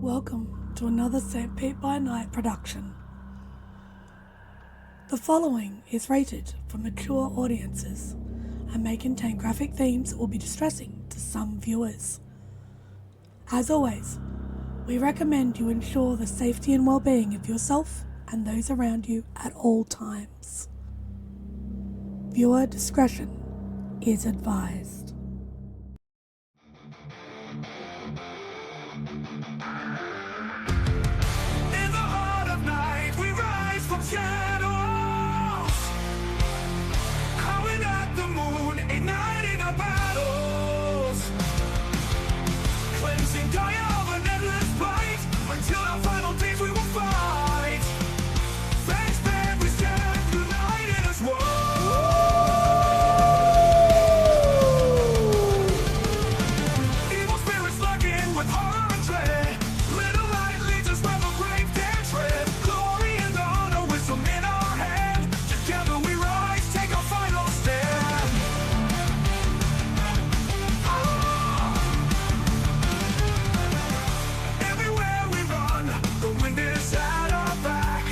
Welcome to another St. Pete by Night production. The following is rated for mature audiences and may contain graphic themes that will be distressing to some viewers. As always, we recommend you ensure the safety and well-being of yourself and those around you at all times. Viewer discretion is advised. In the heart of night, we rise from shadows, calling at the moon, igniting our battles, cleansing Gaia of an endless fight, until our final days we will fight. Thanks, man, we stand united as one. Evil spirits lurking with horror and dread. Little light leads us where the brave dare tread. Glory and honor, wisdom in our hand. Together we rise, take our final stand. Everywhere we run, the wind is at our back.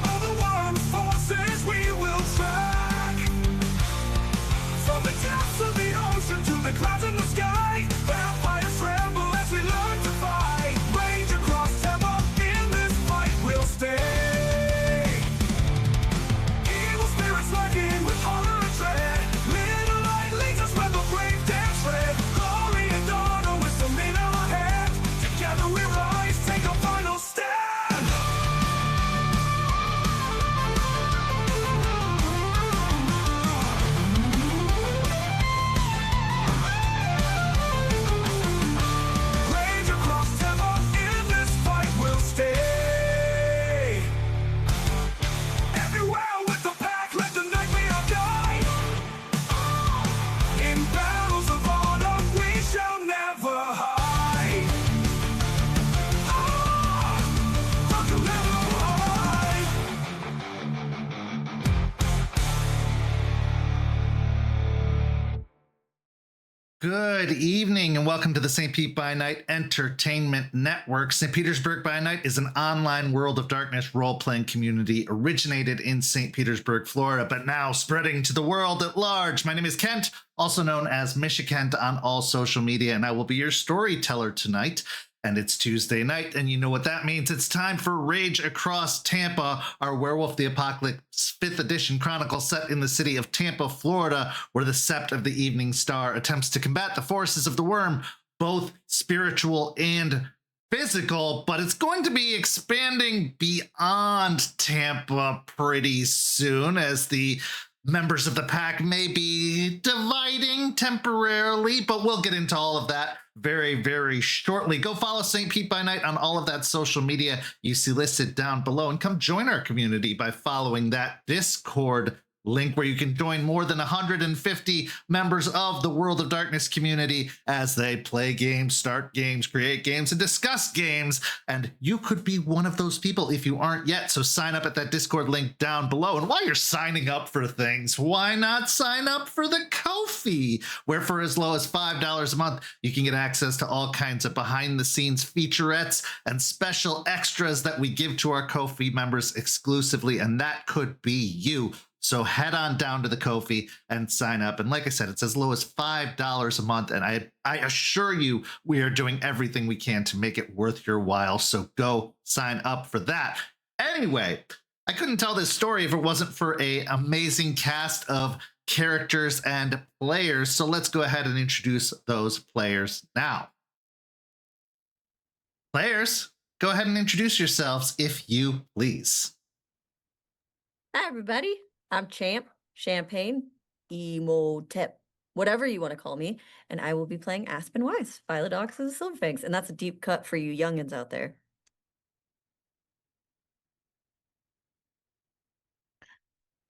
All the worm's forces we will track. From the depths of the ocean to the clouds in the sky, vampires tremble as we learn to fight. Rage across Tampa, in this fight we'll stay. Evil spirits lurking with horror and dread. Little light leads us where the brave dare tread. Glory and honor, wisdom in our hand. Together we rise, take our final stand. Rage across Tampa, in this fight we'll stay. Everywhere with the pack, let the night be our guide. In battles of honor, we shall never hide. Rock will never hide. Good evening and welcome to the St. Pete by Night Entertainment Network. St. Petersburg by Night is an online World of Darkness role-playing community originated in St. Petersburg, Florida, but now spreading to the world at large. My name is Kent, also known as Kent on all social media, and I will be your storyteller tonight. And it's Tuesday night, and you know what that means. It's time for Rage Across Tampa, our Werewolf the Apocalypse 5th edition chronicle set in the city of Tampa, Florida, where the Sept of the Evening Star attempts to combat the forces of the worm, both spiritual and physical, but it's going to be expanding beyond Tampa pretty soon as the members of the pack may be dividing temporarily, but we'll get into all of that very, very shortly. Go follow St. Pete by Night on all of that social media you see listed down below, and come join our community by following that Discord link where you can join more than 150 members of the World of Darkness community as they play games, start games, create games, and discuss games. And you could be one of those people if you aren't yet. So sign up at that Discord link down below. And while you're signing up for things, why not sign up for the Ko-fi, where for as low as $5 a month, you can get access to all kinds of behind the scenes featurettes and special extras that we give to our Ko-fi members exclusively. And that could be you. So head on down to the Ko-fi and sign up. And like I said, it's as low as $5 a month. And I assure you, we are doing everything we can to make it worth your while. So go sign up for that. Anyway, I couldn't tell this story if it wasn't for an amazing cast of characters and players. So let's go ahead and introduce those players now. Players, go ahead and introduce yourselves if you please. Hi, everybody. I'm Champ, Champagne, Emotep, whatever you want to call me, and I will be playing Aspen Wise, Philodox of the Silverfangs, and that's a deep cut for you youngins out there.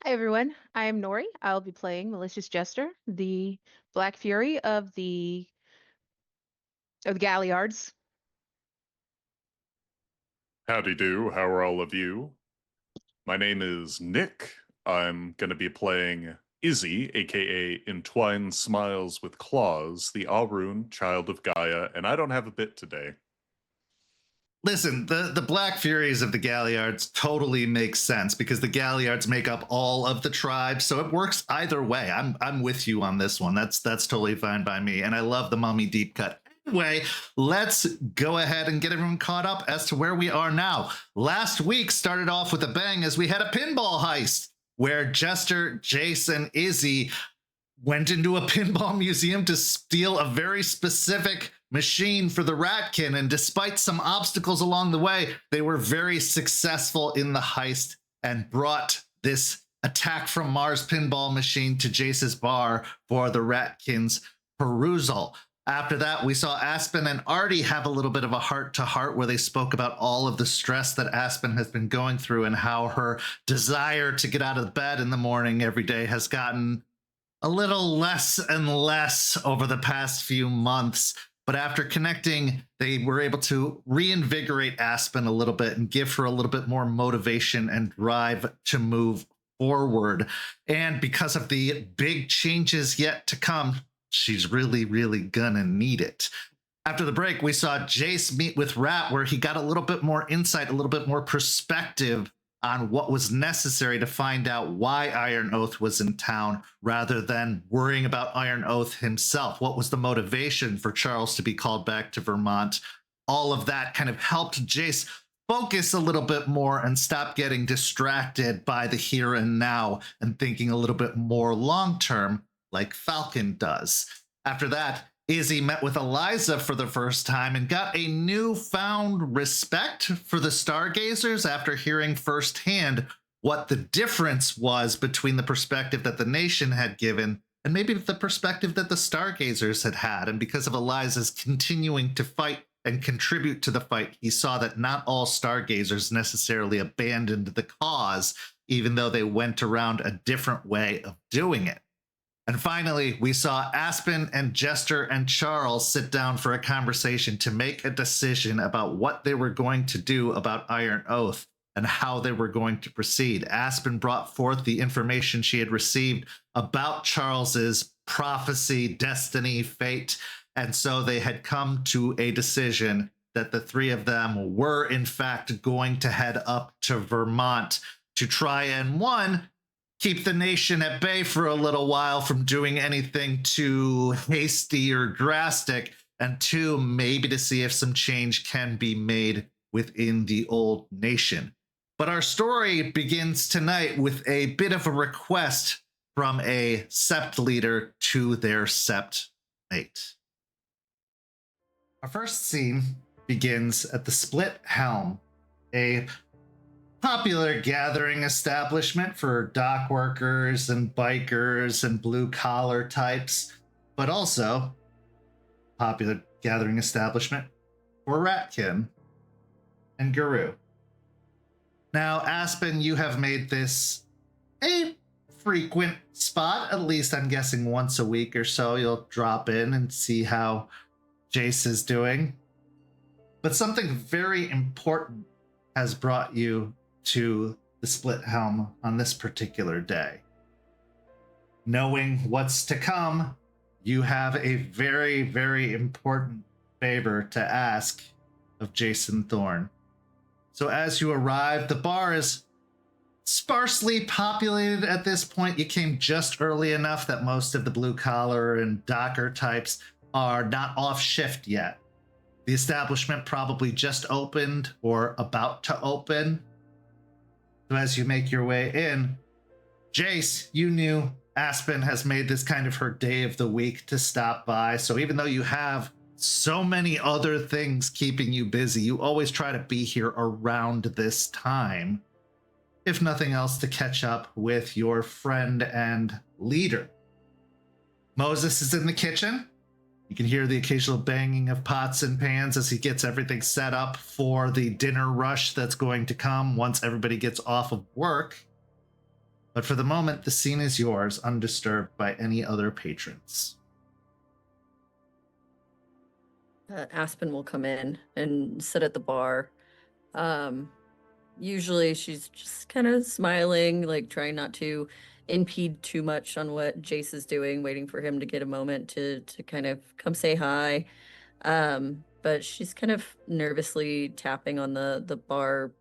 Hi everyone, I'm Nori. I'll be playing Malicious Jester, the Black Fury of the Galliards. Howdy do, how are all of you? My name is Nick. I'm going to be playing Izzie, aka Entwined Smiles with Claws, the Auroon, child of Gaia, and I don't have a bit today. Listen, the Black Furies of the Galliards totally makes sense because the Galliards make up all of the tribes, so it works either way. I'm with you on this one. That's totally fine by me, and I love the Mummy deep cut. Anyway, let's go ahead and get everyone caught up as to where we are now. Last week started off with a bang as we had a pinball heist where Jester, Jace, and Izzie went into a pinball museum to steal a very specific machine for the Ratkin, and despite some obstacles along the way, they were very successful in the heist and brought this attack from Mars pinball machine to Jace's bar for the Ratkins' perusal. After that, we saw Aspen and Artie have a little bit of a heart-to-heart where they spoke about all of the stress that Aspen has been going through and how her desire to get out of bed in the morning every day has gotten a little less and less over the past few months. But after connecting, they were able to reinvigorate Aspen a little bit and give her a little bit more motivation and drive to move forward. And because of the big changes yet to come, she's really, really gonna need it. After the break, we saw Jace meet with Rat, where he got a little bit more insight, a little bit more perspective on what was necessary to find out why Iron Oath was in town rather than worrying about Iron Oath himself. What was the motivation for Charles to be called back to Vermont? All of that kind of helped Jace focus a little bit more and stop getting distracted by the here and now and thinking a little bit more long-term like Falcon does. After that, Izzie met with Eliza for the first time and got a newfound respect for the Stargazers after hearing firsthand what the difference was between the perspective that the nation had given and maybe the perspective that the Stargazers had had. And because of Eliza's continuing to fight and contribute to the fight, he saw that not all Stargazers necessarily abandoned the cause, even though they went around a different way of doing it. And finally, we saw Aspen and Jester and Charles sit down for a conversation to make a decision about what they were going to do about Iron Oath and how they were going to proceed. Aspen brought forth the information she had received about Charles's prophecy, destiny, fate, and so they had come to a decision that the three of them were in fact going to head up to Vermont to try and, one, keep the nation at bay for a little while from doing anything too hasty or drastic, and two, maybe to see if some change can be made within the old nation. But our story begins tonight with a bit of a request from a sept leader to their sept mate. Our first scene begins at the Split Helm, a popular gathering establishment for dock workers and bikers and blue-collar types, but also popular gathering establishment for Ratkin and Guru. Now, Aspen, you have made this a frequent spot, at least I'm guessing once a week or so. You'll drop in and see how Jace is doing. But something very important has brought you to the Split Helm on this particular day. Knowing what's to come, you have a very, very important favor to ask of Jason Thorne. So as you arrive, the bar is sparsely populated at this point. You came just early enough that most of the blue collar and docker types are not off shift yet. The establishment probably just opened or about to open. So as you make your way in, Jace, you knew Aspen has made this kind of her day of the week to stop by. So even though you have so many other things keeping you busy, you always try to be here around this time, if nothing else, to catch up with your friend and leader. Moses is in the kitchen. You can hear the occasional banging of pots and pans as he gets everything set up for the dinner rush that's going to come once everybody gets off of work. But for the moment, the scene is yours, undisturbed by any other patrons. Aspen will come in and sit at the bar. Usually she's just kind of smiling, like trying not to impede too much on what Jace is doing, waiting for him to get a moment to kind of come say hi. But she's kind of nervously tapping on the bar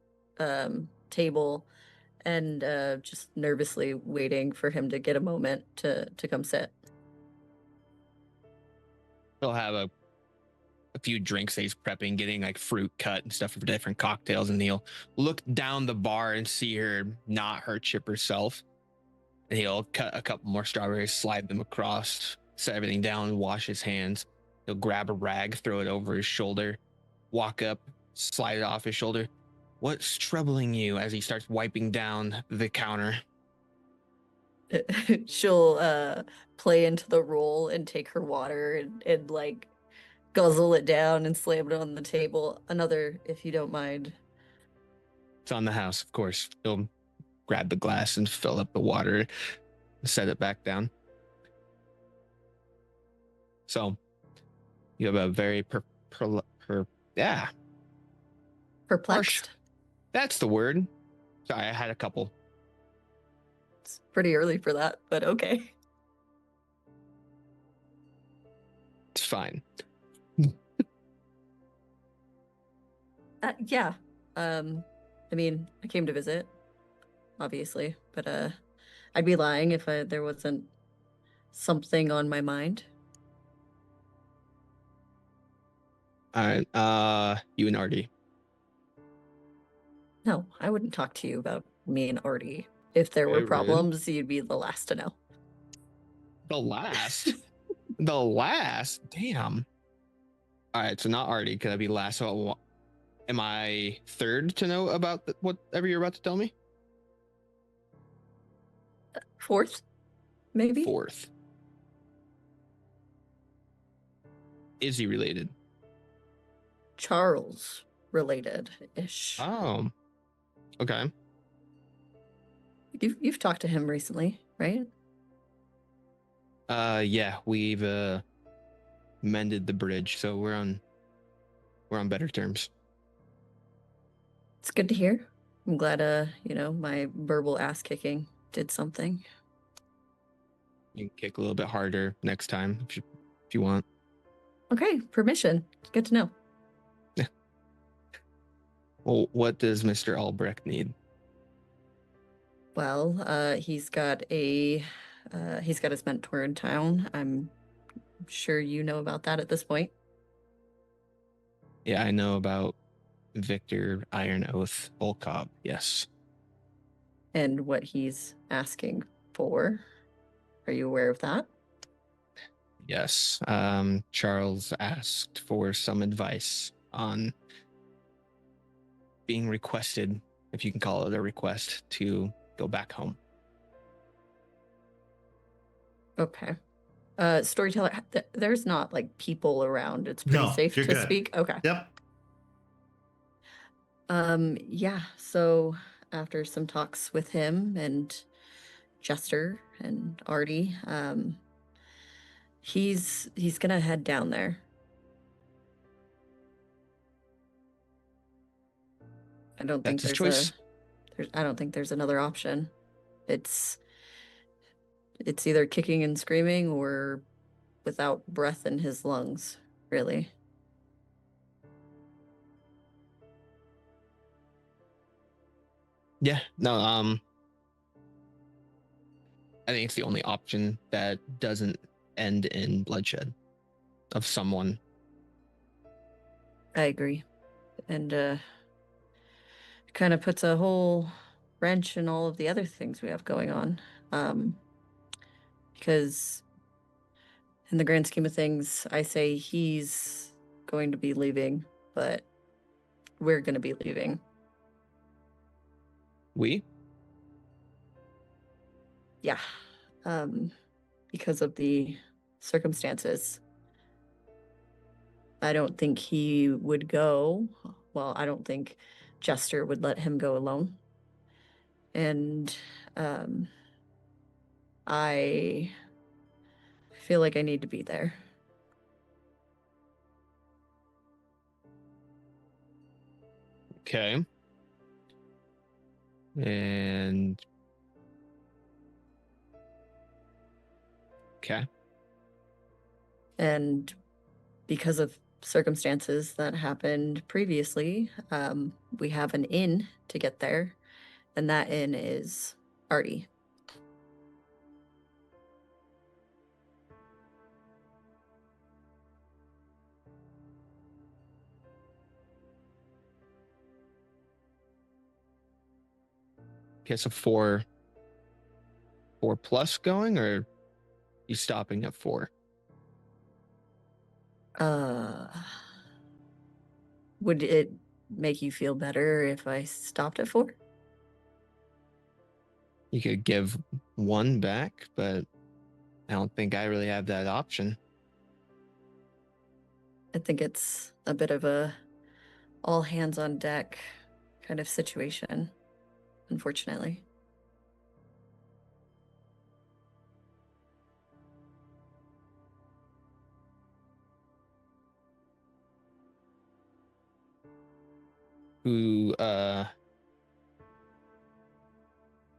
table and just nervously waiting for him to get a moment to come sit. He'll have a few drinks that he's prepping, getting like fruit cut and stuff for different cocktails, and he'll look down the bar and see her not hurt chip herself. And he'll cut a couple more strawberries, slide them across, set everything down, wash his hands. He'll grab a rag, throw it over his shoulder, walk up, slide it off his shoulder. What's troubling you? As he starts wiping down the counter. She'll play into the role and take her water and like guzzle it down and slam it on the table. Another, if you don't mind. It's on the house, of course. He'll grab the glass and fill up the water, set it back down. So you have a very Perplexed. That's the word. Sorry, I had a couple. It's pretty early for that, but okay. It's fine. Yeah. I mean, I came to visit, obviously, but I'd be lying if there wasn't something on my mind. All right, you and Artie. No, I wouldn't talk to you about me and Artie. If there were Very rude. problems, you'd be the last to know. The last? The last? Damn. All right, so not Artie, could I be last? So am I third to know about whatever you're about to tell me? Fourth, maybe? Fourth. Izzie related? Charles related-ish. Oh. Okay. You've talked to him recently, right? Yeah, we've mended the bridge, so we're on better terms. It's good to hear. I'm glad my verbal ass kicking did something. You can kick a little bit harder next time if you want. Okay, permission. Good to know. Well, what does Mr. Albrecht need? Well, he's got his mentor in town. I'm sure you know about that at this point. Yeah, I know about Victor Iron Oath Volkov, yes. And what he's asking for. Are you aware of that? Yes. Charles asked for some advice on being requested, if you can call it a request, to go back home. Okay. Storyteller, there's not like people around. It's pretty No, safe you're to good. speak. Okay. Yep. Yeah, so after some talks with him and Jester and Artie, he's gonna head down there. I don't think That's his choice. I don't think there's another option. It's either kicking and screaming or without breath in his lungs, really. Yeah, no, I think it's the only option that doesn't end in bloodshed of someone. I agree. And kind of puts a whole wrench in all of the other things we have going on. Because in the grand scheme of things, I say he's going to be leaving, but we're going to be leaving. We? Yeah. Because of the circumstances. I don't think he would go. Well, I don't think Jester would let him go alone. And I feel like I need to be there. Okay. And okay. And because of circumstances that happened previously, we have an inn to get there, and that inn is Artie. Okay, so four plus going, or you stopping at 4? Would it make you feel better if I stopped at 4? You could give 1 back, but I don't think I really have that option. I think it's a bit of a all hands on deck kind of situation, unfortunately. Who,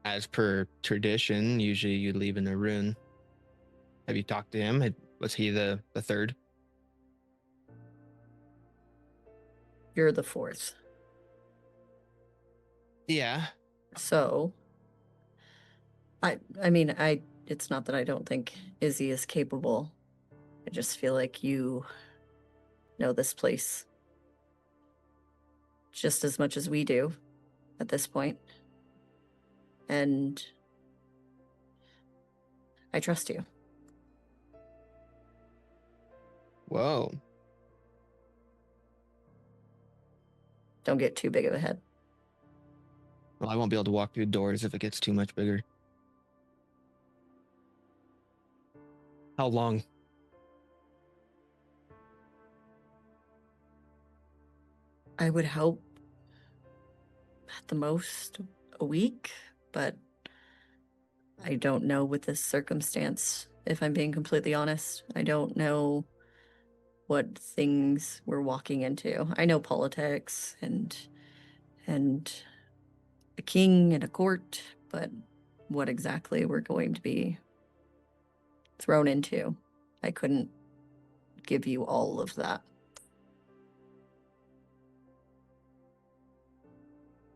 as per tradition, usually you leave in a rune. Have you talked to him? Was he the third? You're the 4th. Yeah. So, I mean, it's not that I don't think Izzie is capable. I just feel like you know this place just as much as we do at this point. And I trust you. Whoa. Don't get too big of a head. Well, I won't be able to walk through doors if it gets too much bigger. How long? I would hope at the most a week, but I don't know with this circumstance, if I'm being completely honest. I don't know what things we're walking into. I know politics and a king and a court, but what exactly we're going to be thrown into, I couldn't give you all of that.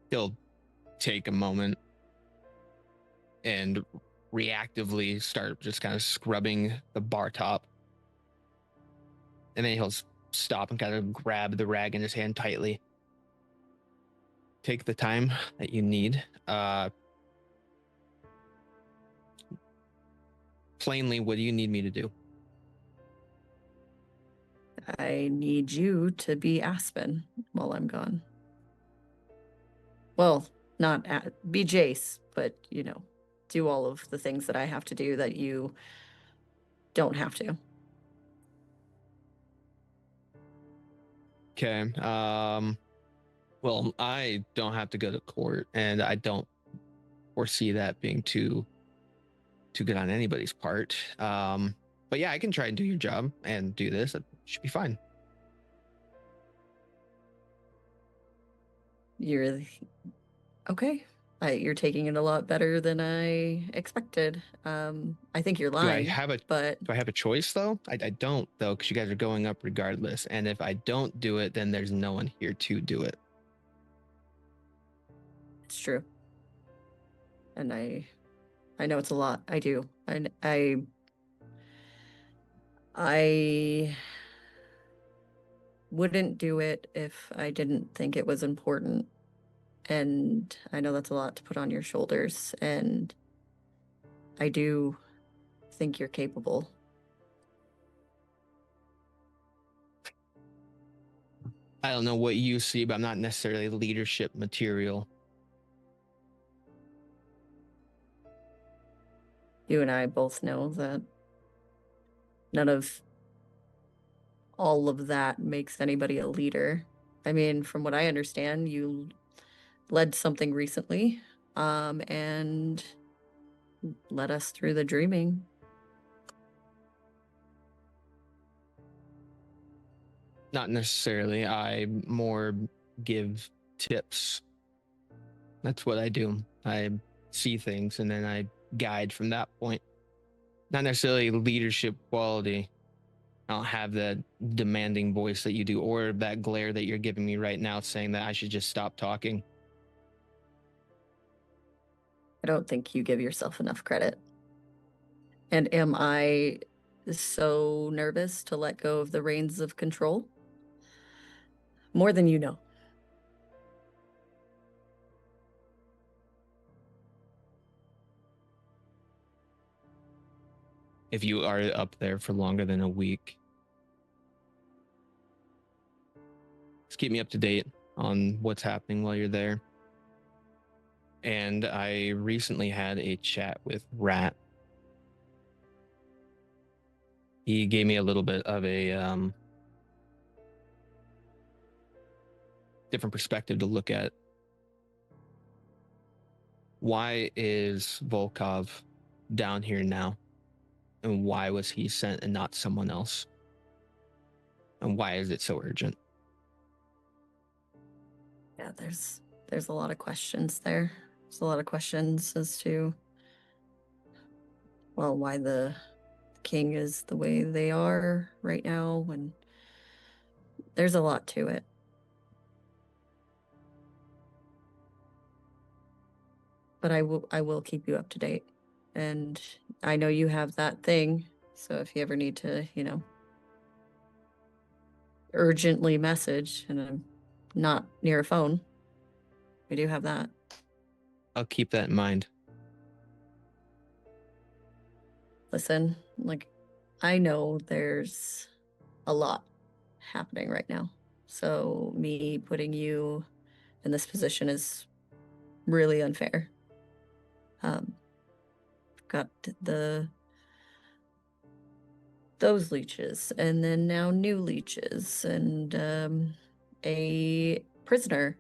He'll take a moment and reactively start just kind of scrubbing the bar top. And then he'll stop and kind of grab the rag in his hand tightly. Take the time that you need. Plainly, what do you need me to do? I need you to be Aspen while I'm gone. Well, not be Jace, but, you know, do all of the things that I have to do that you don't have to. Okay. Well, I don't have to go to court, and I don't foresee that being too good on anybody's part. But yeah, I can try and do your job and do this. It should be fine. Okay. You're taking it a lot better than I expected. I think you're lying. Do I have a choice though? I don't though, because you guys are going up regardless. And if I don't do it, then there's no one here to do it. It's true. And I know it's a lot. I do. I wouldn't do it if I didn't think it was important. And I know that's a lot to put on your shoulders. And I do think you're capable. I don't know what you see, but I'm not necessarily leadership material. You and I both know that none of all of that makes anybody a leader. I mean, from what I understand, you led something recently, and led us through the dreaming. Not necessarily. I more give tips. That's what I do. I see things and then I guide from that point. Not necessarily leadership quality. I don't have that demanding voice that you do, or that glare that you're giving me right now saying that I should just stop talking. I don't think you give yourself enough credit. And am I so nervous to let go of the reins of control? More than you know. If you are up there for longer than a week, just keep me up to date on what's happening while you're there. And I recently had a chat with Rat. He gave me a little bit of a different perspective to look at. Why is Volkov down here now? And why was he sent and not someone else? And why is it so urgent? Yeah, there's a lot of questions there. There's a lot of questions as to, well, why the king is the way they are right now, and there's a lot to it. But I will keep you up to date. And I know you have that thing, so if you ever need to, urgently message and I'm not near a phone, we do have that. I'll keep that in mind. Listen, I know there's a lot happening right now. So me putting you in this position is really unfair. Got those leeches, and then now new leeches, and a prisoner,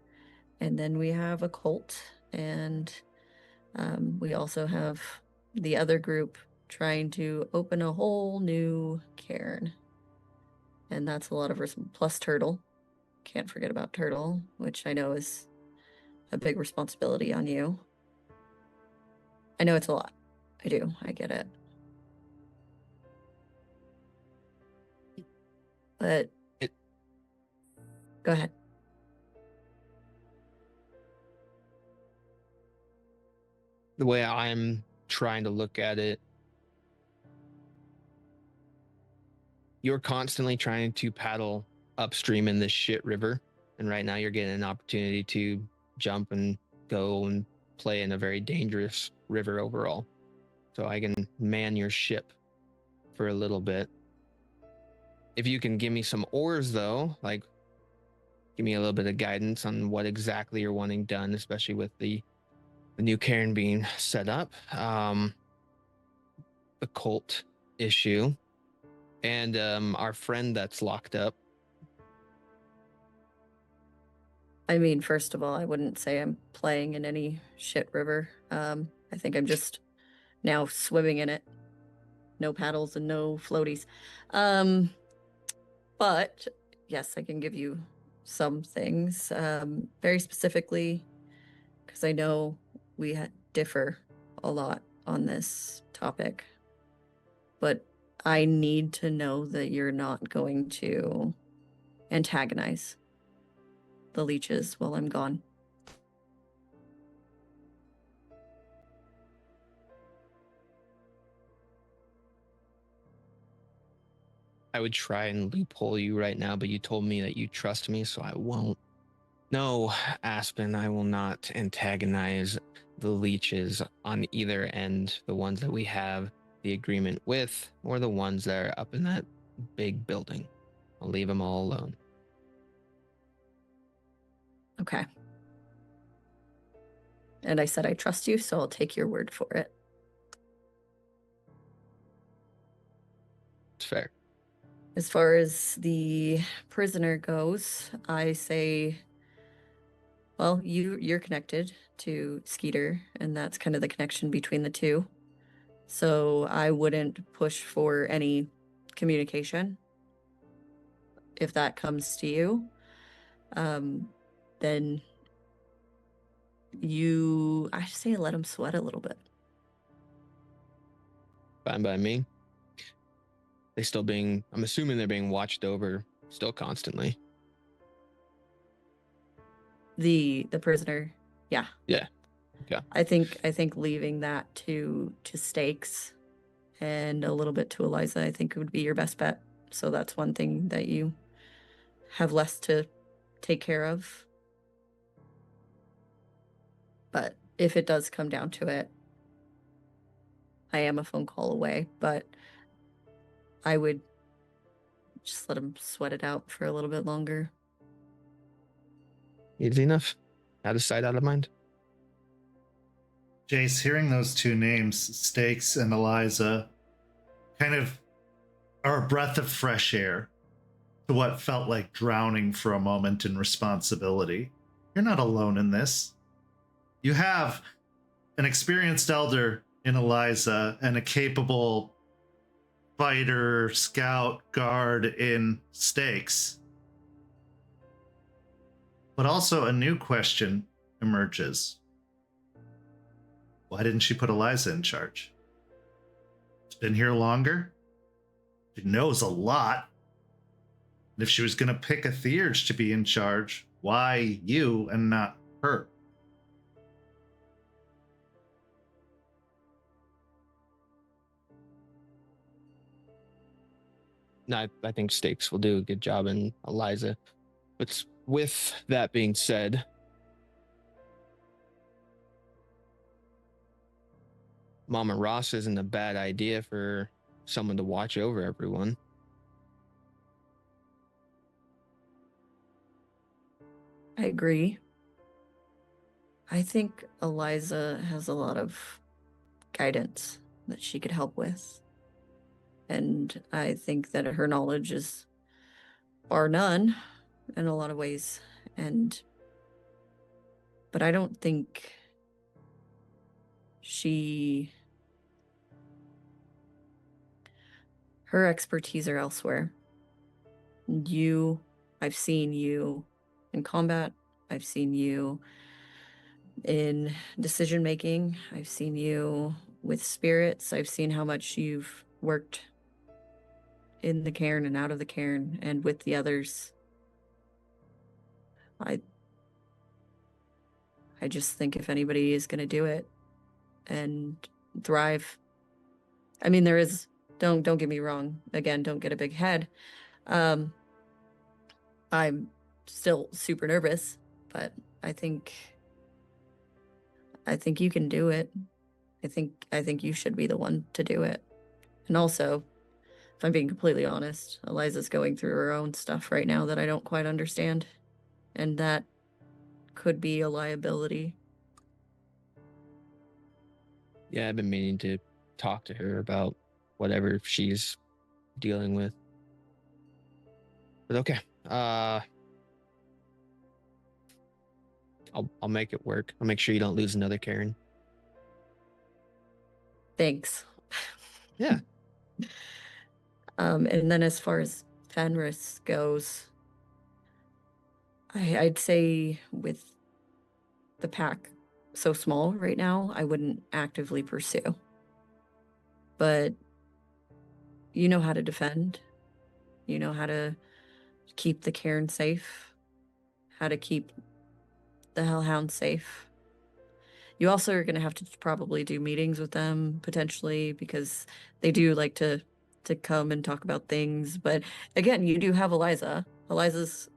and then we have a cult, and we also have the other group trying to open a whole new cairn, and that's a lot of plus Turtle. Can't forget about Turtle, which I know is a big responsibility on you. I know it's a lot. I do. I get it. But go ahead. The way I'm trying to look at it, you're constantly trying to paddle upstream in this shit river, and right now you're getting an opportunity to jump and go and play in a very dangerous river overall. So I can man your ship for a little bit. If you can give me some oars though, like give me a little bit of guidance on what exactly you're wanting done, especially with the new cairn being set up, the cult issue, and our friend that's locked up. I mean, first of all, I wouldn't say I'm playing in any shit river. I think I'm just now swimming in it. No paddles and no floaties. But yes, I can give you some things, very specifically, because I know we differ a lot on this topic. But I need to know that you're not going to antagonize the leeches while I'm gone. I would try and loophole you right now, but you told me that you trust me, so I won't. No, Aspen, I will not antagonize the leeches on either end, the ones that we have the agreement with, or the ones that are up in that big building. I'll leave them all alone. Okay. And I said I trust you, so I'll take your word for it. It's fair. As far as the prisoner goes, I say, well, you're connected to Skeeter, and that's kind of the connection between the two. So I wouldn't push for any communication. If that comes to you, then I say let him sweat a little bit. Fine by me. I'm assuming they're being watched over still constantly. The prisoner, yeah. Yeah. Okay. I think leaving that to Stakes and a little bit to Eliza, I think would be your best bet. So that's one thing that you have less to take care of. But if it does come down to it, I am a phone call away, but I would just let him sweat it out for a little bit longer. Easy enough. Out of sight, out of mind. Jace, hearing those two names, Stakes and Eliza, kind of are a breath of fresh air to what felt like drowning for a moment in responsibility. You're not alone in this. You have an experienced elder in Eliza and a capable fighter, scout, guard in Stakes. But also a new question emerges. Why didn't she put Eliza in charge? She's been here longer. She knows a lot. And if she was going to pick a Theurge to be in charge, why you and not her? No, I think Stakes will do a good job in Eliza. But with that being said, Mama Ross isn't a bad idea for someone to watch over everyone. I agree. I think Eliza has a lot of guidance that she could help with. And I think that her knowledge is bar none in a lot of ways. But I don't think her expertise are elsewhere. I've seen you in combat. I've seen you in decision making. I've seen you with spirits. I've seen how much you've worked in the cairn and out of the cairn and with the others. I just think if anybody is going to do it and thrive, I mean, there is, don't get me wrong. Again, don't get a big head. I'm still super nervous, but I think you can do it. I think you should be the one to do it. And also, if I'm being completely honest, Eliza's going through her own stuff right now that I don't quite understand. And that could be a liability. Yeah, I've been meaning to talk to her about whatever she's dealing with. But okay. I'll make it work. I'll make sure you don't lose another Karen. Thanks. Yeah. And then as far as Fenris goes, I'd say with the pack so small right now, I wouldn't actively pursue. But you know how to defend. You know how to keep the cairn safe. How to keep the Hellhound safe. You also are going to have to probably do meetings with them potentially because they do like to come and talk about things. But again, you do have Eliza. Eliza's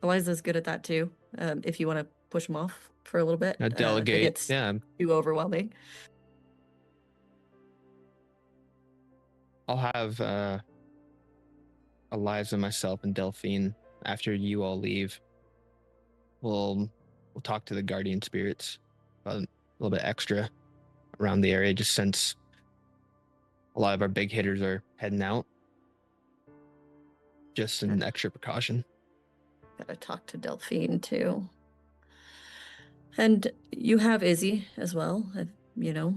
good at that too. If you want to push them off for a little bit, Delegate. it gets Yeah. too overwhelming. I'll have Eliza, myself, and Delphine after you all leave. We'll talk to the guardian spirits about a little bit extra around the area, just since a lot of our big hitters are heading out. Just an extra precaution. Gotta talk to Delphine too. And you have Izzie as well, you know.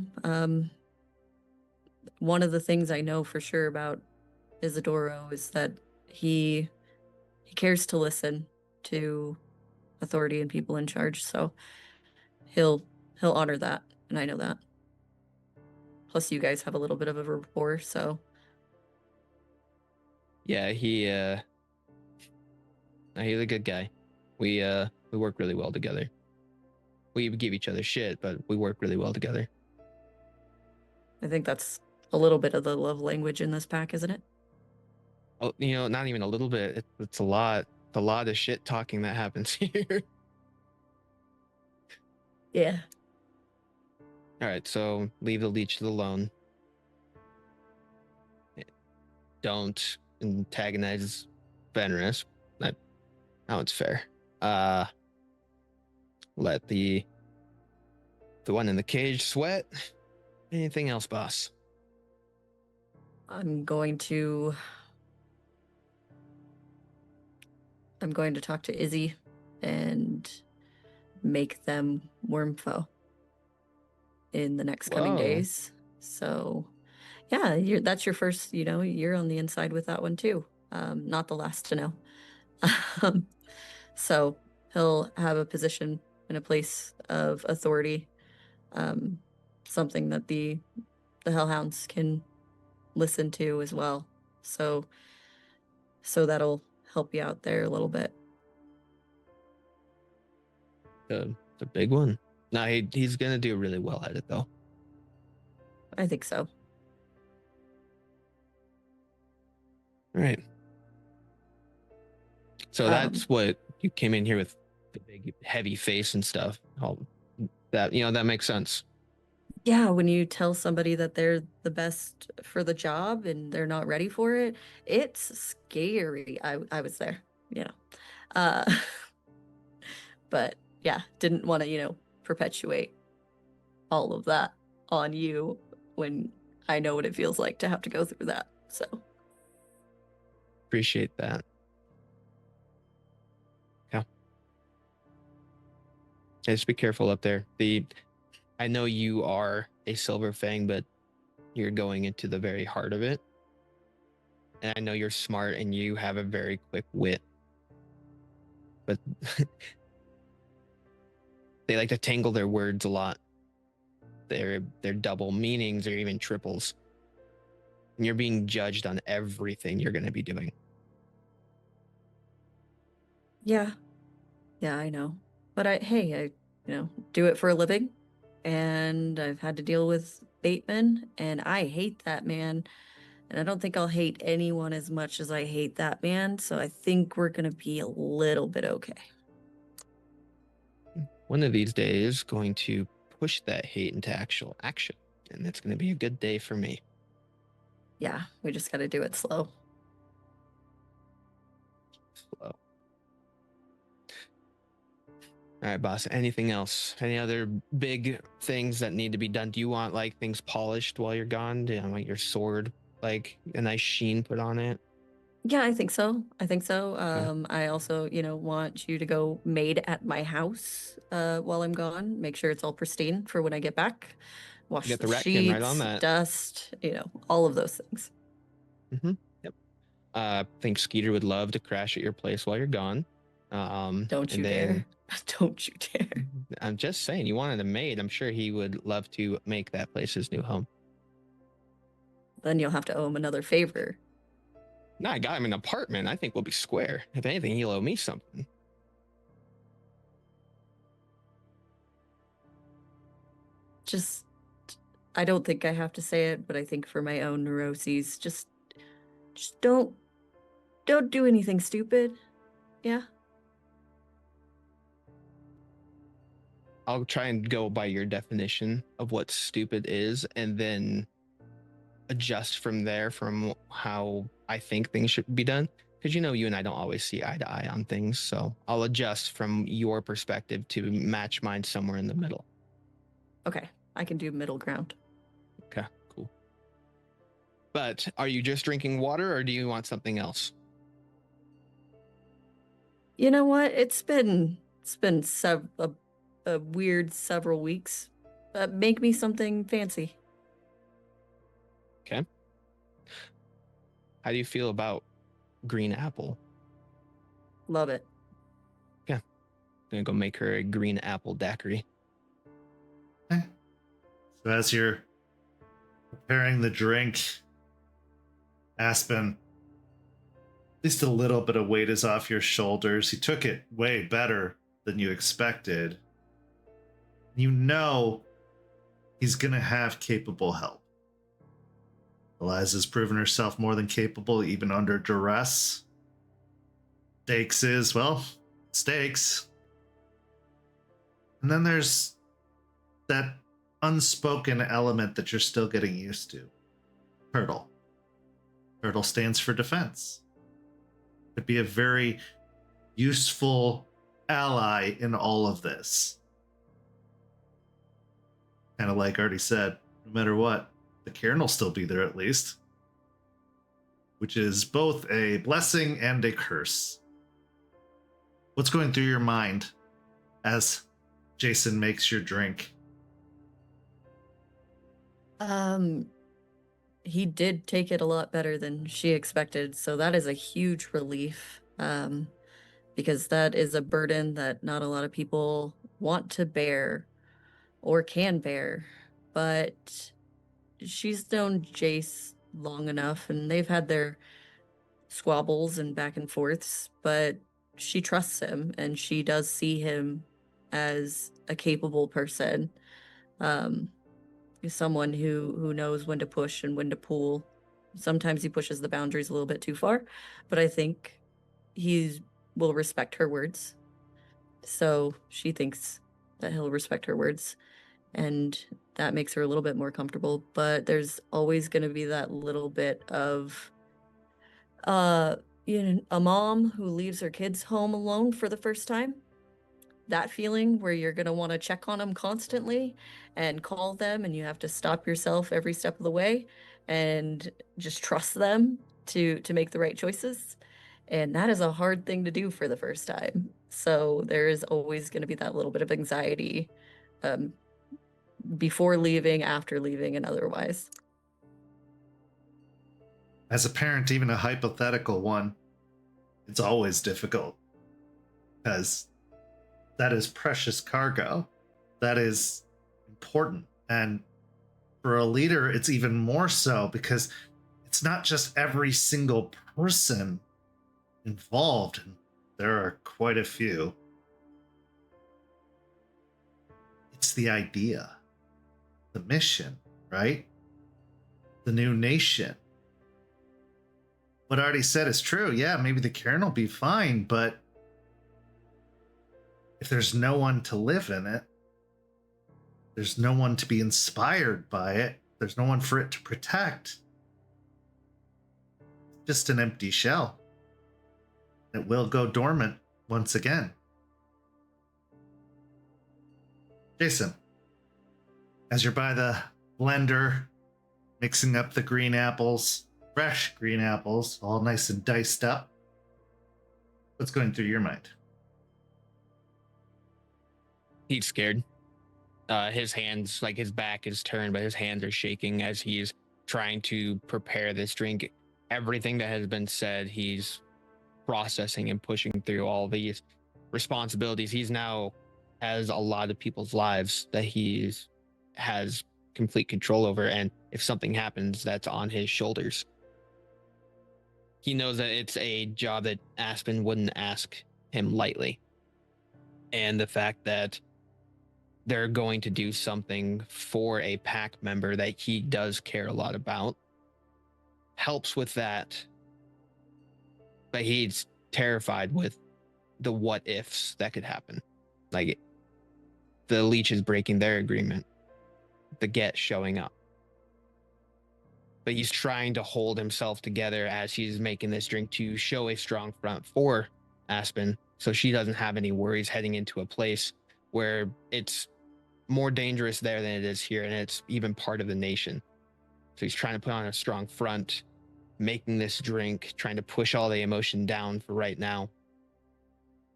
One of the things I know for sure about Isidoro is that he cares to listen to authority and people in charge. So he'll honor that, and I know that. Plus, you guys have a little bit of a rapport, so Yeah, he's a good guy. We work really well together. We give each other shit, but we work really well together. I think that's a little bit of the love language in this pack, isn't it? Oh, not even a little bit. It's a lot. It's a lot of shit talking that happens here. Yeah. All right, so leave the leech alone. Don't antagonize Fenris. That one's fair. Let the one in the cage sweat. Anything else, boss? I'm going to talk to Izzie and make them worm foe in the next coming Whoa. days. So, yeah, that's your first. You're on the inside with that one too. Not the last to know. So he'll have a position in a place of authority, something that the Hellhounds can listen to as well. So that'll help you out there a little bit. The big one. No, he's gonna do really well at it though. I think so. All right. So that's what you came in here with, the big heavy face and stuff. All that, that makes sense. Yeah, when you tell somebody that they're the best for the job and they're not ready for it, it's scary. I was there, but yeah, didn't want to, perpetuate all of that on you when I know what it feels like to have to go through that. So Appreciate that. Yeah. Just be careful up there. I know you are a Silver Fang, but you're going into the very heart of it. And I know you're smart and you have a very quick wit. But they like to tangle their words a lot. They're double meanings or even triples. And you're being judged on everything you're going to be doing. yeah, I know. But I do it for a living, and I've had to deal with Bateman, and I hate that man. And I don't think I'll hate anyone as much as I hate that man. So I think we're going to be a little bit okay. One of these days, going to push that hate into actual action. And it's going to be a good day for me. Yeah, we just got to do it slow. Slow. All right, boss. Anything else? Any other big things that need to be done? Do you want like things polished while you're gone? Do you want your sword like a nice sheen put on it? Yeah, I think so. I also, want you to go maid at my house while I'm gone. Make sure it's all pristine for when I get back. Wash Get the the rat sheets, kin right on that. dust, all of those things. Yep. I think Skeeter would love to crash at your place while you're gone. Don't you dare. Don't you dare. I'm just saying, you wanted a maid. I'm sure he would love to make that place his new home. Then you'll have to owe him another favor. No, I got him an apartment. I think we'll be square. If anything, he'll owe me something. Just, I don't think I have to say it, but I think for my own neuroses, just don't do anything stupid. Yeah. I'll try and go by your definition of what stupid is and then adjust from there from how I think things should be done. Because you and I don't always see eye to eye on things. So I'll adjust from your perspective to match mine somewhere in the middle. Okay, I can do middle ground. Okay, cool. But are you just drinking water or do you want something else? You know what? It's been a weird several weeks. Make me something fancy. Okay. How do you feel about green apple? Love it. Yeah. Gonna go make her a green apple daiquiri. So as you're preparing the drink, Aspen, at least a little bit of weight is off your shoulders. He took it way better than you expected. You know he's going to have capable help. Eliza's proven herself more than capable, even under duress. Stakes is, well, stakes. And then there's that unspoken element that you're still getting used to. Turtle. Turtle stands for defense. Could be a very useful ally in all of this. Kind of like Artie said, no matter what, the Cairn will still be there at least. Which is both a blessing and a curse. What's going through your mind as Jason makes your drink? He did take it a lot better than she expected, so that is a huge relief. Because that is a burden that not a lot of people want to bear or can bear. But she's known Jace long enough, and they've had their squabbles and back and forths, but she trusts him, and she does see him as a capable person. Someone who knows when to push and when to pull. Sometimes he pushes the boundaries a little bit too far, but I think he will respect her words. So she thinks that he'll respect her words, and that makes her a little bit more comfortable. But there's always going to be that little bit of a mom who leaves her kids home alone for the first time. That feeling where you're going to want to check on them constantly and call them, and you have to stop yourself every step of the way and just trust them to make the right choices. And that is a hard thing to do for the first time. So there is always going to be that little bit of anxiety before leaving, after leaving, and otherwise. As a parent, even a hypothetical one, it's always difficult because that is precious cargo. That is important. And for a leader, it's even more so because it's not just every single person involved. There are quite a few. It's the idea, the mission, right? The new nation. What Artie said is true. Yeah, maybe the Cairn will be fine, but if there's no one to live in it, there's no one to be inspired by it, there's no one for it to protect, it's just an empty shell. It will go dormant once again. Jason, as you're by the blender, mixing up the green apples, fresh green apples, all nice and diced up, what's going through your mind? He's scared. His hands, like his back is turned, but his hands are shaking as he's trying to prepare this drink. Everything that has been said, he's processing and pushing through all these responsibilities. He's now has a lot of people's lives that has complete control over, and if something happens, that's on his shoulders. He knows that it's a job that Aspen wouldn't ask him lightly, and the fact that they're going to do something for a pack member that he does care a lot about helps with that. But he's terrified with the what ifs that could happen. Like the leeches breaking their agreement, the Get showing up. But he's trying to hold himself together as he's making this drink to show a strong front for Aspen, so she doesn't have any worries heading into a place where it's more dangerous there than it is here, and it's even part of the nation. So he's trying to put on a strong front, making this drink, trying to push all the emotion down for right now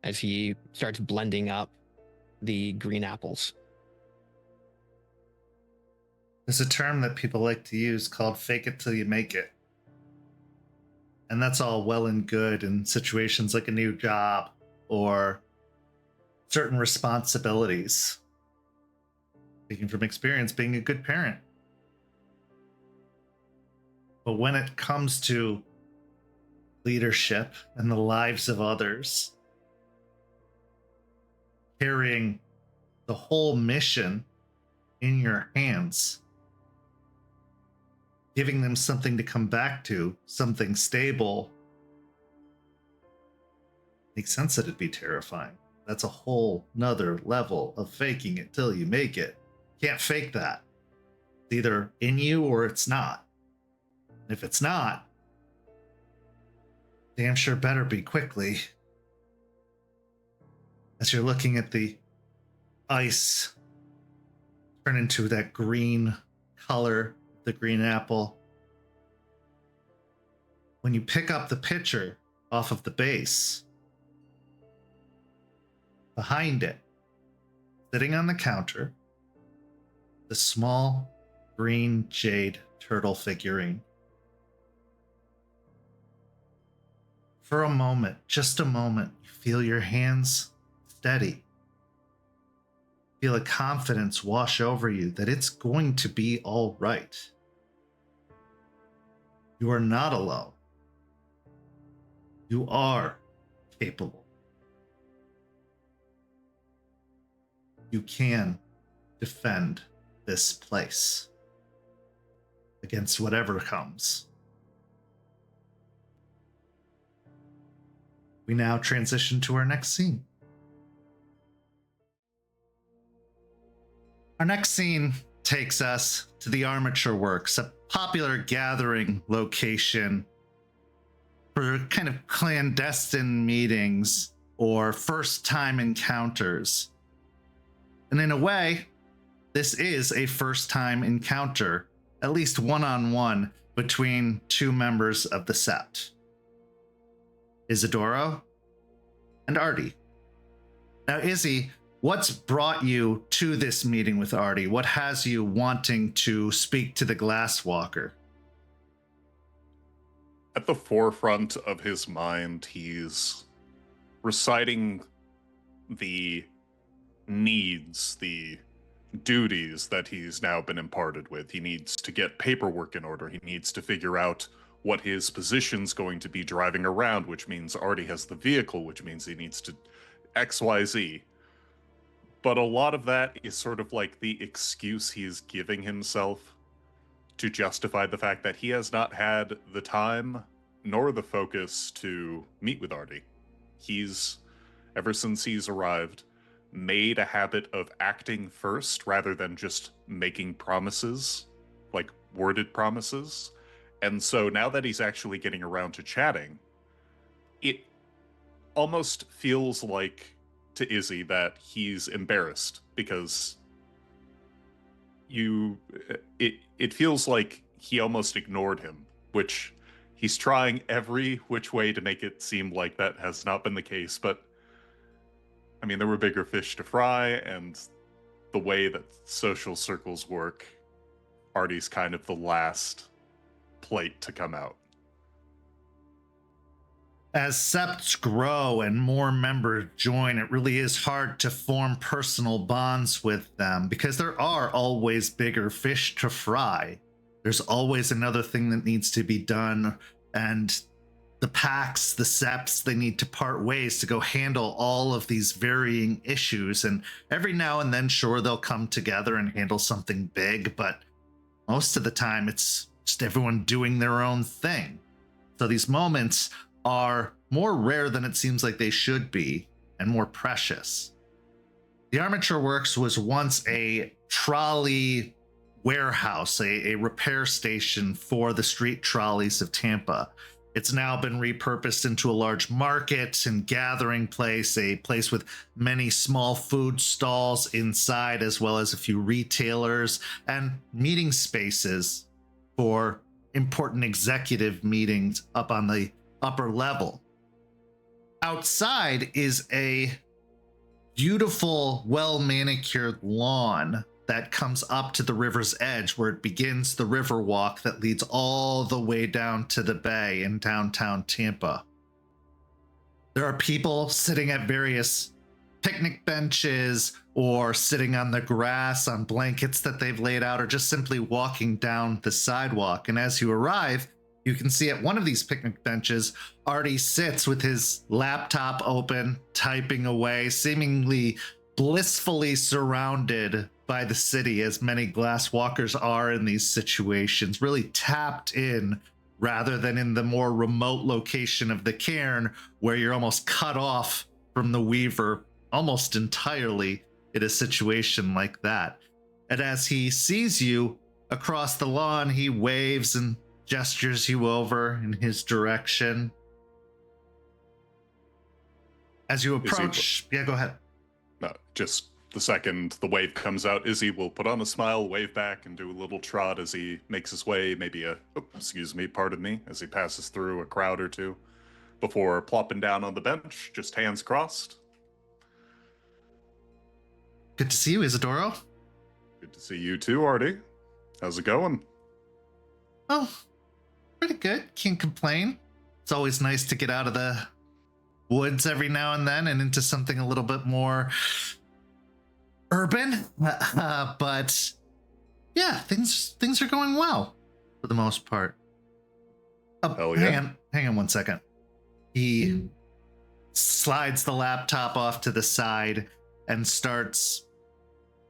as he starts blending up the green apples. There's a term that people like to use called fake it till you make it. And that's all well and good in situations like a new job or certain responsibilities. speaking from experience, being a good parent. But when it comes to leadership and the lives of others, carrying the whole mission in your hands, giving them something to come back to, something stable, makes sense that it'd be terrifying. That's a whole nother level of faking it till you make it. Can't fake that. It's either in you or it's not. And if it's not, damn sure better be quickly. As you're looking at the ice turn into that green color, the green apple, when you pick up the pitcher off of the base, behind it, sitting on the counter, the small green jade turtle figurine. For a moment, just a moment, you feel your hands steady. Feel a confidence wash over you that it's going to be all right. You are not alone. You are capable. You can defend this place against whatever comes. We now transition to our next scene. Our next scene takes us to the Armature Works, a popular gathering location for kind of clandestine meetings or first-time encounters. And in a way, this is a first-time encounter, at least one-on-one, between two members of the Sept. Isidoro and Artie. Now, Izzie, what's brought you to this meeting with Artie? What has you wanting to speak to the Glasswalker? At the forefront of his mind, he's reciting the needs, the duties that he's now been imparted with. He needs to get paperwork in order. He needs to figure out what his position's going to be driving around, which means Artie has the vehicle, which means he needs to XYZ. But a lot of that is sort of like the excuse he is giving himself to justify the fact that he has not had the time nor the focus to meet with Artie. He's, ever since he's arrived, made a habit of acting first rather than just making promises, like worded promises. And so now that he's actually getting around to chatting, it almost feels like to Izzie that he's embarrassed because it feels like he almost ignored him, which he's trying every which way to make it seem like that has not been the case. But I mean, there were bigger fish to fry, and the way that social circles work, Artie's kind of the last plate to come out. As septs grow and more members join, it really is hard to form personal bonds with them because there are always bigger fish to fry. There's always another thing that needs to be done, and the packs, the septs, they need to part ways to go handle all of these varying issues. And every now and then, sure, they'll come together and handle something big, but most of the time it's just everyone doing their own thing. So these moments are more rare than it seems like they should be, and more precious. The Armature Works was once a trolley warehouse, a repair station for the street trolleys of Tampa. It's now been repurposed into a large market and gathering place, a place with many small food stalls inside, as well as a few retailers and meeting spaces for important executive meetings up on the upper level. Outside is a beautiful, well-manicured lawn that comes up to the river's edge, where it begins the river walk that leads all the way down to the bay in downtown Tampa. There are people sitting at various picnic benches or sitting on the grass on blankets that they've laid out, or just simply walking down the sidewalk. And as you arrive, you can see at one of these picnic benches, Artie sits with his laptop open, typing away, seemingly blissfully surrounded by the city, as many Glasswalkers are in these situations, really tapped in rather than in the more remote location of the cairn where you're almost cut off from the Weaver almost entirely in a situation like that. And as he sees you across the lawn, he waves and gestures you over in his direction. As you approach, yeah, go ahead. No, just the second the wave comes out, Izzie will put on a smile, wave back, and do a little trot as he makes his way, maybe pardon me, as he passes through a crowd or two, before plopping down on the bench, just hands crossed. Good to see you, Isidoro. Good to see you too, Artie. How's it going? Oh, pretty good. Can't complain. It's always nice to get out of the woods every now and then and into something a little bit more urban. But yeah, things are going well for the most part. Hell yeah. Hang on 1 second. He slides the laptop off to the side and starts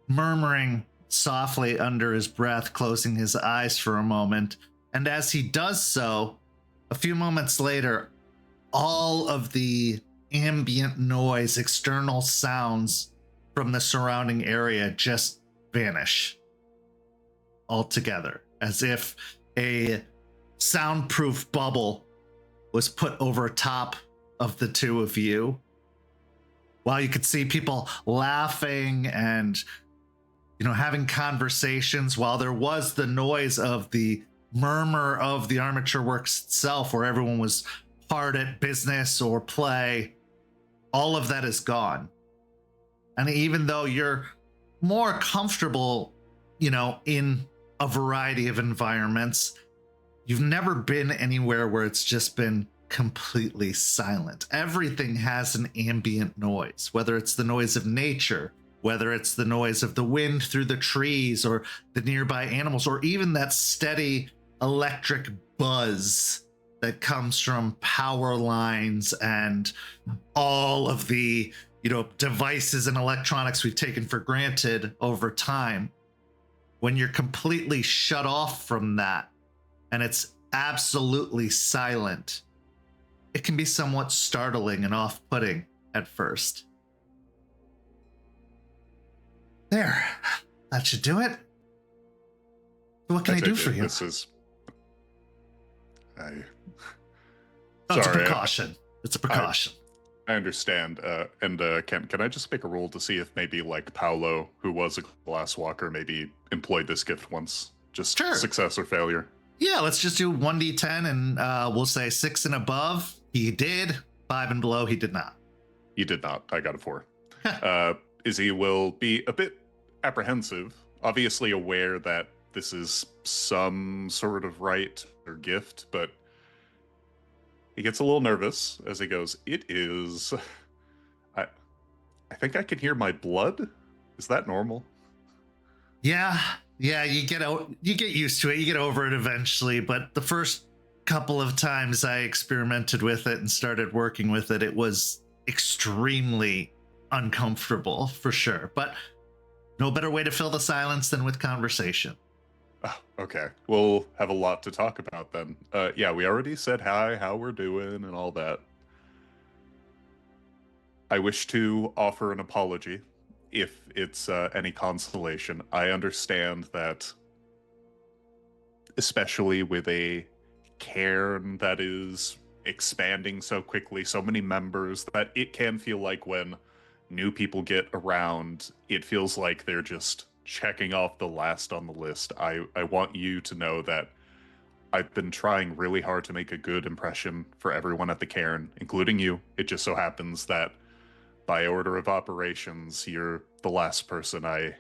murmuring softly under his breath, closing his eyes for a moment. And as he does so, a few moments later, all of the ambient noise, external sounds from the surrounding area just vanish altogether, as if a soundproof bubble was put over top of the two of you. While you could see people laughing and, having conversations, while there was the noise of the murmur of the armature works itself, where everyone was hard at business or play, all of that is gone. And even though you're more comfortable, in a variety of environments, you've never been anywhere where it's just been completely silent. Everything has an ambient noise, whether it's the noise of nature, whether it's the noise of the wind through the trees or the nearby animals, or even that steady electric buzz that comes from power lines and all of the, devices and electronics we've taken for granted over time. When you're completely shut off from that and it's absolutely silent, it can be somewhat startling and off-putting at first. There, that should do it. What can I do for you? This is... It's a precaution. It's a precaution. I understand. And can I just make a roll to see if maybe like Paolo, who was a Glasswalker, maybe employed this gift once? Just sure. Success or failure? Yeah, let's just do 1d10 and we'll say 6 and above. He did. 5 and below, he did not. He did not. I got a 4. Izzie will be a bit apprehensive, obviously aware that this is some sort of right or gift, but he gets a little nervous as he goes, it is... I think I can hear my blood? Is that normal? Yeah, you get used to it. You get over it eventually, but the first couple of times I experimented with it and started working with it, it was extremely uncomfortable for sure. But no better way to fill the silence than with conversation. Oh, okay. We'll have a lot to talk about then. Yeah, we already said hi, how we're doing, and all that. I wish to offer an apology, if it's any consolation. I understand that, especially with a cairn that is expanding so quickly, so many members, that it can feel like when new people get around, it feels like they're just checking off the last on the list. I want you to know that I've been trying really hard to make a good impression for everyone at the cairn, including you. It just so happens that by order of operations, you're the last person I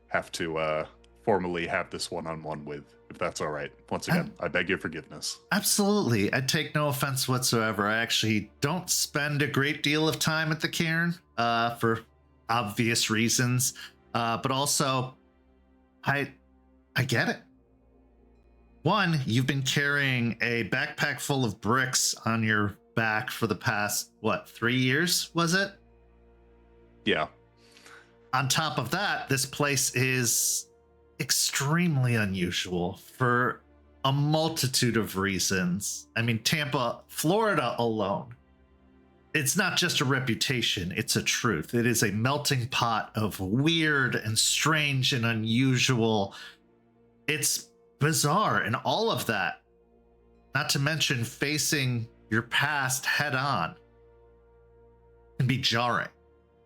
have to formally have this one-on-one with, if that's all right. Once again, I beg your forgiveness. Absolutely. I take no offense whatsoever. I actually don't spend a great deal of time at the cairn for obvious reasons. But also, I get it. One, you've been carrying a backpack full of bricks on your back for the past, 3 years, was it? Yeah. On top of that, this place is extremely unusual for a multitude of reasons. I mean, Tampa, Florida alone, it's not just a reputation, it's a truth. It is a melting pot of weird and strange and unusual. It's bizarre, and all of that, not to mention facing your past head on, can be jarring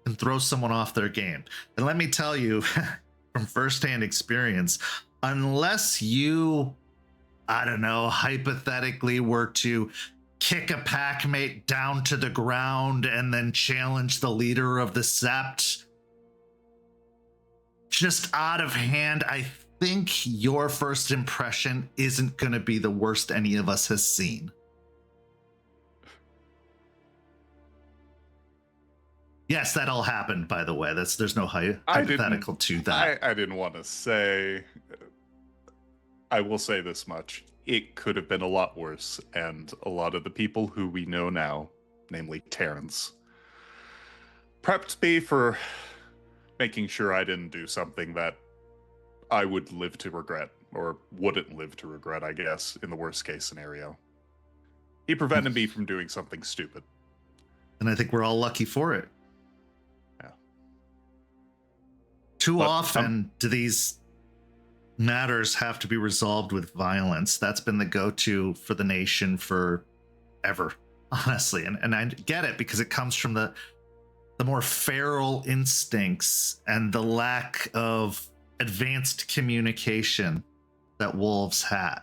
and throw someone off their game. And let me tell you from firsthand experience, unless you, I don't know, hypothetically were to kick a packmate down to the ground and then challenge the leader of the sept, just out of hand, I think your first impression isn't going to be the worst any of us has seen. Yes, that all happened, by the way. There's no hypothetical to that. I didn't want to say. I will say this much. It could have been a lot worse, and a lot of the people who we know now, namely Terrence, prepped me for making sure I didn't do something that I would live to regret, or wouldn't live to regret, I guess, in the worst case scenario. He prevented me from doing something stupid. And I think we're all lucky for it. Yeah. Too often do these matters have to be resolved with violence. That's been the go-to for the nation forever, honestly. And I get it, because it comes from the more feral instincts and the lack of advanced communication that wolves had.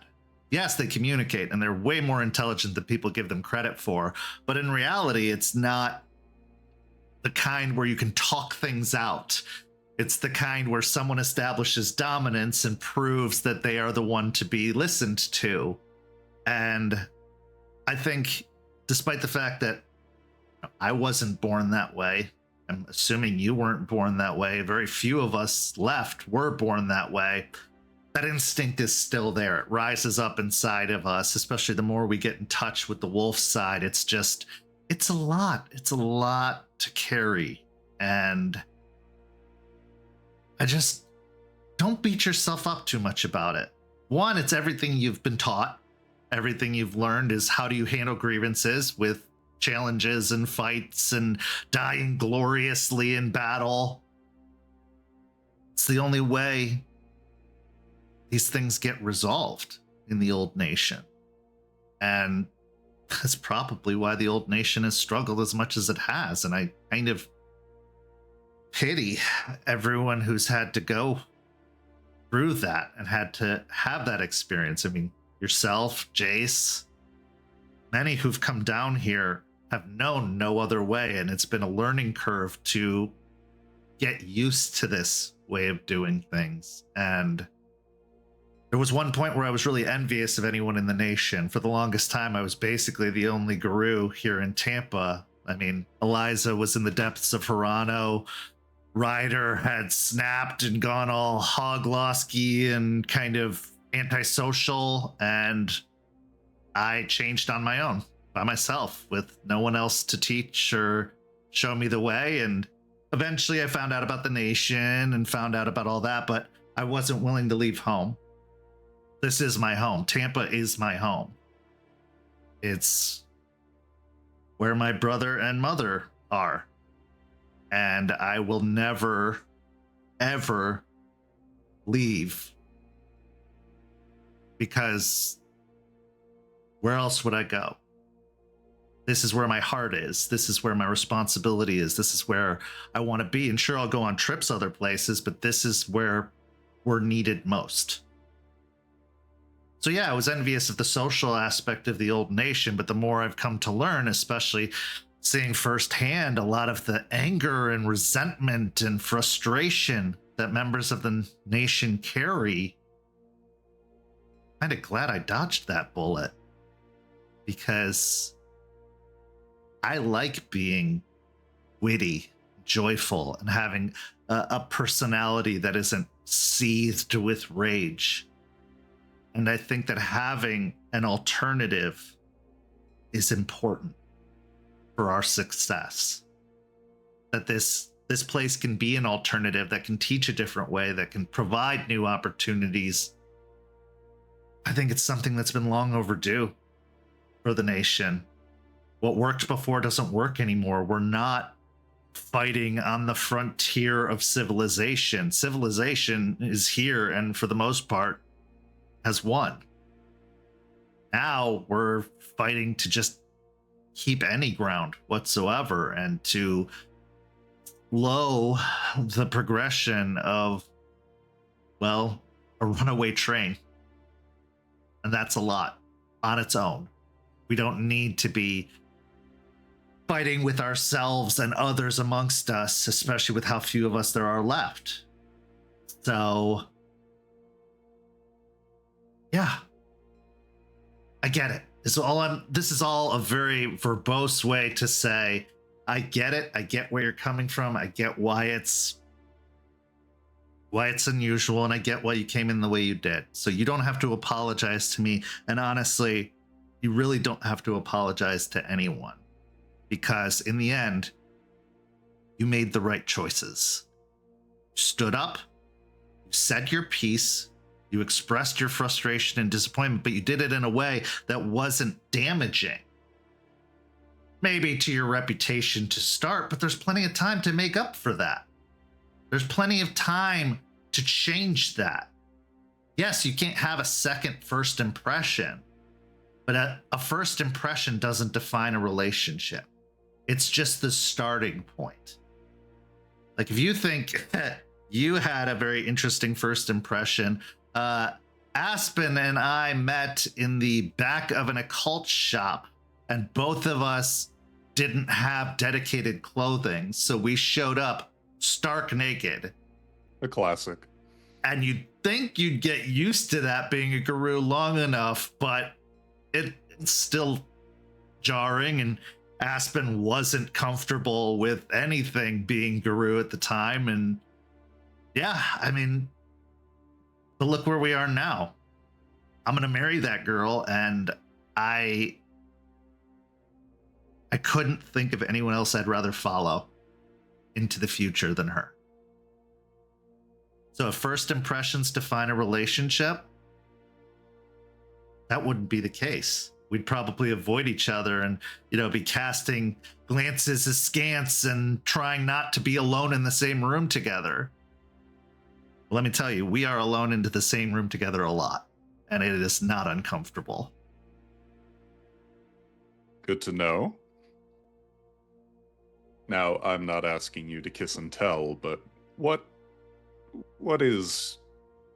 Yes, they communicate, and they're way more intelligent than people give them credit for, but in reality, it's not the kind where you can talk things out. It's the kind where someone establishes dominance and proves that they are the one to be listened to. And I think, despite the fact that I wasn't born that way, I'm assuming you weren't born that way, very few of us left were born that way, that instinct is still there. It rises up inside of us, especially the more we get in touch with the wolf side. It's a lot. It's a lot to carry. And I just, don't beat yourself up too much about it. One, it's everything you've been taught. Everything you've learned is how do you handle grievances with challenges and fights and dying gloriously in battle. It's the only way these things get resolved in the old nation. And that's probably why the old nation has struggled as much as it has. And I kind of pity everyone who's had to go through that and had to have that experience. I mean, yourself, Jace, many who've come down here have known no other way, and it's been a learning curve to get used to this way of doing things. And there was one point where I was really envious of anyone in the nation. For the longest time, I was basically the only guru here in Tampa. I mean, Eliza was in the depths of Hirano. Ryder had snapped and gone all hoglosky and kind of antisocial, and I changed on my own, by myself, with no one else to teach or show me the way. And eventually I found out about the nation and found out about all that, but I wasn't willing to leave home. This is my home. Tampa is my home. It's where my brother and mother are. And I will never, ever leave, because where else would I go? This is where my heart is. This is where my responsibility is. This is where I want to be. And sure, I'll go on trips other places, but this is where we're needed most. So yeah, I was envious of the social aspect of the old nation, but the more I've come to learn, especially seeing firsthand a lot of the anger and resentment and frustration that members of the nation carry, kind of glad I dodged that bullet, because I like being witty, joyful, and having a personality that isn't seethed with rage. And I think that having an alternative is important for our success. That this place can be an alternative that can teach a different way, that can provide new opportunities. I think it's something that's been long overdue for the nation. What worked before doesn't work anymore. We're not fighting on the frontier of civilization. Civilization is here and for the most part has won. Now we're fighting to just keep any ground whatsoever and to slow the progression of, well, a runaway train. And that's a lot on its own. We don't need to be fighting with ourselves and others amongst us, especially with how few of us there are left. So, yeah, I get it. This is all a very verbose way to say, I get it. I get where you're coming from. I get why it's unusual, and I get why you came in the way you did. So you don't have to apologize to me. And honestly, you really don't have to apologize to anyone, because in the end, you made the right choices. You stood up, you said your piece, you expressed your frustration and disappointment, but you did it in a way that wasn't damaging. Maybe to your reputation to start, but there's plenty of time to make up for that. There's plenty of time to change that. Yes, you can't have a second first impression, but a first impression doesn't define a relationship. It's just the starting point. Like, if you think that you had a very interesting first impression, Aspen and I met in the back of an occult shop, and both of us didn't have dedicated clothing, so we showed up stark naked. A classic. And you'd think you'd get used to that being a guru long enough, but it's still jarring, and Aspen wasn't comfortable with anything being guru at the time. And yeah, I mean, but look where we are now. I'm gonna marry that girl, and I couldn't think of anyone else I'd rather follow into the future than her. So if first impressions define a relationship, that wouldn't be the case. We'd probably avoid each other and, be casting glances askance and trying not to be alone in the same room together. Well, let me tell you, we are alone into the same room together a lot, and it is not uncomfortable. Good to know. Now, I'm not asking you to kiss and tell, but what is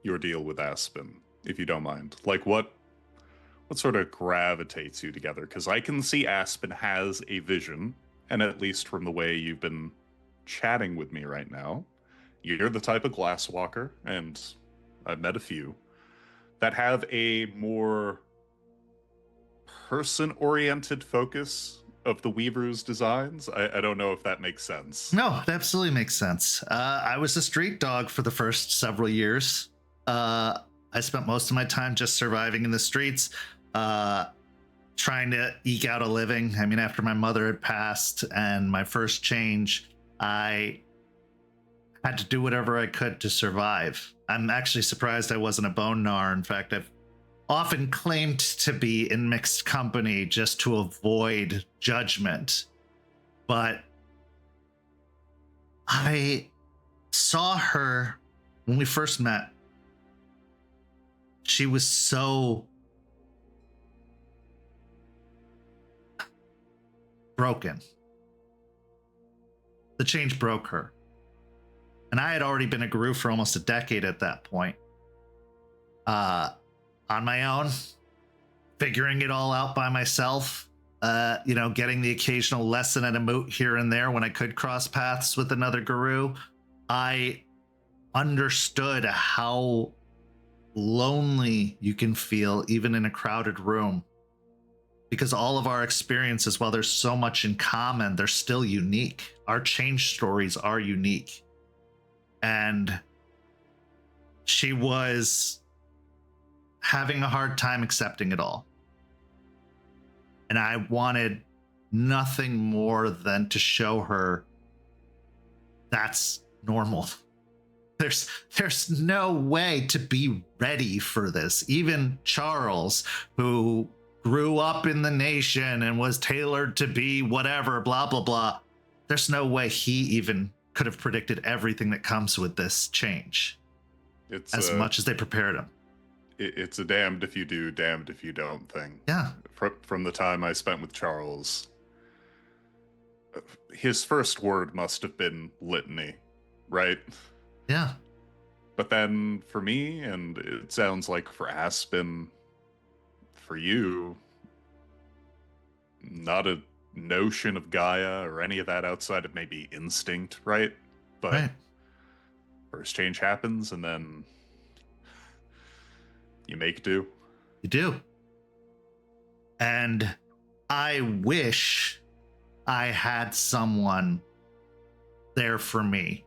your deal with Aspen, if you don't mind? Like, what sort of gravitates you together? Because I can see Aspen has a vision, and at least from the way you've been chatting with me right now, you're the type of Glasswalker, and I've met a few, that have a more person-oriented focus of the Weaver's designs. I don't know if that makes sense. No, it absolutely makes sense. I was a street dog for the first several years. I spent most of my time just surviving in the streets, trying to eke out a living. I mean, after my mother had passed and my first change, I had to do whatever I could to survive. I'm actually surprised I wasn't a bone gnar. In fact, I've often claimed to be in mixed company just to avoid judgment. But I saw her when we first met. She was so broken. The change broke her. And I had already been a guru for almost a decade at that point. On my own, figuring it all out by myself, getting the occasional lesson and a moot here and there when I could cross paths with another guru. I understood how lonely you can feel even in a crowded room. Because all of our experiences, while there's so much in common, they're still unique. Our change stories are unique. And she was having a hard time accepting it all. And I wanted nothing more than to show her that's normal. There's no way to be ready for this. Even Charles, who grew up in the nation and was tailored to be whatever, blah, blah, blah. There's no way he even could have predicted everything that comes with this change. It's as much as they prepared him. It's a damned if you do, damned if you don't thing. Yeah. From the time I spent with Charles, his first word must have been litany, right? Yeah. But then for me, and it sounds like for Aspen, for you, not a notion of Gaia or any of that outside of maybe instinct, right? But right. First change happens, and then you make do. You do. And I wish I had someone there for me.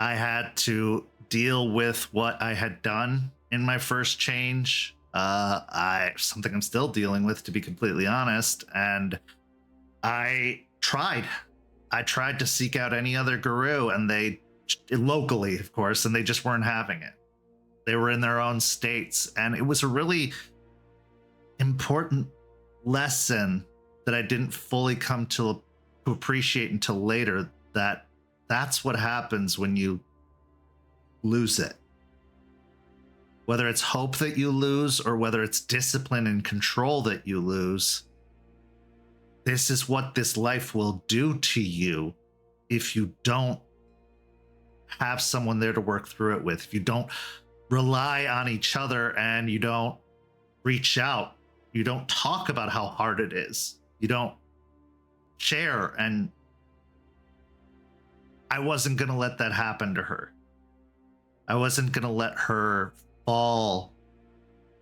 I had to deal with what I had done in my first change. Something I'm still dealing with, to be completely honest. And I tried to seek out any other guru, and they, locally, of course, and they just weren't having it. They were in their own states. And it was a really important lesson that I didn't fully come to appreciate until later, that that's what happens when you lose it. Whether it's hope that you lose or whether it's discipline and control that you lose, this is what this life will do to you if you don't have someone there to work through it with. If you don't rely on each other and you don't reach out, you don't talk about how hard it is, you don't share. And I wasn't going to let that happen to her. I wasn't going to let her fall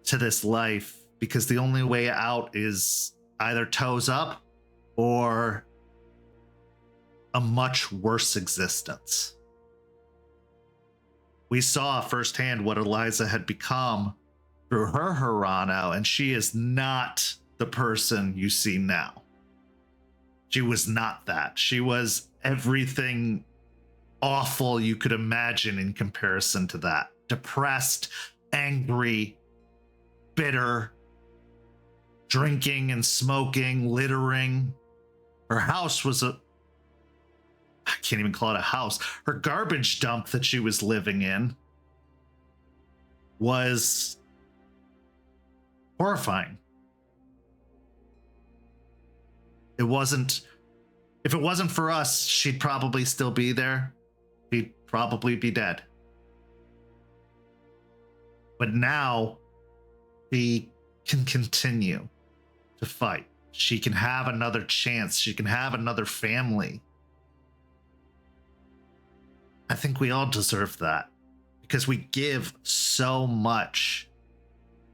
to this life, because the only way out is either toes up or a much worse existence. We saw firsthand what Eliza had become through her Hirano, and she is not the person you see now. She was not that. She was everything awful you could imagine in comparison to that. Depressed, angry, bitter, drinking and smoking, littering. Her house was I can't even call it a house. Her garbage dump that she was living in was horrifying. If it wasn't for us, she'd probably still be there. She'd probably be dead. But now she can continue to fight. She can have another chance. She can have another family. I think we all deserve that, because we give so much.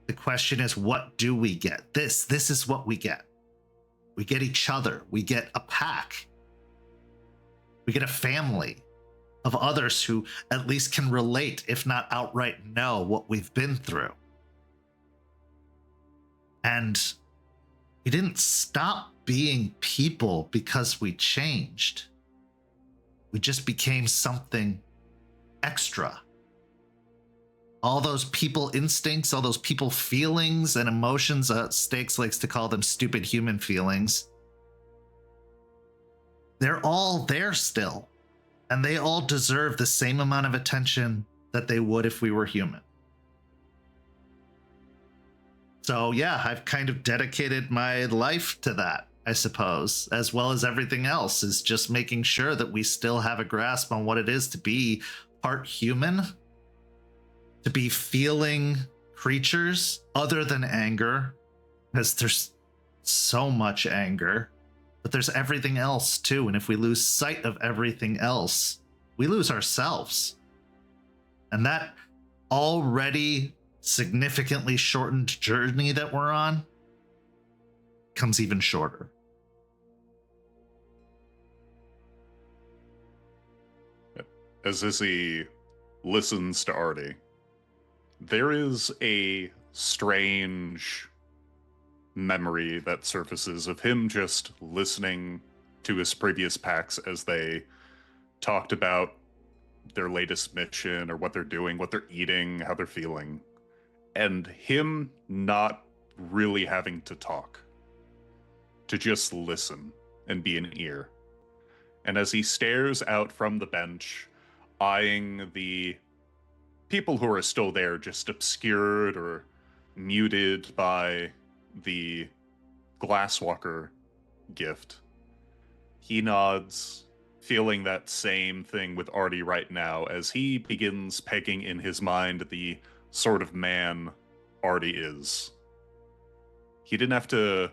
The question is, what do we get? This is what we get. We get each other. We get a pack. We get a family of others who at least can relate, if not outright know what we've been through. And we didn't stop being people because we changed. We just became something extra. All those people instincts, all those people feelings and emotions, Stakes likes to call them stupid human feelings, they're all there still. And they all deserve the same amount of attention that they would if we were human. So yeah, I've kind of dedicated my life to that, I suppose, as well as everything else, is just making sure that we still have a grasp on what it is to be part human, to be feeling creatures other than anger, because there's so much anger, but there's everything else too. And if we lose sight of everything else, we lose ourselves. And that already significantly shortened journey that we're on comes even shorter. As Izzie listens to Artie, there is a strange memory that surfaces of him just listening to his previous packs as they talked about their latest mission or what they're doing, what they're eating, how they're feeling, and him not really having to talk, to just listen and be an ear. And as he stares out from the bench, eyeing the people who are still there, just obscured or muted by the Glasswalker gift, he nods, feeling that same thing with Artie right now as he begins pegging in his mind the sort of man Artie is. He didn't have to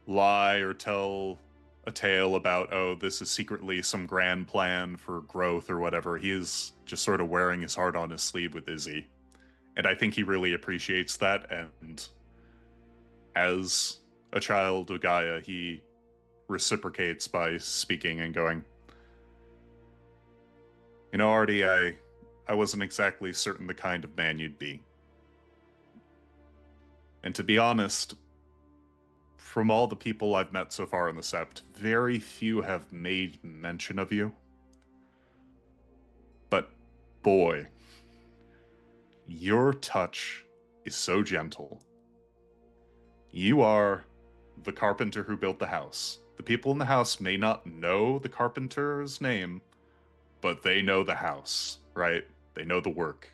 lie or tell a tale about, oh, this is secretly some grand plan for growth or whatever. He is just sort of wearing his heart on his sleeve with Izzie. And I think he really appreciates that. And as a child of Gaia, he reciprocates by speaking and going, you know, Artie, I wasn't exactly certain the kind of man you'd be. And to be honest, from all the people I've met so far in the Sept, very few have made mention of you. But boy, your touch is so gentle. You are the carpenter who built the house. The people in the house may not know the carpenter's name, but they know the house, right? They know the work.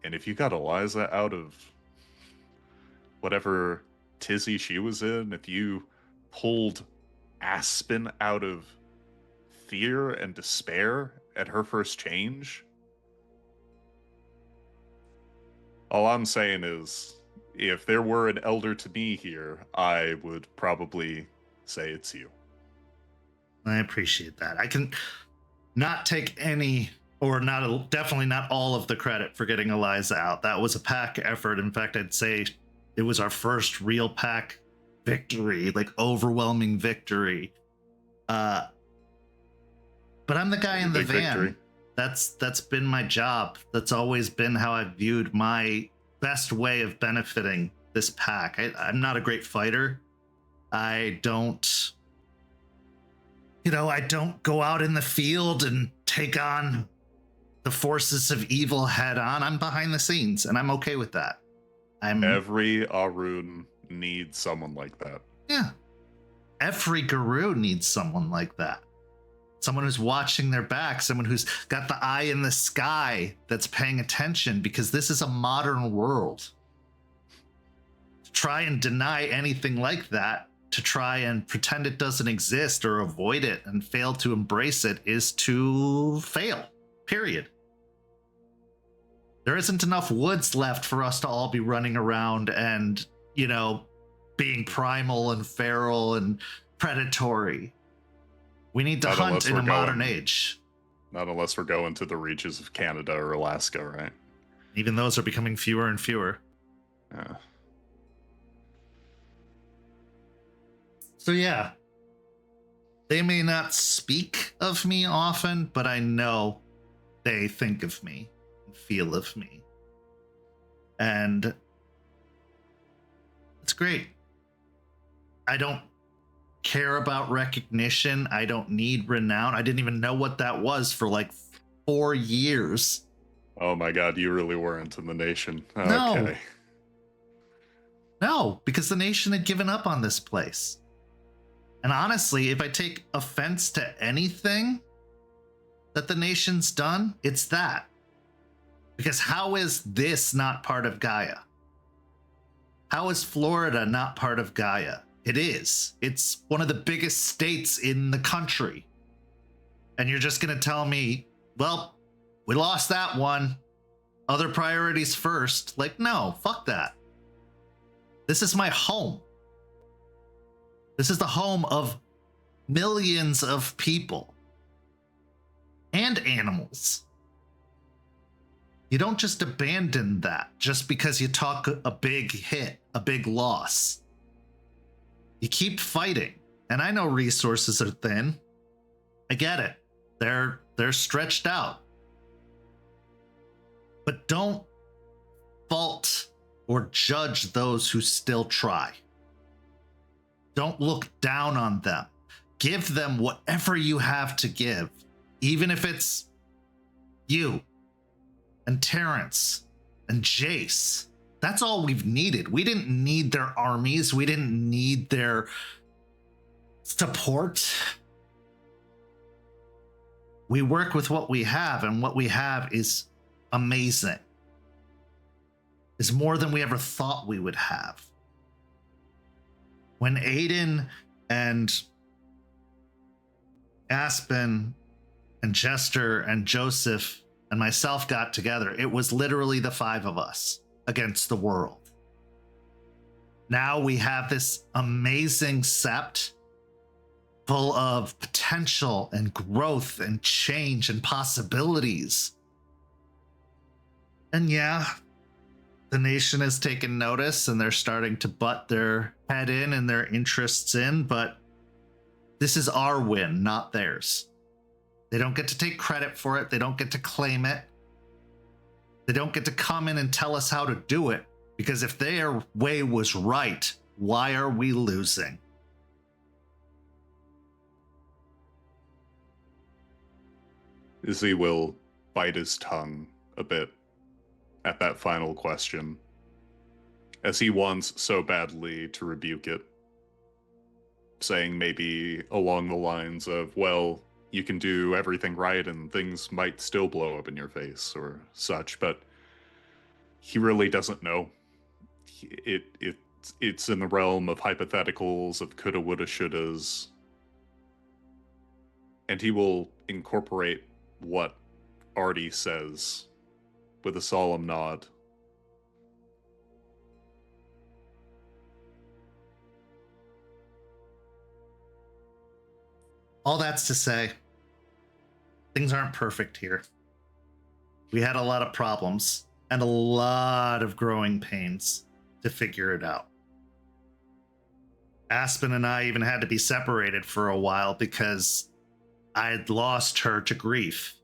And if you got Eliza out of whatever tizzy she was in, if you pulled Aspen out of fear and despair at her first change, all I'm saying is, if there were an elder to me here, I would probably say it's you. I appreciate that. I can not take any, or not, definitely not all of the credit for getting Eliza out. That was a pack effort. In fact, I'd say it was our first real pack victory, like overwhelming victory. But I'm the guy in the van. Victory. That's been my job. That's always been how I've viewed my best way of benefiting this pack. I'm not a great fighter. I don't go out in the field and take on the forces of evil head on. I'm behind the scenes, and I'm okay with that. Every Arun needs someone like that. Yeah. Every guru needs someone like that. Someone who's watching their back, someone who's got the eye in the sky that's paying attention, because this is a modern world. To try and deny anything like that, to try and pretend it doesn't exist or avoid it and fail to embrace it, is to fail, period. There isn't enough woods left for us to all be running around and, being primal and feral and predatory. We need to Not hunt unless in we're a modern going- age. Not unless we're going to the reaches of Canada or Alaska, right? Even those are becoming fewer and fewer. Yeah. So yeah, they may not speak of me often, but I know they think of me and feel of me. And it's great. I don't care about recognition. I don't need renown. I didn't even know what that was for like 4 years. Oh my god, you really weren't in the nation. No. Okay. No, because the nation had given up on this place. And honestly, if I take offense to anything that the nation's done, it's that. Because how is this not part of Gaia? How is Florida not part of Gaia? It is. It's one of the biggest states in the country. And you're just going to tell me, well, we lost that one. Other priorities first. Like, no, fuck that. This is my home. This is the home of millions of people. and animals. You don't just abandon that just because you took a big hit, a big loss. You keep fighting. And I know resources are thin. I get it. They're stretched out. But don't fault or judge those who still try. Don't look down on them. Give them whatever you have to give, even if it's you and Terrence and Jace. That's all we've needed. We didn't need their armies. We didn't need their support. We work with what we have, and what we have is amazing. Is more than we ever thought we would have. When Aiden and Aspen and Jester and Joseph and myself got together, it was literally the 5 of us against the world. Now we have this amazing sept full of potential and growth and change and possibilities. And yeah, the nation has taken notice and they're starting to butt their head in and their interests in, but this is our win, not theirs. They don't get to take credit for it. They don't get to claim it. They don't get to come in and tell us how to do it, because if their way was right, why are we losing? Izzie will bite his tongue a bit at that final question, as he wants so badly to rebuke it, saying maybe along the lines of, well, you can do everything right and things might still blow up in your face or such, but he really doesn't know. It's in the realm of hypotheticals, of coulda, woulda, shouldas, and he will incorporate what Artie says with a solemn nod. All that's to say, things aren't perfect here. We had a lot of problems and a lot of growing pains to figure it out. Aspen and I even had to be separated for a while because I had lost her to grief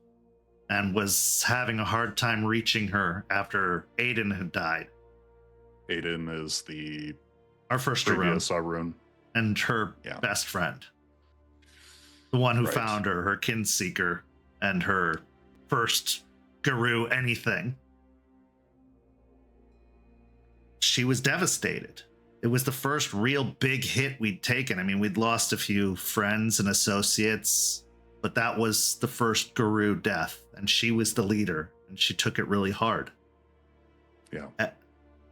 and was having a hard time reaching her after Aiden had died. Aiden is our first previous Arun. And her best friend. The one who found her kinseeker, and her first guru anything. She was devastated. It was the first real big hit we'd taken. I mean, we'd lost a few friends and associates, but that was the first guru death, and she was the leader, and she took it really hard. Yeah.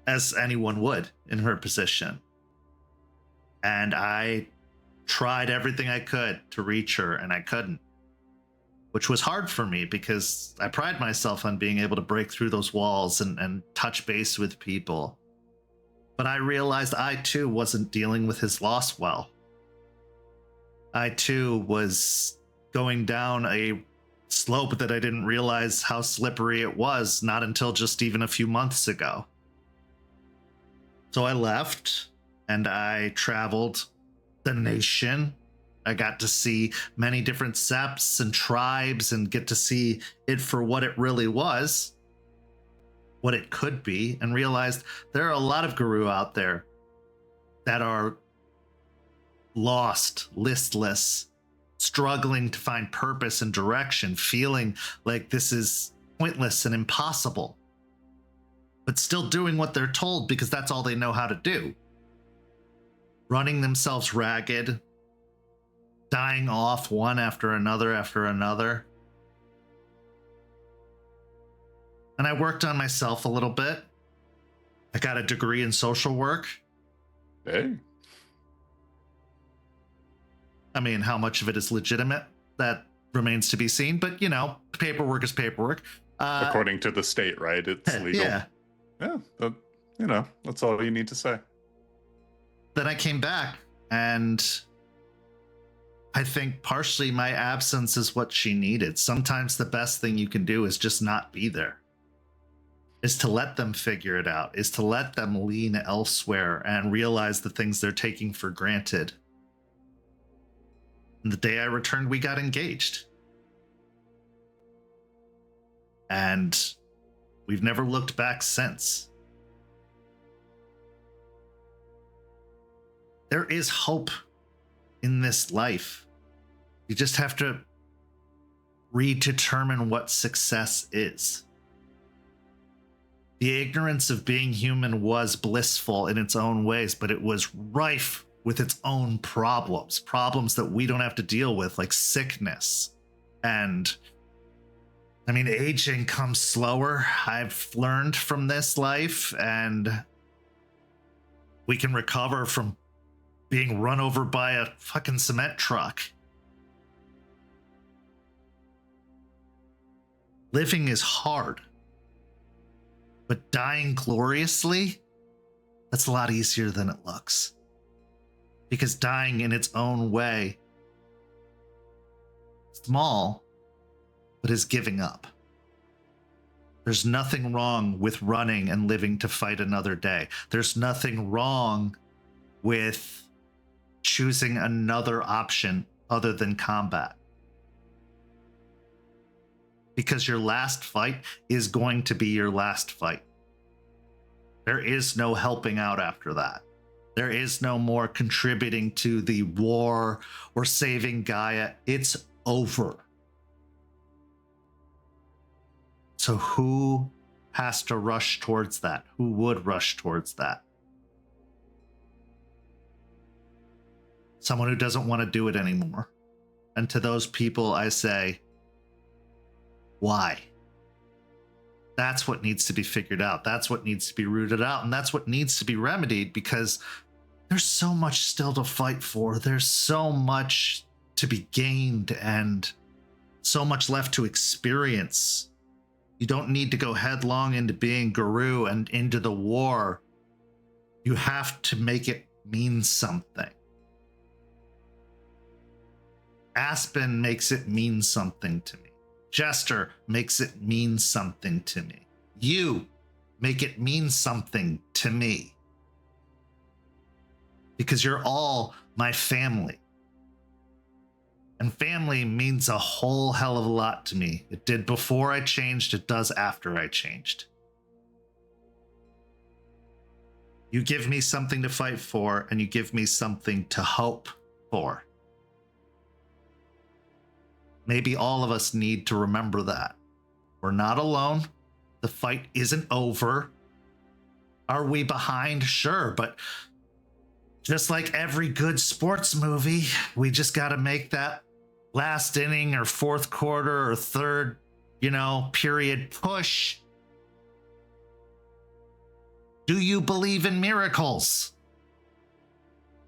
As anyone would in her position. And I tried everything I could to reach her, and I couldn't. Which was hard for me because I pride myself on being able to break through those walls and touch base with people. But I realized I too wasn't dealing with his loss well. I too was going down a slope that I didn't realize how slippery it was, not until just even a few months ago. So I left and I traveled the nation. I got to see many different septs and tribes and get to see it for what it really was, what it could be, and realized there are a lot of guru out there that are lost, listless, struggling to find purpose and direction, feeling like this is pointless and impossible, but still doing what they're told because that's all they know how to do. Running themselves ragged, dying off one after another after another. And I worked on myself a little bit. I got a degree in social work. Hey. I mean, how much of it is legitimate? That remains to be seen, but you know, paperwork is paperwork. According to the state, right? It's legal. Yeah. Yeah, that's all you need to say. Then I came back and I think partially my absence is what she needed. Sometimes the best thing you can do is just not be there. Is to let them figure it out, is to let them lean elsewhere and realize the things they're taking for granted. And the day I returned, we got engaged. And we've never looked back since. There is hope in this life. You just have to redetermine what success is. The ignorance of being human was blissful in its own ways, but it was rife with its own problems that we don't have to deal with, like sickness. And I mean, aging comes slower. I've learned from this life, and we can recover from being run over by a fucking cement truck. Living is hard. But dying gloriously, that's a lot easier than it looks. Because dying in its own way, small, but is giving up. There's nothing wrong with running and living to fight another day. There's nothing wrong with choosing another option other than combat. Because your last fight is going to be your last fight. There is no helping out after that. There is no more contributing to the war or saving Gaia. It's over. So who has to rush towards that? Who would rush towards that? Someone who doesn't want to do it anymore. And to those people, I say, why? That's what needs to be figured out. That's what needs to be rooted out. And that's what needs to be remedied, because there's so much still to fight for. There's so much to be gained and so much left to experience. You don't need to go headlong into being Guru and into the war. You have to make it mean something. Aspen makes it mean something to me. Jester makes it mean something to me. You make it mean something to me. Because you're all my family. And family means a whole hell of a lot to me. It did before I changed, it does after I changed. You give me something to fight for, and you give me something to hope for. Maybe all of us need to remember that. We're not alone. The fight isn't over. Are we behind? Sure, but just like every good sports movie, we just got to make that last inning or fourth quarter or third, period push. Do you believe in miracles?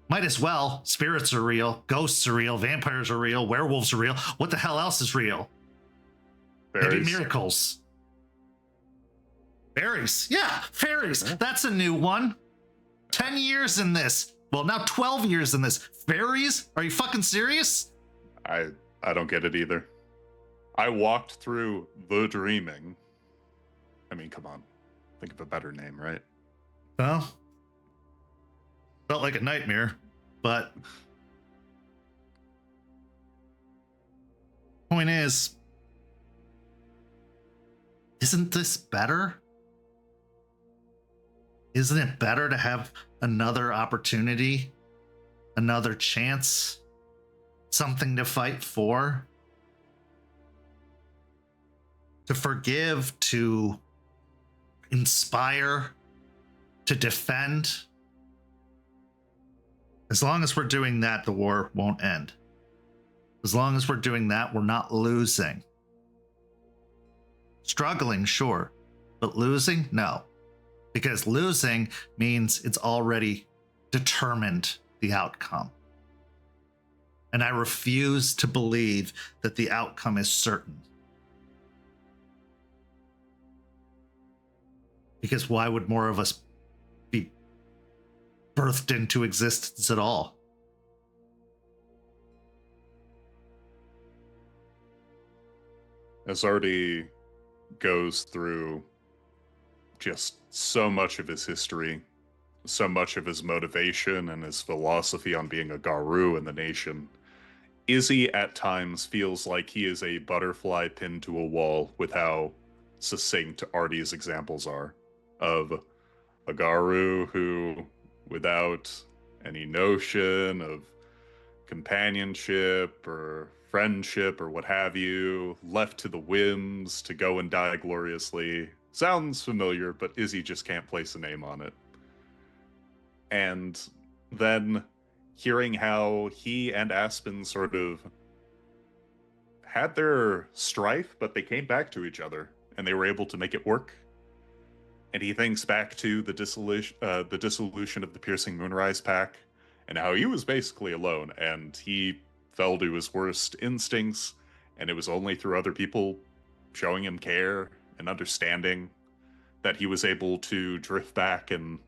Might as well. Spirits are real. Ghosts are real. Vampires are real. Werewolves are real. What the hell else is real? Fairies. Maybe miracles. Fairies. Yeah, fairies. Yeah. That's a new one. 10 years in this. Well, now 12 years in this. Fairies? Are you fucking serious? I don't get it either. I walked through the dreaming. I mean, come on. Think of a better name, right? Well, felt like a nightmare, but point is, isn't this better? Isn't it better to have another opportunity, another chance, something to fight for, to forgive, to inspire, to defend? As long as we're doing that, the war won't end. As long as we're doing that, we're not losing. Struggling, sure, but losing, no. Because losing means it's already determined the outcome. And I refuse to believe that the outcome is certain. Because why would more of us be birthed into existence at all? As Artie goes through just so much of his history, so much of his motivation and his philosophy on being a Garou in the nation, Izzie at times feels like he is a butterfly pinned to a wall with how succinct Artie's examples are of a Garou who, without any notion of companionship or friendship or what have you, left to the whims to go and die gloriously. Sounds familiar, but Izzie just can't place a name on it. And then hearing how he and Aspen sort of had their strife, but they came back to each other and they were able to make it work. And he thinks back to the dissolution of the Piercing Moonrise Pack and how he was basically alone and he fell to his worst instincts, and it was only through other people showing him care and understanding that he was able to drift back. And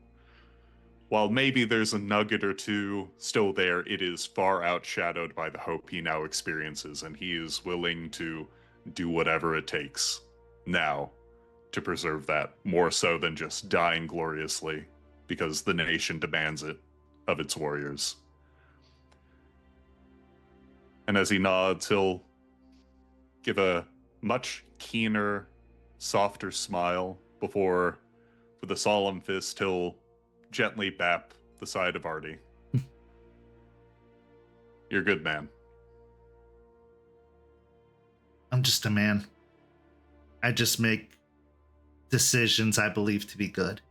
while maybe there's a nugget or two still there, it is far outshadowed by the hope he now experiences, and he is willing to do whatever it takes now to preserve that, more so than just dying gloriously because the nation demands it of its warriors. And as he nods, he'll give a much keener, softer smile before, with a solemn fist, he'll gently bap the side of Artie. You're a good man. I'm just a man. I just make decisions I believe to be good.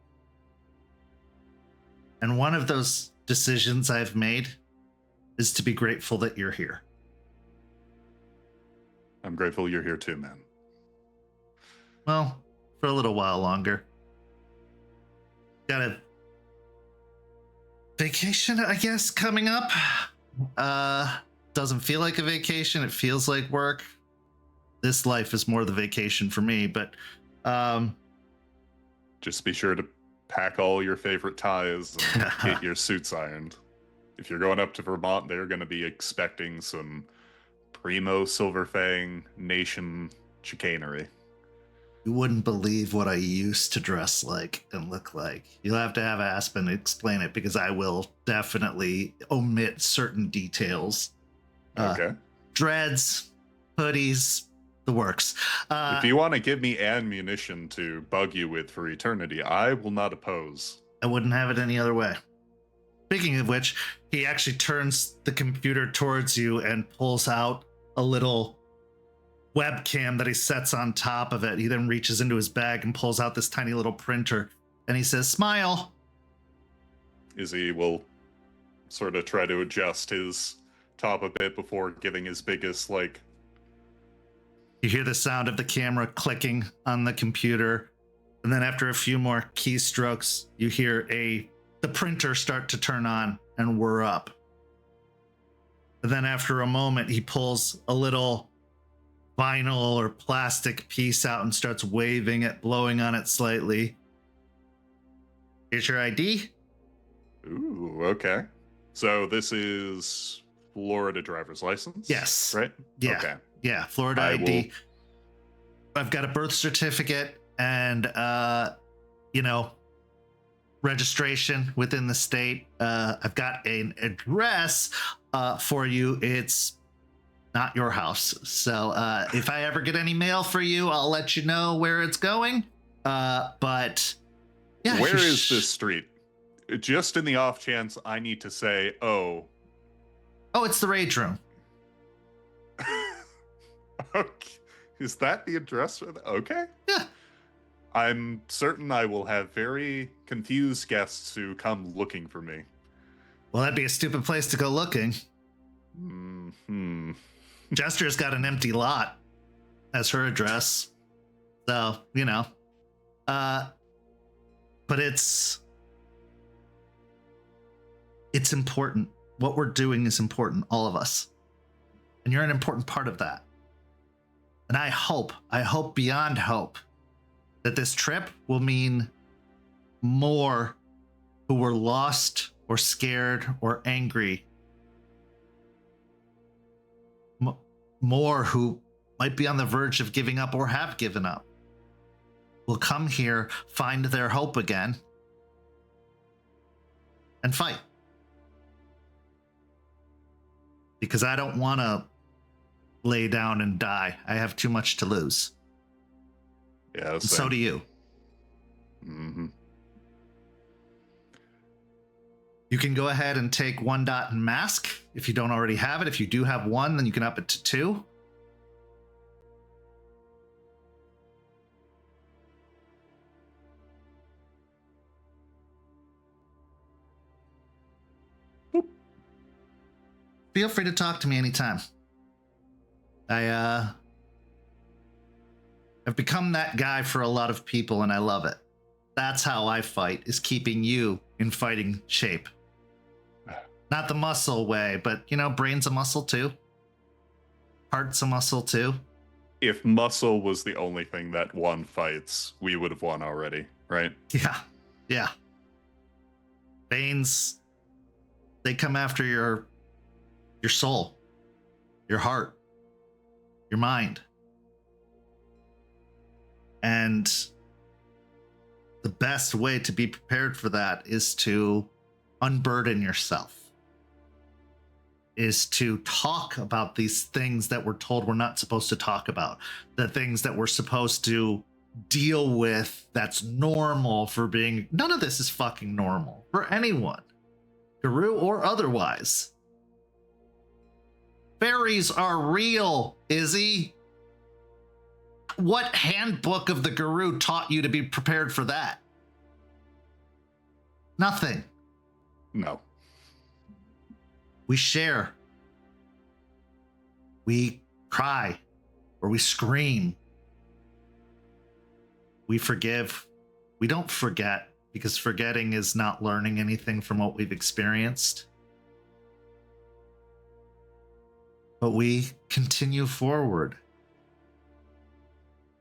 And one of those decisions I've made is to be grateful that you're here. I'm grateful you're here too, man. Well, for a little while longer. Got a vacation, I guess, coming up. Doesn't feel like a vacation. It feels like work. This life is more the vacation for me, but just be sure to pack all your favorite ties and get your suits ironed. If you're going up to Vermont, they're going to be expecting some primo Silverfang nation chicanery. you wouldn't believe what I used to dress like and look like. You'll have to have Aspen explain it because I will definitely omit certain details. Okay. Dreads, hoodies, the works. If you want to give me ammunition to bug you with for eternity, I will not oppose. I wouldn't have it any other way. Speaking of which, he actually turns the computer towards you and pulls out a little webcam that he sets on top of it. He then reaches into his bag and pulls out this tiny little printer, and he says, "Smile." Izzie will sort of try to adjust his top a bit before giving his biggest, like... You hear the sound of the camera clicking on the computer, and then after a few more keystrokes, you hear the printer start to turn on, and we're up. And then after a moment, he pulls a little vinyl or plastic piece out and starts waving it, blowing on it slightly. Here's your ID. Ooh, okay. So this is Florida driver's license? Yes. Right? Yeah. Okay. Yeah, Florida ID. I've got a birth certificate and, registration within the state. I've got an address for you. It's not your house. So if I ever get any mail for you, I'll let you know where it's going. But yeah. Where is this street? Just in the off chance I need to say, oh, it's the rage room. Okay. Is that the address for that? Okay. Yeah. I'm certain I will have very confused guests who come looking for me. Well, that'd be a stupid place to go looking. Mm-hmm. Jester's got an empty lot as her address. So, but it's important. What we're doing is important, all of us. And you're an important part of that. And I hope beyond hope that this trip will mean more who were lost or scared or angry. More who might be on the verge of giving up or have given up will come here, find their hope again, and fight. Because I don't want to lay down and die. I have too much to lose. Yeah, And so do you. Mm-hmm. You can go ahead and take 1 dot in mask if you don't already have it. If you do have 1, then you can up it to 2. Feel free to talk to me anytime. I've become that guy for a lot of people, and I love it. That's how I fight, is keeping you in fighting shape. Not the muscle way, but, you know, brain's a muscle too. Heart's a muscle too. If muscle was the only thing that won fights, we would have won already, right? Yeah, yeah. Veins, they come after your soul, your heart, your mind. And the best way to be prepared for that is to unburden yourself, is to talk about these things that we're told we're not supposed to talk about, the things that we're supposed to deal with that's normal for being. None of this is fucking normal for anyone, Guru or otherwise. Fairies are real, Izzie. What handbook of the Guru taught you to be prepared for that? Nothing. No. We share. We cry, or we scream. We forgive. We don't forget, because forgetting is not learning anything from what we've experienced. But we continue forward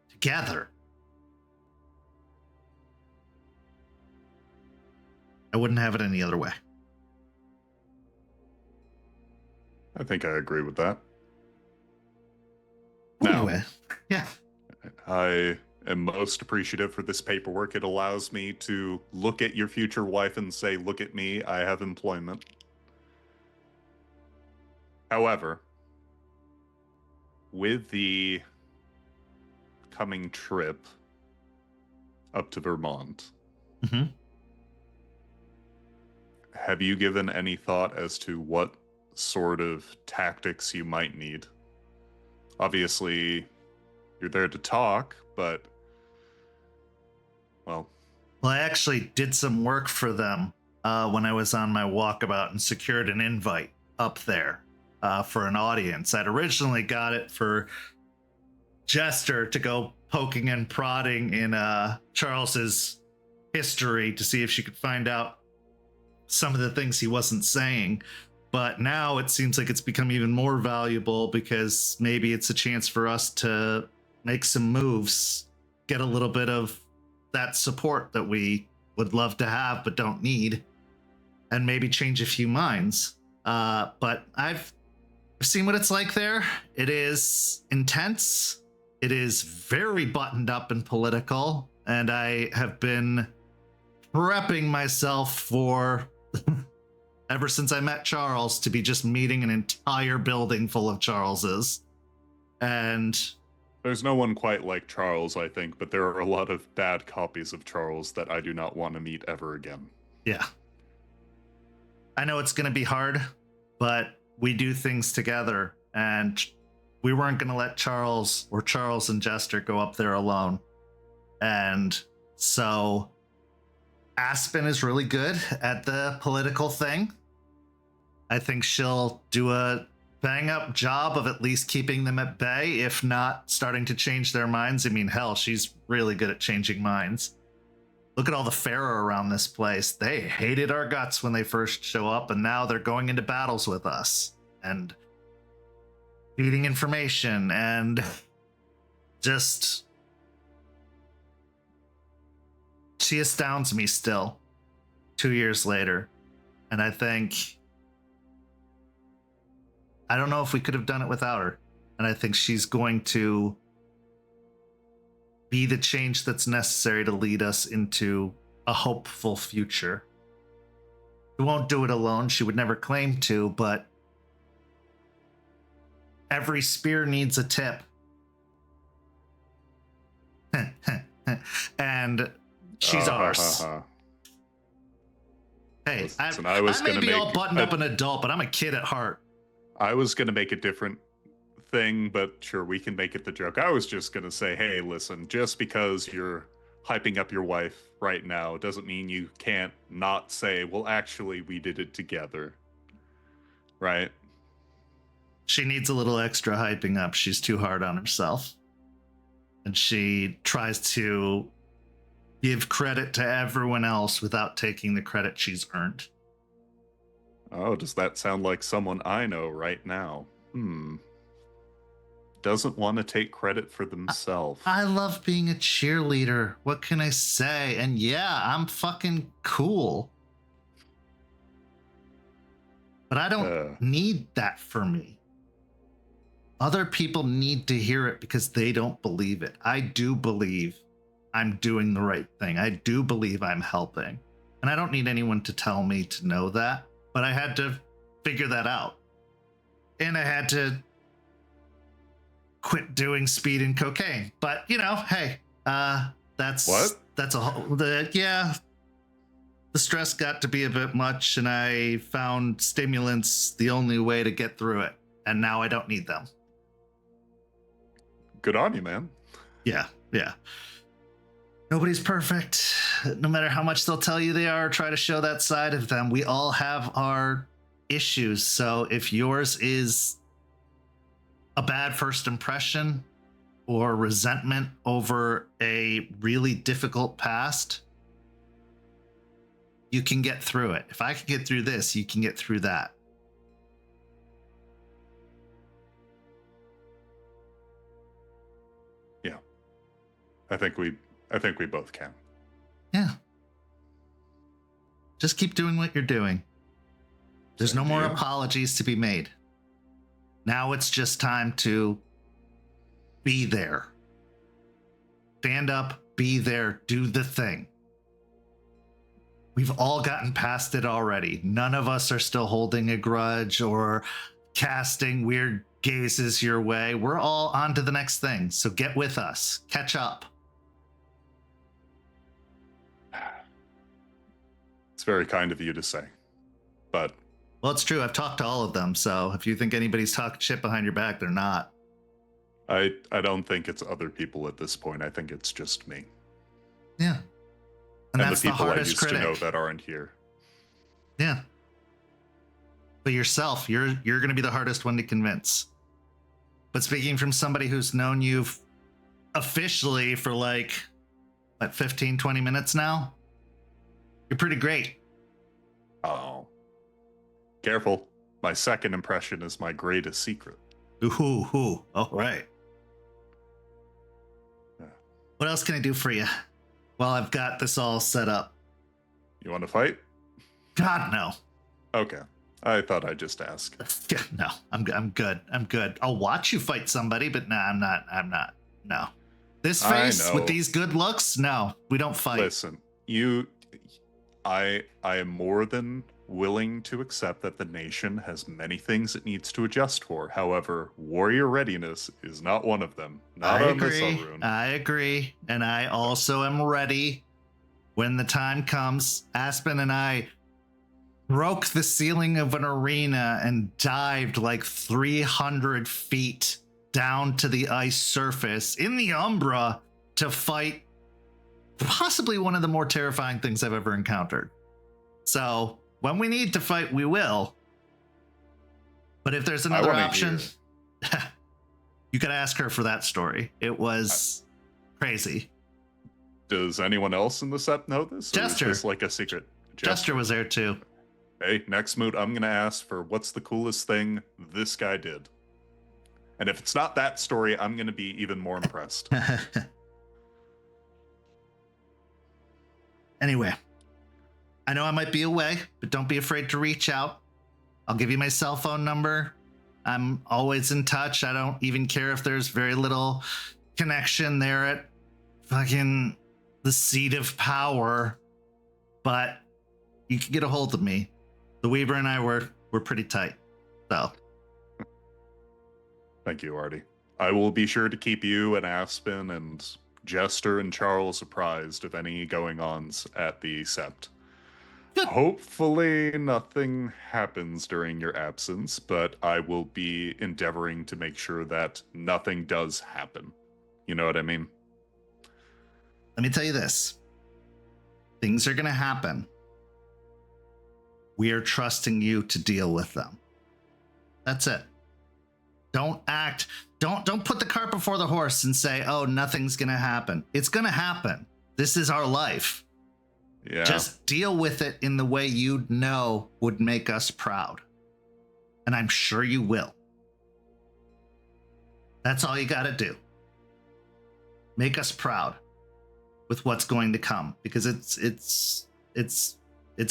together. I wouldn't have it any other way. I think I agree with that. Anyway, yeah. I am most appreciative for this paperwork. It allows me to look at your future wife and say, look at me, I have employment. However, with the coming trip up to Vermont, Mm-hmm. have you given any thought as to what sort of tactics you might need? Obviously, you're there to talk, but, well... Well, I actually did some work for them when I was on my walkabout and secured an invite up there for an audience. I'd originally got it for Jester to go poking and prodding in Charles's history to see if she could find out some of the things he wasn't saying. But now it seems like it's become even more valuable, because maybe it's a chance for us to make some moves, get a little bit of that support that we would love to have but don't need, and maybe change a few minds. But I've seen what it's like there. It is intense. It is very buttoned up and political, and I have been prepping myself for ever since I met Charles to be just meeting an entire building full of Charleses. And There's no one quite like Charles, I think, but there are a lot of bad copies of Charles that I do not want to meet ever again. yeah, I know it's going to be hard, but we do things together, and we weren't going to let Charles or Charles and Jester go up there alone. And so Aspen is really good at the political thing. I think she'll do a bang-up job of at least keeping them at bay, if not starting to change their minds. I mean, hell, she's really good at changing minds. Look at all the Pharaoh around this place. They hated our guts when they first show up, and now they're going into battles with us and feeding information, and just... she astounds me still 2 years later. And I think, I don't know if we could have done it without her. And I think she's going to be the change that's necessary to lead us into a hopeful future. She won't do it alone. She would never claim to, but every spear needs a tip. And she's ours. Hey, Listen, I was may gonna be all make buttoned up an adult, but I'm a kid at heart. I was going to make a different thing, but sure, we can make it the joke. I was just going to say, hey, listen, just because you're hyping up your wife right now doesn't mean you can't not say, well, actually, we did it together. Right? She needs a little extra hyping up. She's too hard on herself. And she tries to give credit to everyone else without taking the credit she's earned. Oh, does that sound like someone I know right now? Doesn't want to take credit for themselves. I love being a cheerleader. What can I say? And yeah, I'm fucking cool. But I don't need that for me. Other people need to hear it because they don't believe it. I do believe I'm doing the right thing. I do believe I'm helping. And I don't need anyone to tell me to know that. But I had to figure that out. And I had to quit doing speed and cocaine. But, you know, hey, that's... What? That's a whole... The stress got to be a bit much, and I found stimulants the only way to get through it. And now I don't need them. Good on you, man. Yeah. Nobody's perfect. No matter how much they'll tell you they are, or try to show that side of them. We all have our issues. So if yours is a bad first impression or resentment over a really difficult past, you can get through it. If I can get through this, you can get through that. Yeah. I think we both can. Yeah. Just keep doing what you're doing. There's no more apologies to be made. Now it's just time to be there. Stand up, be there, do the thing. We've all gotten past it already. None of us are still holding a grudge or casting weird gazes your way. We're all on to the next thing. So get with us. Catch up. It's very kind of you to say, but... Well, it's true. I've talked to all of them, so if you think anybody's talking shit behind your back, they're not. I don't think it's other people at this point. I think it's just me. Yeah. And that's the people the I hardest used critic. to know that aren't here. Yeah. But yourself, you're going to be the hardest one to convince. But speaking from somebody who's known you officially for like, what, 15, 20 minutes now? You're pretty great. Oh. Careful. My second impression is my greatest secret. Ooh. All right. Yeah. What else can I do for you? Well, I've got this all set up. You want to fight? God, no. Okay. I thought I'd just ask. No, I'm good. I'm good. I'll watch you fight somebody, but no, I'm not. No. This face with these good looks? No, we don't fight. Listen, I am more than willing to accept that the nation has many things it needs to adjust for. However, warrior readiness is not one of them. Not on this Arun. I agree. And I also am ready when the time comes. Aspen and I broke the ceiling of an arena and dived like 300 feet down to the ice surface in the Umbra to fight possibly one of the more terrifying things I've ever encountered. So when we need to fight, we will. But if there's another option, you could ask her for that story. It was crazy. Does anyone else in the SEP know this? Jester. Or is this like a secret? Jester was there too. Hey, next moot, I'm going to ask for what's the coolest thing this guy did. And if it's not that story, I'm going to be even more impressed. Anyway, I know I might be away, but don't be afraid to reach out. I'll give you my cell phone number. I'm always in touch. I don't even care if there's very little connection there at fucking the seat of power, but you can get a hold of me. The Weaver and I were pretty tight, so. Thank you, Artie. I will be sure to keep you and Aspen and Jester and Charles apprised of any going-ons at the Sept. Good. Hopefully nothing happens during your absence, but I will be endeavoring to make sure that nothing does happen. You know what I mean? Let me tell you this. Things are going to happen. We are trusting you to deal with them. That's it. Don't put the cart before the horse and say, oh, nothing's going to happen. It's going to happen. This is our life. Yeah. Just deal with it in the way you know would make us proud. And I'm sure you will. That's all you got to do. Make us proud with what's going to come, because it's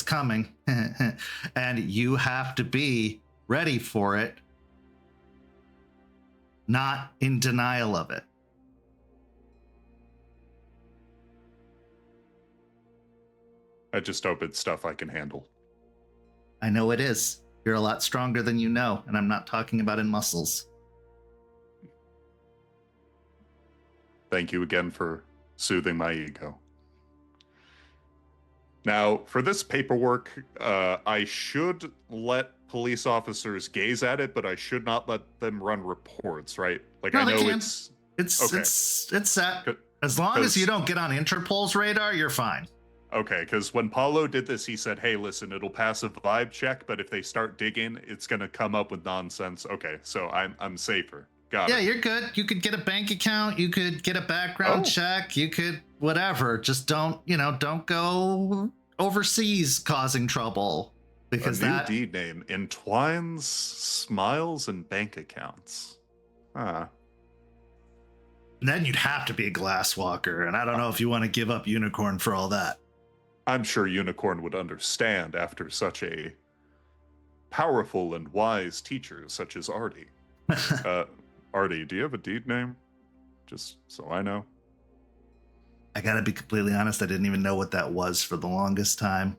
coming. And you have to be ready for it, not in denial of it. I just hope it's stuff I can handle. I know it is. You're a lot stronger than you know, and I'm not talking about in muscles. Thank you again for soothing my ego. Now, for this paperwork, I should let police officers gaze at it, but I should not let them run reports, right? Like, No, I they know can. it's It's set. As long as you don't get on Interpol's radar, you're fine. okay, because when Paulo did this, he said, hey, listen, it'll pass a vibe check, but if they start digging, it's going to come up with nonsense. Okay, so I'm safer. Got Yeah, it. you're good. You could get a bank account. You could get a background check. You could whatever. Just don't go overseas causing trouble, because a new that deed name entwines smiles and bank accounts. then you'd have to be a Glasswalker, and I don't know if you want to give up Unicorn for all that. I'm sure Unicorn would understand after such a powerful and wise teacher such as Artie. Artie, do you have a deed name? Just so I know. I gotta be completely honest, I didn't even know what that was for the longest time.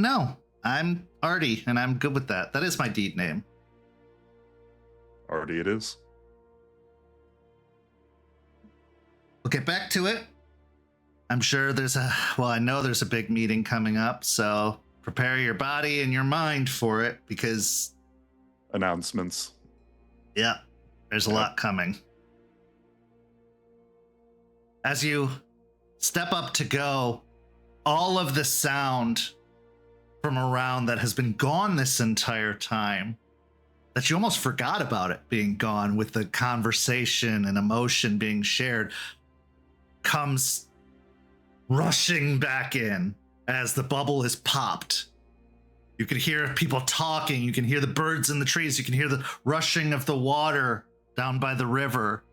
No, I'm Artie, and I'm good with that. That is my deed name. Artie it is. We'll get back to it. I'm sure I know there's a big meeting coming up, so prepare your body and your mind for it, because Announcements. yeah, there's a lot coming. As you step up to go, all of the sound from around that has been gone this entire time, that you almost forgot about it being gone with the conversation and emotion being shared, comes rushing back in as the bubble is popped. You can hear people talking. You can hear the birds in the trees. You can hear the rushing of the water down by the river.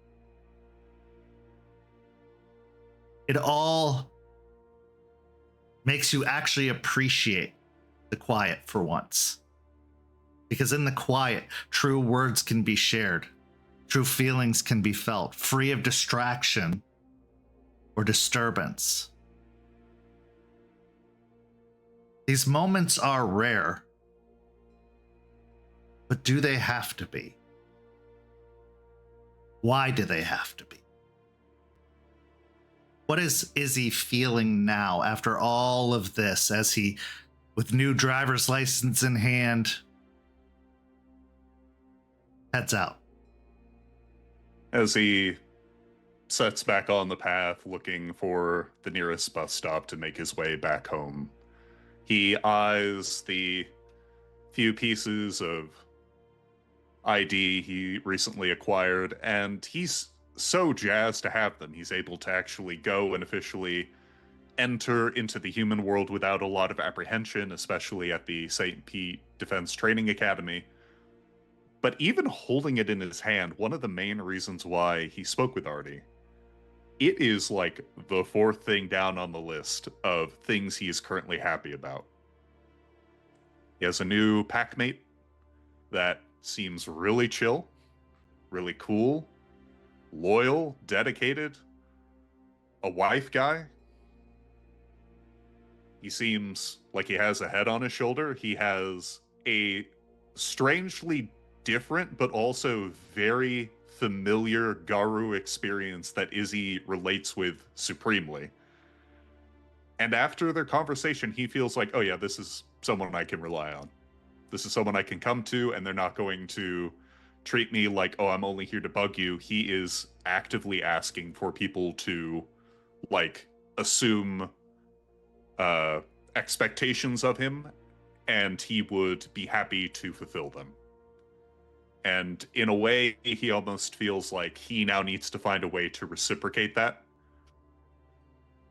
It all makes you actually appreciate the quiet for once. Because in the quiet, true words can be shared. True feelings can be felt, free of distraction or disturbance. These moments are rare, but do they have to be? Why do they have to be? What is Izzie feeling now after all of this, as he, with new driver's license in hand, heads out? As he sets back on the path looking for the nearest bus stop to make his way back home, he eyes the few pieces of ID he recently acquired, and he's so jazzed to have them. He's able to actually go and officially enter into the human world without a lot of apprehension, especially at the St. Pete Defense Training Academy. But even holding it in his hand, one of the main reasons why he spoke with Artie, it is like the fourth thing down on the list of things he is currently happy about. He has a new packmate that seems really chill, really cool, loyal, dedicated, a wife guy. He seems like he has a head on his shoulder. He has a strangely different but also very familiar Garu experience that Izzie relates with supremely. And after their conversation, he feels like, oh yeah, this is someone I can rely on. This is someone I can come to, and they're not going to treat me like, oh, I'm only here to bug you. He is actively asking for people to, like, assume expectations of him, and he would be happy to fulfill them. And in a way, he almost feels like he now needs to find a way to reciprocate that.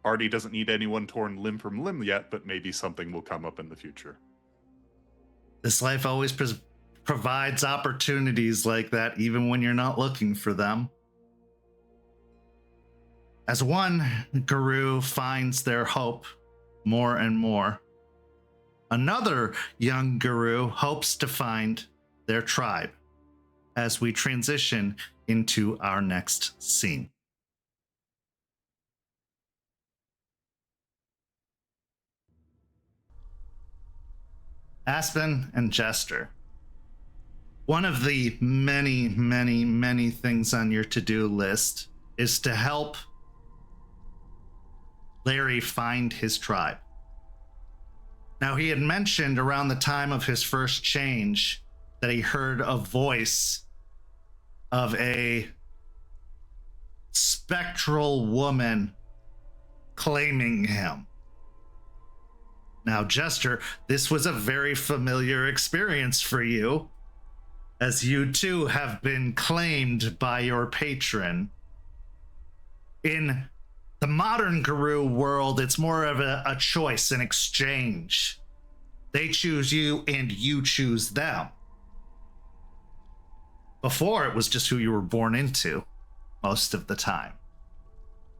Artie doesn't need anyone torn limb from limb yet, but maybe something will come up in the future. This life always provides opportunities like that, even when you're not looking for them. As one guru finds their hope more and more, another young guru hopes to find their tribe as we transition into our next scene. Aspen and Jester. One of the many, many, many things on your to-do list is to help Larry find his tribe. Now, he had mentioned around the time of his first change that he heard a voice of a spectral woman claiming him. Now, Jester, this was a very familiar experience for you, as you too have been claimed by your patron. In the modern guru world, it's more of a choice, an exchange. They choose you and you choose them. Before, it was just who you were born into most of the time.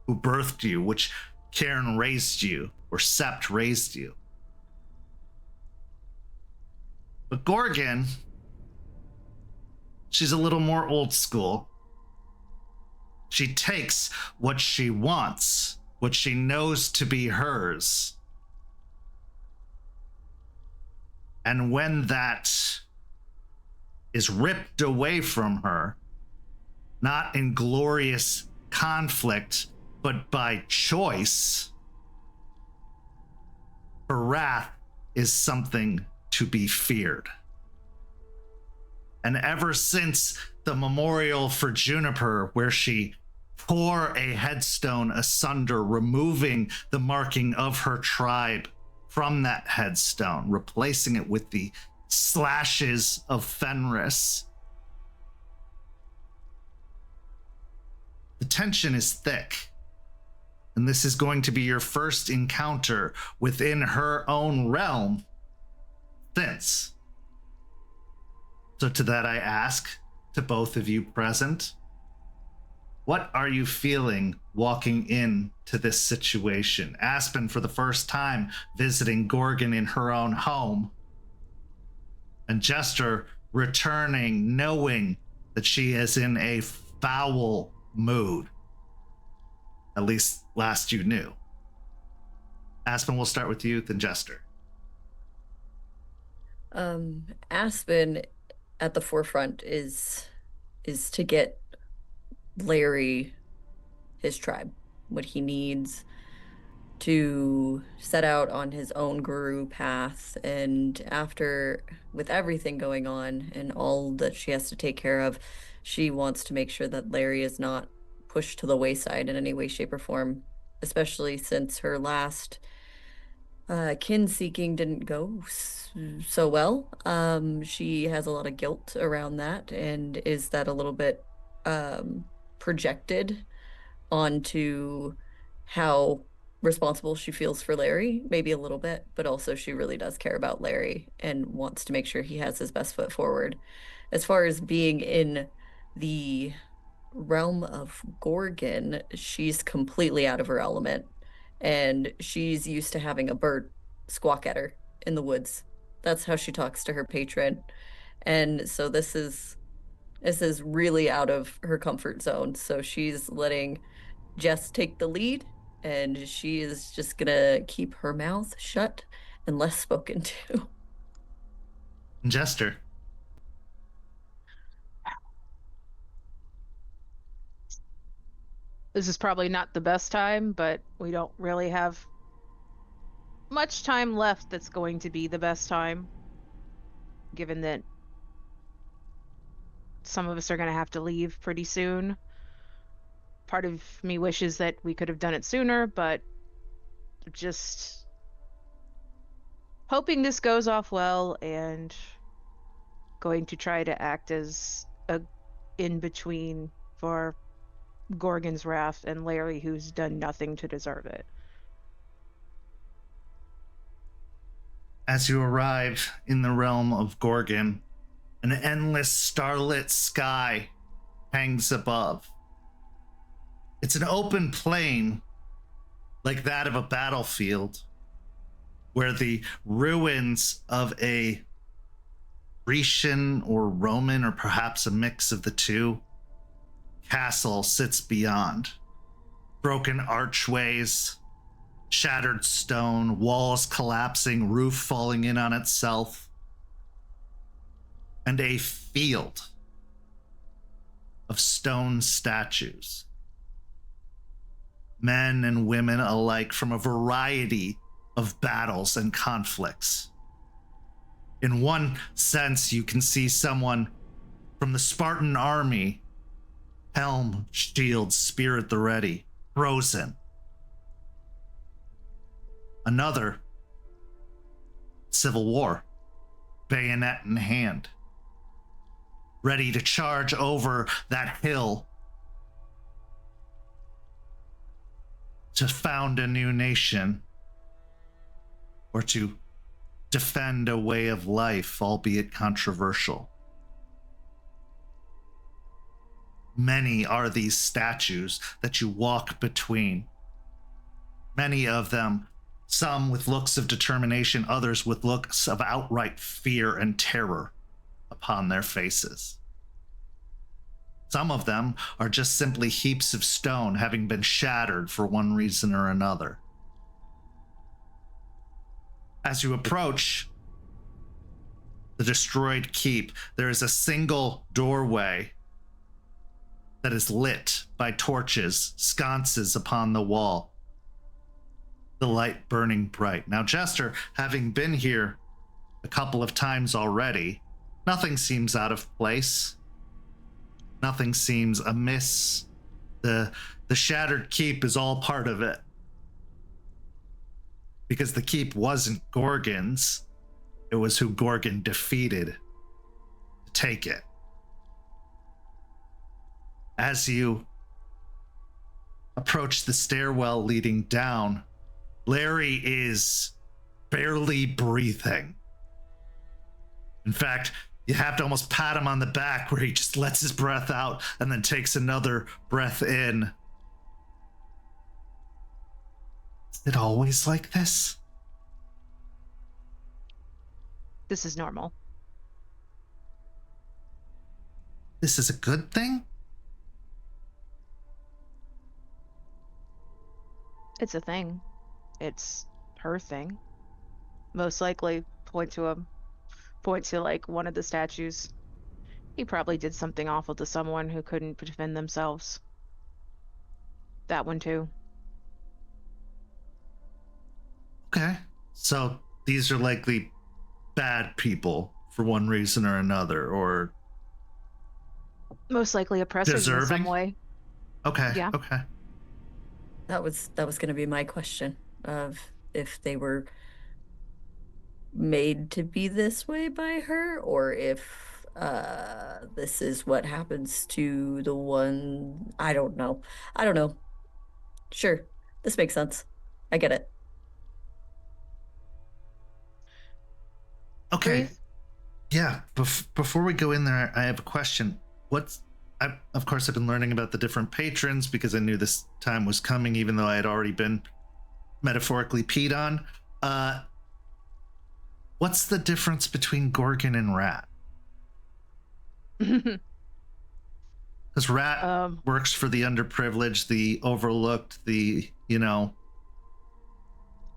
Who birthed you, which Karen raised you, or Sept raised you. But Gorgon, she's a little more old school. She takes what she wants, what she knows to be hers. And when that is ripped away from her, not in glorious conflict, but by choice, her wrath is something to be feared. And ever since the memorial for Juniper, where she tore a headstone asunder, removing the marking of her tribe from that headstone, replacing it with the slashes of Fenris, the tension is thick. And this is going to be your first encounter within her own realm since. So to that I ask, to both of you present, what are you feeling walking into this situation? Aspen, for the first time, visiting Gorgon in her own home. And Jester returning, knowing that she is in a foul mood. At least last you knew. Aspen, we'll start with you, then Jester. Aspen at the forefront is to get Larry his tribe, what he needs to set out on his own guru path. And after, with everything going on and all that she has to take care of, she wants to make sure that Larry is not pushed to the wayside in any way, shape, or form, especially since her last kin seeking didn't go so well. She has a lot of guilt around that, and is that a little bit projected onto how responsible she feels for Larry, maybe a little bit, but also she really does care about Larry and wants to make sure he has his best foot forward. As far as being in the realm of Gorgon, she's completely out of her element, and she's used to having a bird squawk at her in the woods. That's how she talks to her patron. And so this is really out of her comfort zone. So she's letting Jess take the lead, and she is just gonna keep her mouth shut and less spoken to. Jester. This is probably not the best time, but we don't really have much time left that's going to be the best time, given that some of us are going to have to leave pretty soon. Part of me wishes that we could have done it sooner, but just hoping this goes off well and going to try to act as a in-between for Gorgon's wrath and Larry, who's done nothing to deserve it. As you arrive in the realm of Gorgon, an endless starlit sky hangs above. It's an open plain like that of a battlefield, where the ruins of a Grecian or Roman, or perhaps a mix of the two, castle sits beyond. Broken archways, shattered stone, walls collapsing, roof falling in on itself, and a field of stone statues. Men and women alike from a variety of battles and conflicts. In one sense, you can see someone from the Spartan army, helm, shield, spear at the ready, frozen. Another, civil war, bayonet in hand, ready to charge over that hill to found a new nation, or to defend a way of life, albeit controversial. Many are these statues that you walk between. Many of them, some with looks of determination, others with looks of outright fear and terror upon their faces. Some of them are just simply heaps of stone, having been shattered for one reason or another. As you approach the destroyed keep, there is a single doorway that is lit by torches, sconces upon the wall, the light burning bright. Now, Jester, having been here a couple of times already, nothing seems out of place. Nothing seems amiss. The shattered keep is all part of it. Because the keep wasn't Gorgon's, it was who Gorgon defeated to take it. As you approach the stairwell leading down, Larry is barely breathing. In fact, you have to almost pat him on the back, where he just lets his breath out and then takes another breath in. Is it always like this? This is normal. This is a good thing? It's a thing. It's her thing. Most likely point to like one of the statues. He probably did something awful to someone who couldn't defend themselves. That one too. Okay. So these are likely bad people for one reason or another, or Most likely oppressors in deserving? some way. Okay. Yeah. Okay. That was going to be my question, of if they were made to be this way by her, or if this is what happens to the one. I don't know. Sure, this makes sense. I get it. Okay. Breathe. Yeah. Before we go in there, I have a question. Of course, I've been learning about the different patrons because I knew this time was coming, even though I had already been metaphorically peed on. What's the difference between Gorgon and Rat? Because Rat works for the underprivileged, the overlooked, the, you know.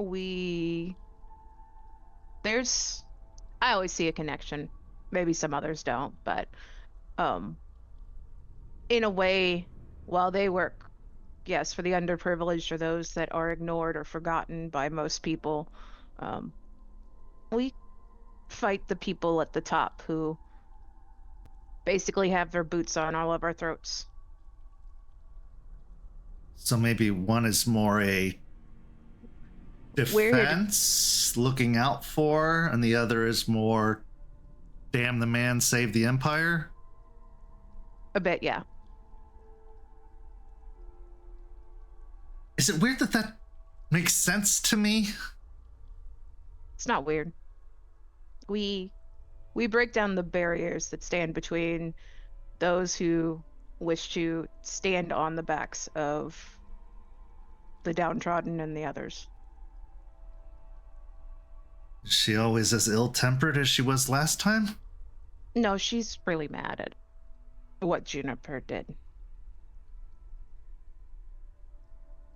I always see a connection. Maybe some others don't, but in a way, while they work, yes, for the underprivileged or those that are ignored or forgotten by most people, we fight the people at the top who basically have their boots on all of our throats. So maybe one is more a defense, looking out for, and the other is more damn the man, save the empire? A bit, yeah. Is it weird that that makes sense to me? It's not weird. We break down the barriers that stand between those who wish to stand on the backs of the downtrodden and the others. Is she always as ill-tempered as she was last time? No, she's really mad at what Juniper did.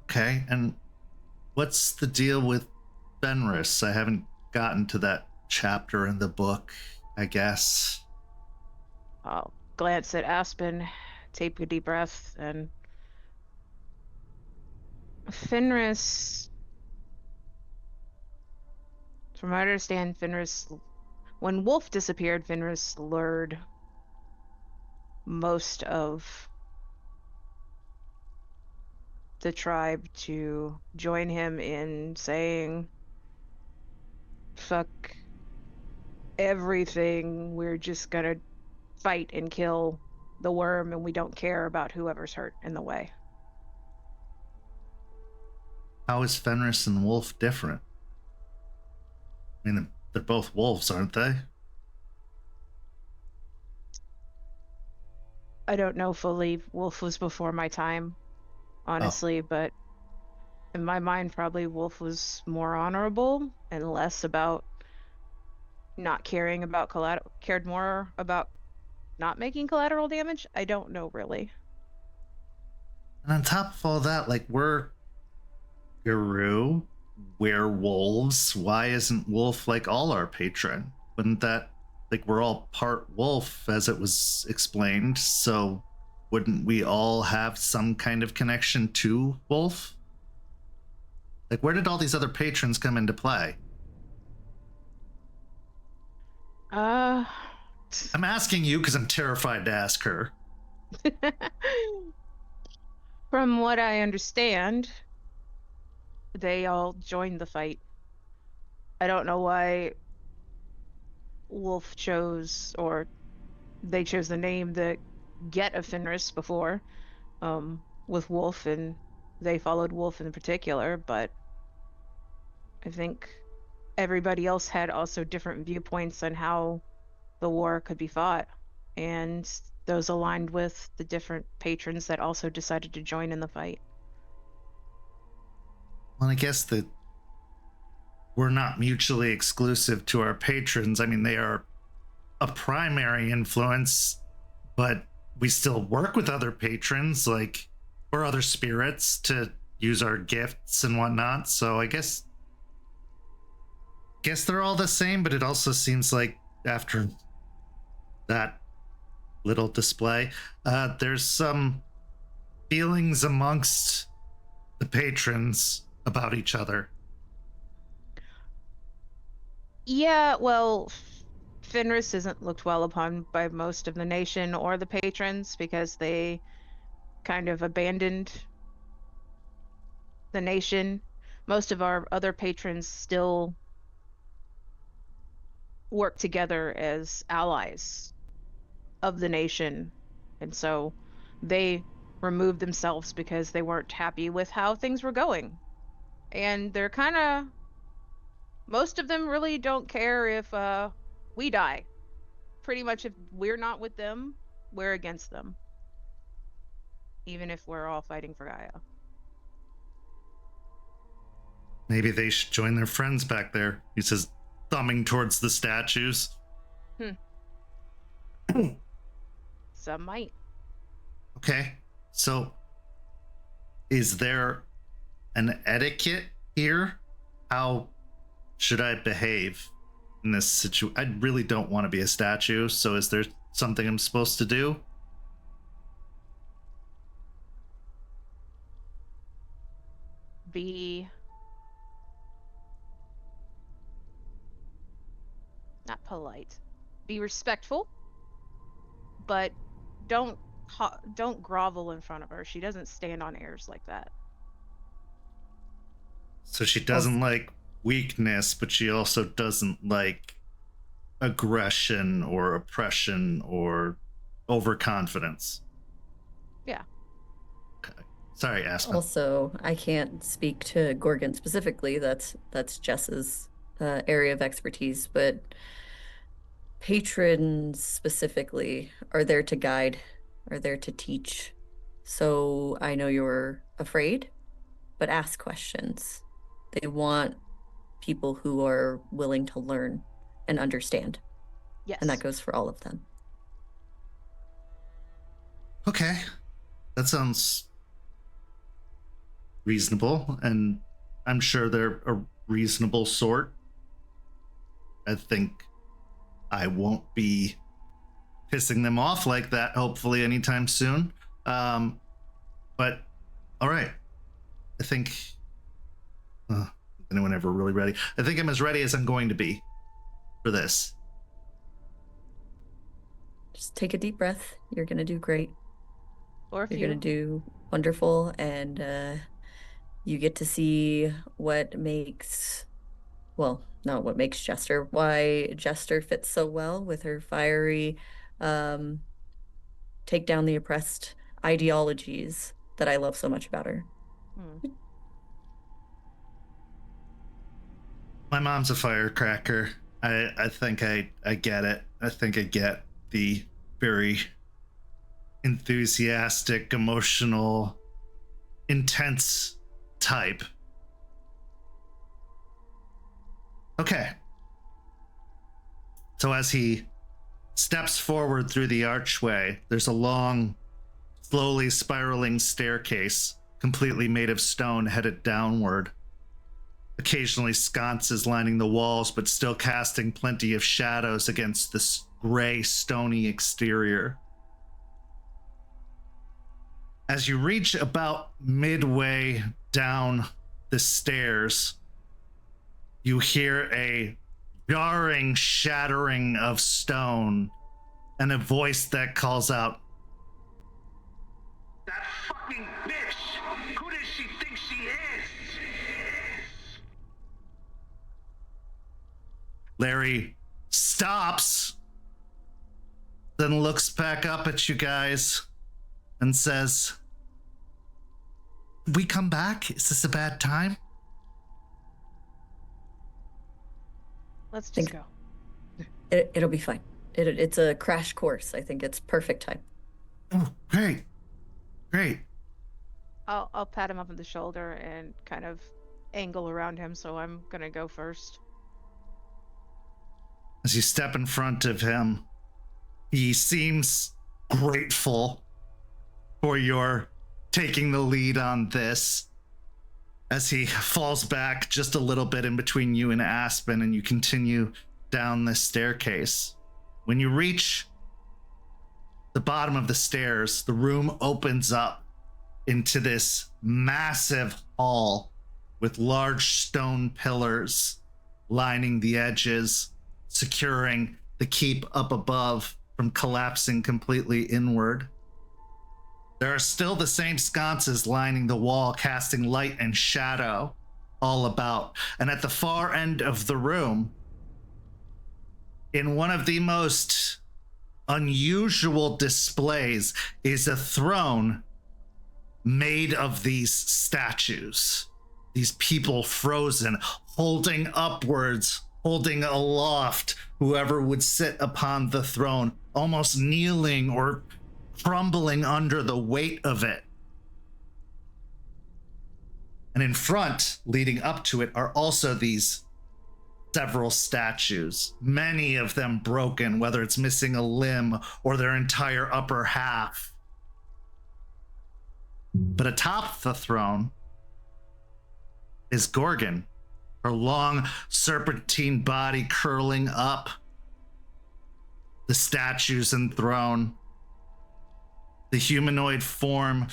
Okay, and what's the deal with Fenris? I haven't gotten to that chapter in the book, I guess. I'll glance at Aspen, take a deep breath, and Fenris, from what I understand, when Wolf disappeared, Fenris lured most of the tribe to join him in saying, fuck everything, we're just gonna fight and kill the worm, and we don't care about whoever's hurt in the way. How is Fenris and Wolf different? I mean, they're both wolves, aren't they? I don't know fully. Wolf was before my time, honestly, but in my mind, probably Wolf was more honorable and less about not caring about cared more about not making collateral damage. I don't know, really. And on top of all that, like, we're Guru, werewolves. Why isn't Wolf like all our patron? Wouldn't that, like, we're all part wolf, as it was explained, so wouldn't we all have some kind of connection to Wolf? Like, where did all these other patrons come into play? I'm asking you because I'm terrified to ask her. From what I understand, they all joined the fight. I don't know why Wolf chose, or they chose the name that get of Fenris before, with Wolf, and they followed Wolf in particular, but I think everybody else had also different viewpoints on how the war could be fought, and those aligned with the different patrons that also decided to join in the fight. Well, I guess that we're not mutually exclusive to our patrons. I mean, they are a primary influence, but we still work with other patrons, like, or other spirits, to use our gifts and whatnot. So I guess they're all the same, but it also seems like after that little display, there's some feelings amongst the patrons about each other. Yeah, well, Fenris isn't looked well upon by most of the nation or the patrons because they kind of abandoned the nation. Most of our other patrons still work together as allies of the nation, and so they removed themselves because they weren't happy with how things were going. And they're kind of, most of them really don't care if we die. Pretty much if we're not with them, we're against them, even if we're all fighting for Gaia. Maybe they should join their friends back there, he says, thumbing towards the statues. Some might. Okay, so is there an etiquette here? How should I behave in this situation? I really don't want to be a statue, so is there something I'm supposed to do? Be not polite. Be respectful, but don't grovel in front of her. She doesn't stand on airs like that. So she doesn't like weakness, but she also doesn't like aggression or oppression or overconfidence. Yeah. Okay. Sorry, Aspen. Also, I can't speak to Gorgon specifically. That's Jess's area of expertise, but patrons specifically are there to guide, are there to teach. So I know you're afraid, but ask questions. They want people who are willing to learn and understand. Yes. And that goes for all of them. Okay. That sounds reasonable, and I'm sure they're a reasonable sort. I think I won't be pissing them off like that, hopefully, anytime soon. But, all right. I think... is anyone ever really ready? I think I'm as ready as I'm going to be for this. Just take a deep breath. You're going to do great. Or if You're going to do wonderful, and you get to see what makes, well, not what makes Jester, why Jester fits so well with her fiery, take down the oppressed ideologies that I love so much about her. My mom's a firecracker. I think I get it. I think I get the very enthusiastic, emotional, intense type. Okay. So as he steps forward through the archway, there's a long, slowly spiraling staircase, completely made of stone, headed downward. Occasionally sconces lining the walls, but still casting plenty of shadows against this gray, stony exterior. As you reach about midway down the stairs, you hear a jarring shattering of stone and a voice that calls out, That fucking bitch! Who does she think she is? Larry stops, then looks back up at you guys and says, "We come back? Is this a bad time?" Let's just Think- go. It'll be fine. It's a crash course. I think it's perfect time. Oh, great. Great. I'll pat him up on the shoulder and kind of angle around him, so I'm gonna go first. As you step in front of him, he seems grateful for your taking the lead on this, as he falls back just a little bit in between you and Aspen, and you continue down this staircase. When you reach the bottom of the stairs, the room opens up into this massive hall with large stone pillars lining the edges, securing the keep up above from collapsing completely inward. There are still the same sconces lining the wall, casting light and shadow all about. And at the far end of the room, in one of the most unusual displays, is a throne made of these statues. These people frozen, holding upwards, holding aloft whoever would sit upon the throne, almost kneeling or crumbling under the weight of it. And in front, leading up to it, are also these several statues, many of them broken, whether it's missing a limb or their entire upper half. But atop the throne is Gorgon, her long serpentine body curling up the statues and throne. The humanoid form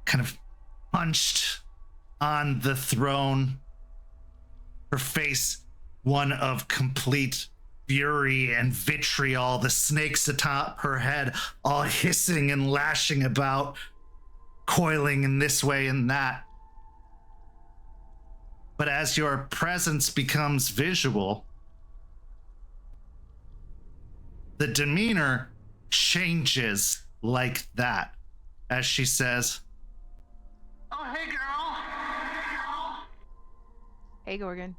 kind of punched on the throne. Her face one of complete fury and vitriol, the snakes atop her head all hissing and lashing about, coiling in this way and that. But as your presence becomes visual, the demeanor changes like that as she says, "Oh, hey, girl." Hey, Gorgon.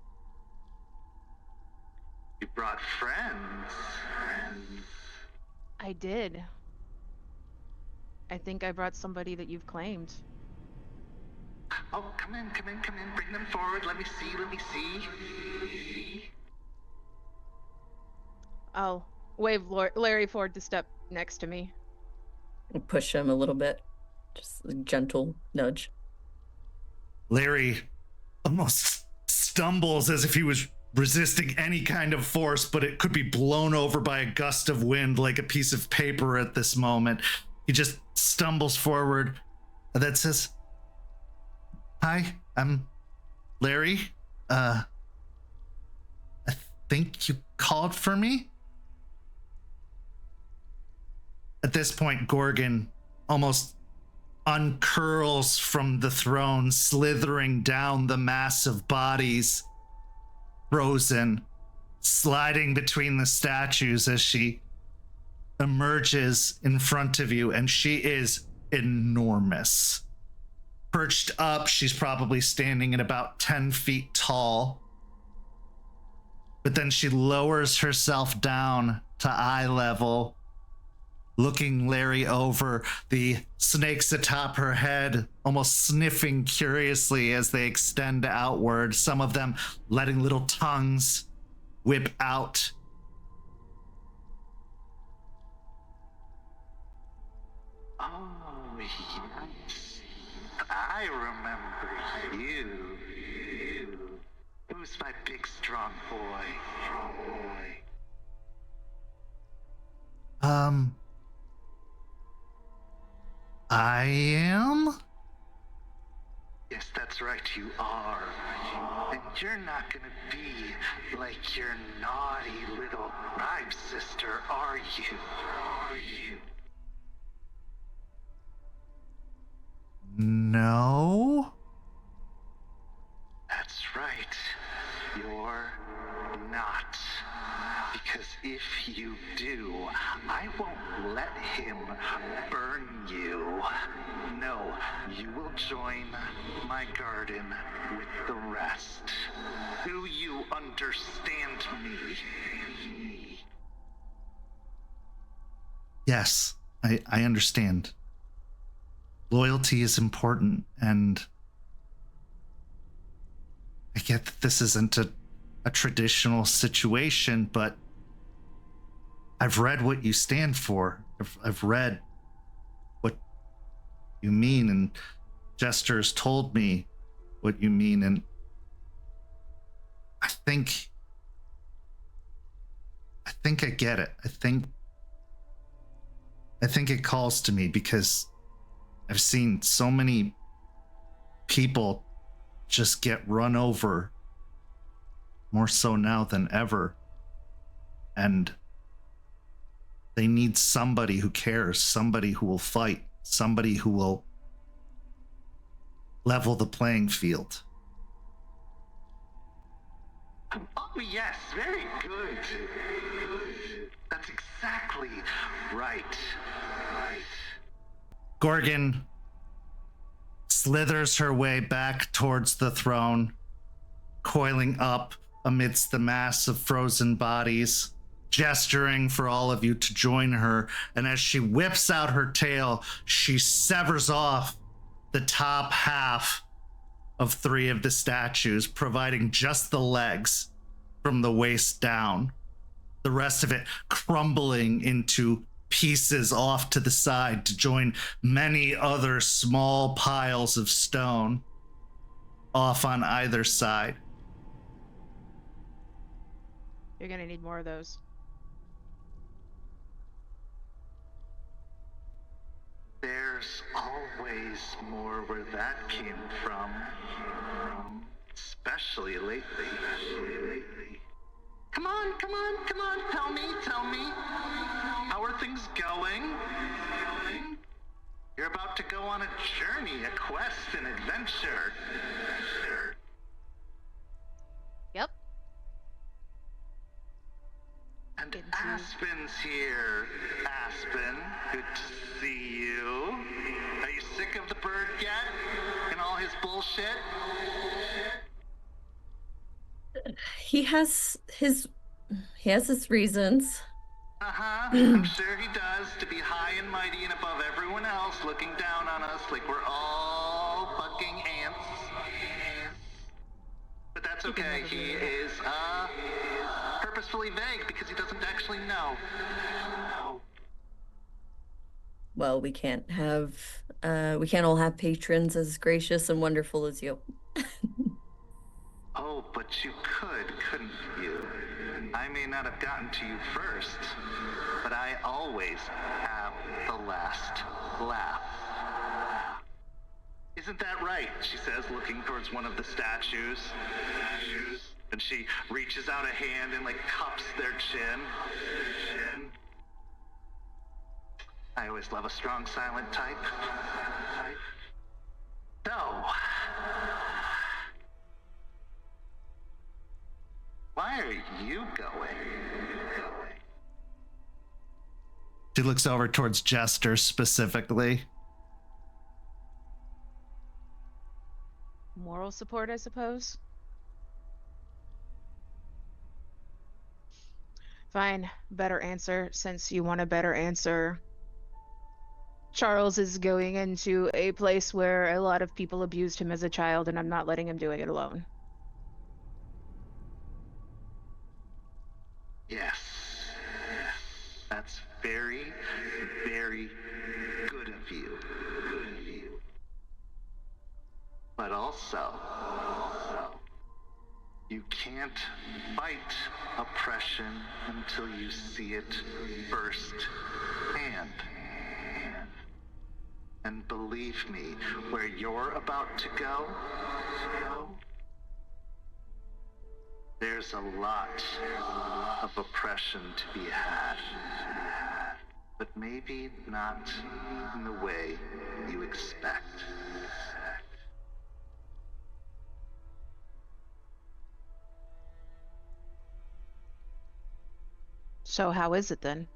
You brought friends. I did. I think I brought somebody that you've claimed. Oh, come in. Bring them forward. Let me see. I'll wave Larry forward to step next to me. I'll push him a little bit. Just a gentle nudge. Larry almost stumbles as if he was resisting any kind of force, but it could be blown over by a gust of wind like a piece of paper at this moment. He just stumbles forward and then says, "Hi, I'm Larry. I think you called for me?" At this point, Gorgon almost uncurls from the throne, slithering down the mass of bodies, frozen, sliding between the statues as she emerges in front of you, and she is enormous. Perched up, she's probably standing at about 10 feet tall. But then she lowers herself down to eye level, looking Larry over, the snakes atop her head almost sniffing curiously as they extend outward, some of them letting little tongues whip out. Oh, yes. I remember you. Who's my big, strong boy? I am? Yes, that's right, you are. And you're not gonna be like your naughty little tribe sister, are you? No. That's right. You're not. Because if you do, I won't let him burn you. No, you will join my garden with the rest. Do you understand me? Yes, I understand. Loyalty is important, and I get that this isn't a traditional situation, but I've read what you stand for. I've read what you mean, and Jester's told me what you mean, and I think I get it. I think it calls to me because I've seen so many people just get run over, more so now than ever, and they need somebody who cares, somebody who will fight, somebody who will level the playing field. Oh, yes, very good. That's exactly right. Gorgon slithers her way back towards the throne, coiling up amidst the mass of frozen bodies, gesturing for all of you to join her. And as she whips out her tail, she severs off the top half of 3 of the statues, providing just the legs from the waist down, the rest of it crumbling into pieces off to the side to join many other small piles of stone off on either side. You're gonna need more of those. There's always more where that came from. Especially lately. Come on. Tell me. How are things going? You're about to go on a journey, a quest, an adventure. Yep. And Aspen's here. Aspen, good to see you. Are you sick of the bird yet? And all his bullshit? He has his reasons. I'm sure he does, to be high and mighty and above everyone else, looking down on us like we're all fucking ants. But that's okay, he is, purposefully vague because he doesn't actually know. Well, we can't all have patrons as gracious and wonderful as you. Oh, but you couldn't you? I may not have gotten to you first, but I always have the last laugh. Isn't that right? She says, looking towards one of the statues. And she reaches out a hand and, cups their chin. I always love a strong, silent type. So, why are you going? She looks over towards Jester specifically. Moral support, I suppose. Fine, better answer. Since you want a better answer, Charles is going into a place where a lot of people abused him as a child, and I'm not letting him doing it alone. Yes. That's very, very good of you. But also, you can't fight oppression until you see it firsthand. And believe me, where you're about to go, there's a lot of oppression to be had. But maybe not in the way you expect. So how is it then?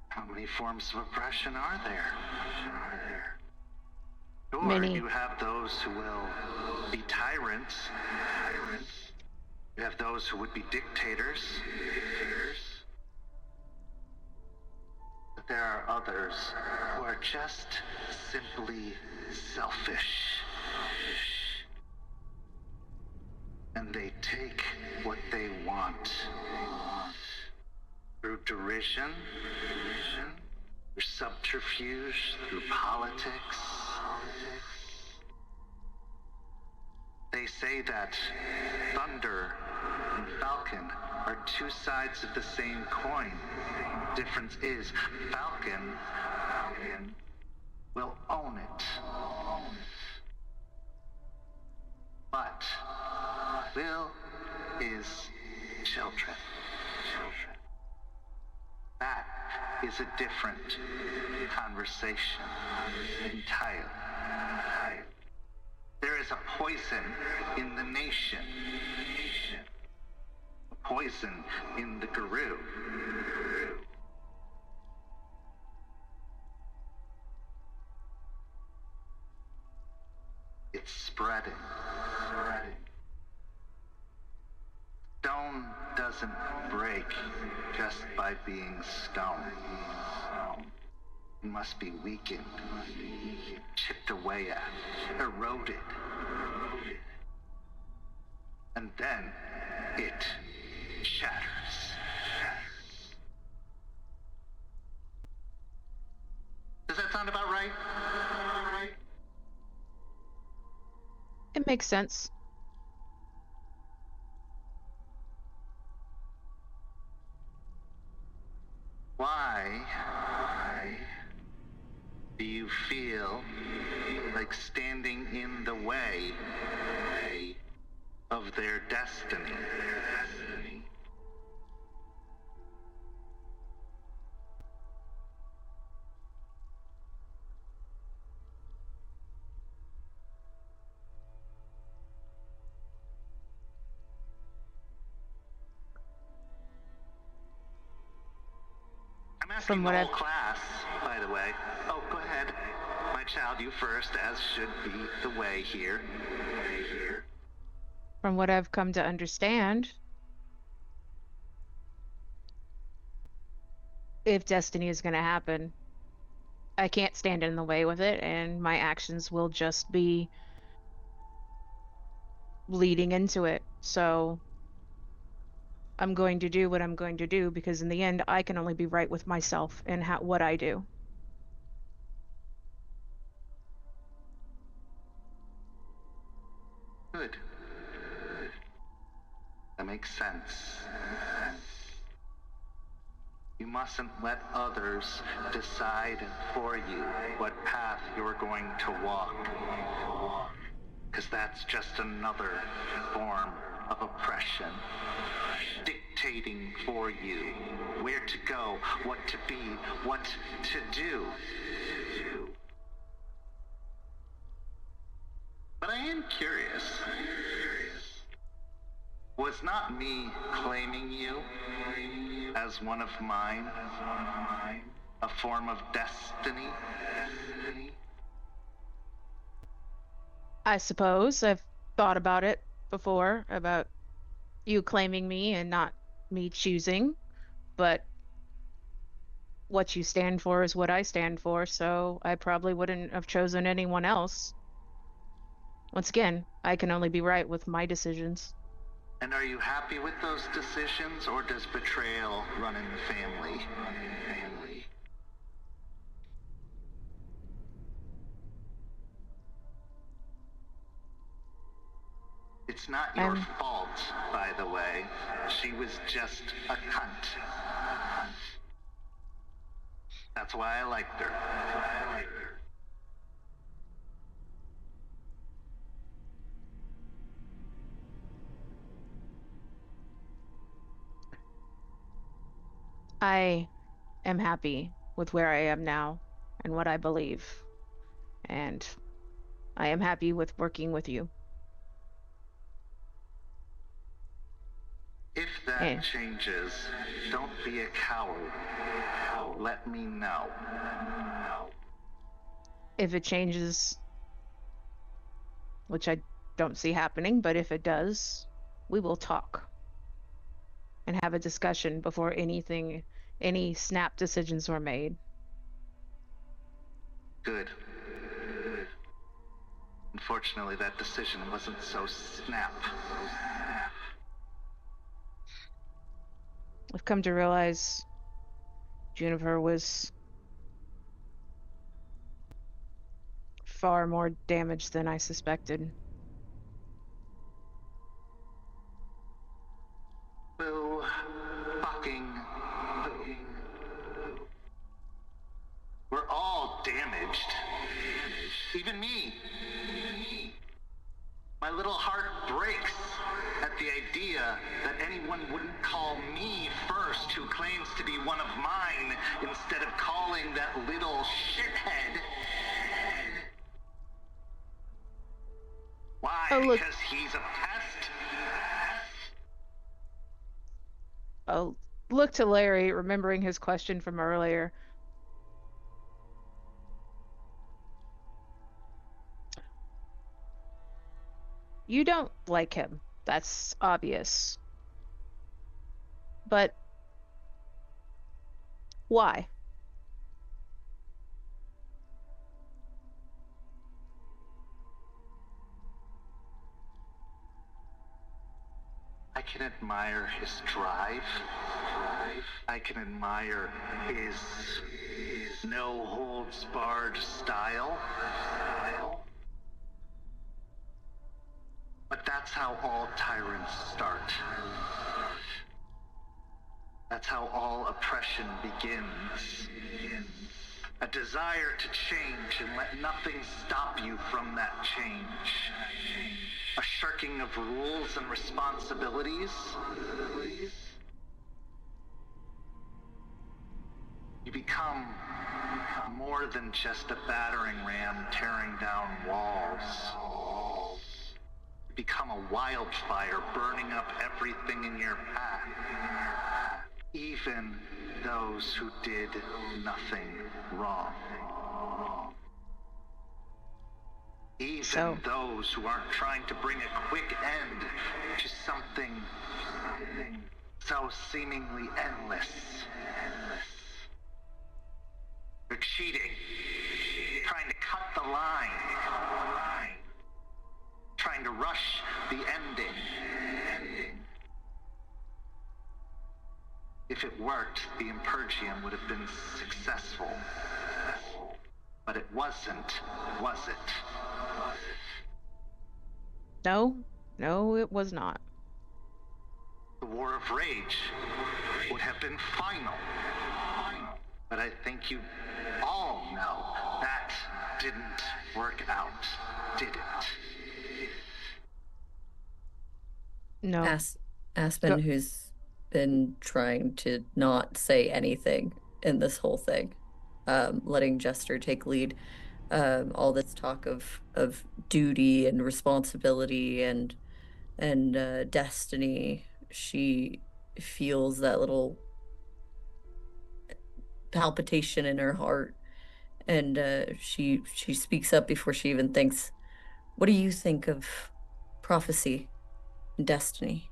How many forms of oppression are there? Sure, Many. you have those who will be tyrants. You have those who would be dictators. But there are others who are just simply selfish. And they take what they want. Through derision, through subterfuge, through politics. They say that thunder and falcon are two sides of the same coin. The difference is falcon will own it. But will is children. That is a different conversation entirely. There is a poison in the nation. A poison in the guru. It's spreading. Stone doesn't break just by being stone. must be weakened, chipped away at, eroded. And then it shatters. Does that sound about right? It makes sense. Why do you feel like standing in the way of their destiny? I'm asking From the what whole I've- class, by the way. Oh, go ahead. My child, you first, as should be the way here. From what I've come to understand, if destiny is going to happen, I can't stand in the way with it, and my actions will just be leading into it. So I'm going to do what I'm going to do because in the end, I can only be right with myself and what I do. Good. That makes sense. You mustn't let others decide for you what path you're going to walk. Because that's just another form of oppression. Dictating for you where to go, what to be, what to do. But I am curious. Was not me claiming you as one of mine a form of destiny? I suppose I've thought about it before, about you claiming me and not me choosing, but what you stand for is what I stand for, so I probably wouldn't have chosen anyone else. Once again, I can only be right with my decisions. And are you happy with those decisions, or does betrayal run in the family? It's not your fault, by the way. She was just a cunt. That's why I liked her. I am happy with where I am now and what I believe. And I am happy with working with you. If that changes, don't be a coward. Let me know. If it changes, which I don't see happening, but if it does, we will talk and have a discussion before any snap decisions were made. Good. Unfortunately, that decision wasn't so snap. I've come to realize Juniper was far more damaged than I suspected. Boo. Fucking. We're all damaged. Even me. My little heart breaks at the idea that anyone wouldn't call me first, who claims to be one of mine, instead of calling that little shithead. Why? Oh, look. Because he's a pest? Oh, look to Larry, remembering his question from earlier. You don't like him. That's obvious. But why? can admire his drive. I can admire his no-holds-barred style. But that's how all tyrants start. That's how all oppression begins. A desire to change and let nothing stop you from that change. A shirking of rules and responsibilities. You become more than just a battering ram tearing down walls. You become a wildfire burning up everything in your path. Even those who did nothing wrong. Even those who aren't trying to bring a quick end to something so seemingly endless. They're cheating, trying to cut the line, trying to rush the ending. If it worked, the Impergium would have been successful. But it wasn't, was it? No, it was not. The War of Rage would have been final. But I think you all know that didn't work out, did it? No. Aspen, who's been trying to not say anything in this whole thing, letting Jester take lead. All this talk of duty and responsibility and destiny, she feels that little palpitation in her heart, and she speaks up before she even thinks. What do you think of prophecy and destiny?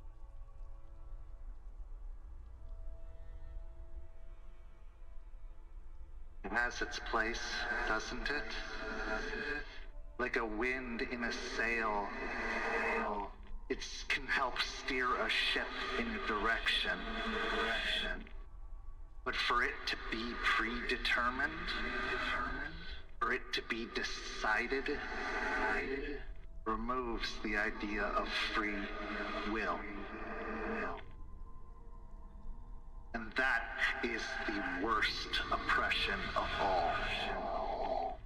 It has its place, doesn't it? Like a wind in a sail. It can help steer a ship in a direction. But for it to be predetermined, for it to be decided, removes the idea of free will. And that is the worst oppression of all.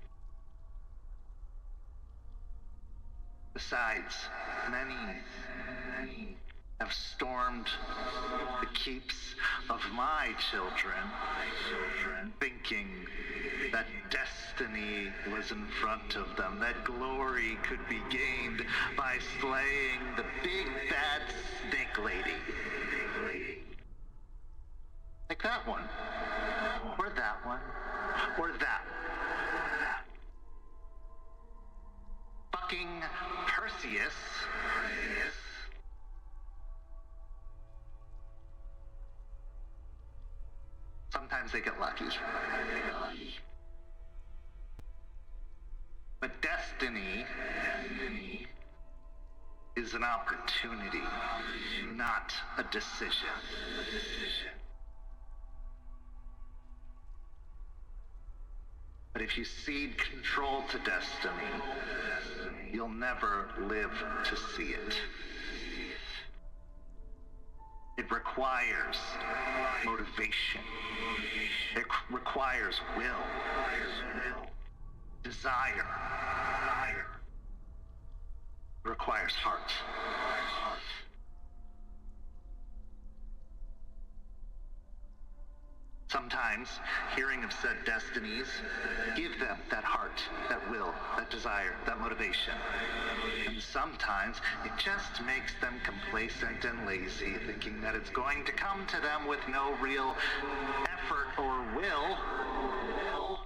Besides, many have stormed the keeps of my children, thinking that destiny was in front of them, that glory could be gained by slaying the big bad snake lady. Like that one, or that one, or that one. Fucking Perseus. Sometimes they get lucky. But destiny is an opportunity, not a decision. But if you cede control to destiny, you'll never live to see it. It requires motivation. It requires will, desire. It requires heart. Sometimes, hearing of said destinies, give them that heart, that will, that desire, that motivation. And sometimes, it just makes them complacent and lazy, thinking that it's going to come to them with no real effort or will,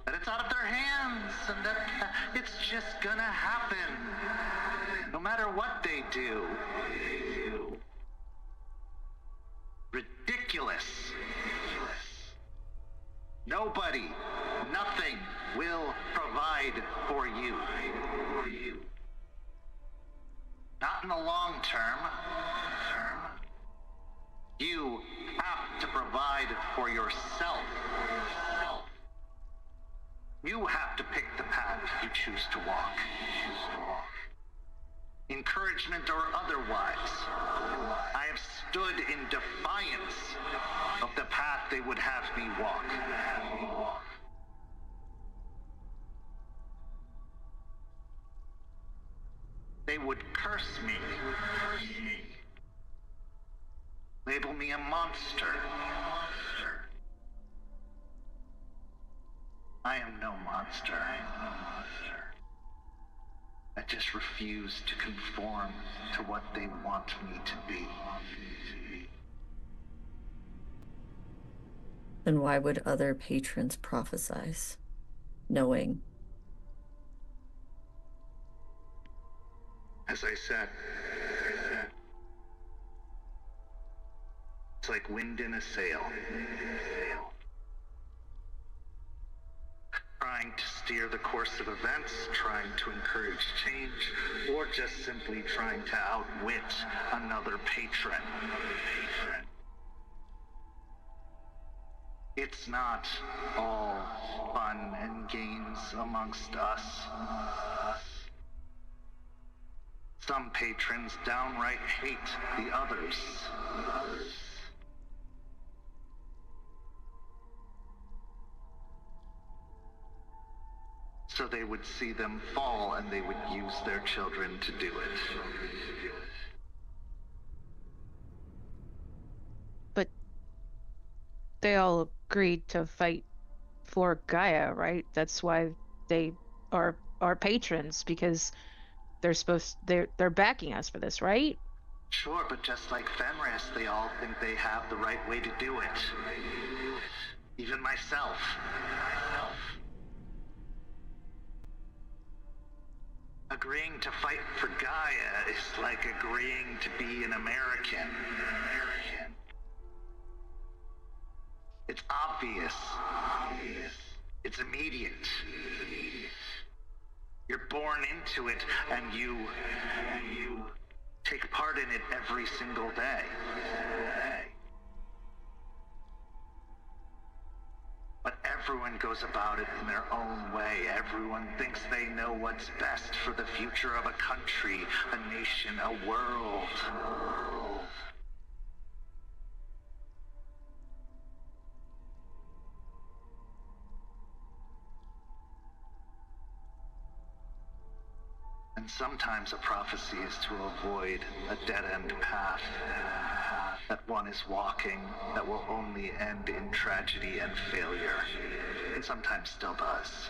that it's out of their hands, and that it's just gonna happen, no matter what they do. Ridiculous. Nobody, nothing will provide for you. Not in the long term. You have to provide for yourself. You have to pick the path you choose to walk. Encouragement or otherwise, I have stood in defiance of the path they would have me walk. They would curse me, label me a monster. I am no monster. I just refuse to conform to what they want me to be. Then why would other patrons prophesize, knowing? As I said, it's like wind in a sail. Trying to steer the course of events, trying to encourage change, or just simply trying to outwit another patron. It's not all fun and games amongst us. Some patrons downright hate the others. So they would see them fall and they would use their children to do it. But they all agreed to fight for Gaia, right? That's why they are our patrons, because they're backing us for this, right? Sure, but just like Fenris, they all think they have the right way to do it. Even myself. Agreeing to fight for Gaia is like agreeing to be an American. It's obvious. It's immediate. You're born into it and you take part in it every single day. But everyone goes about it in their own way. Everyone thinks they know what's best for the future of a country, a nation, a world. And sometimes a prophecy is to avoid a dead-end path that one is walking that will only end in tragedy and failure, and sometimes still does.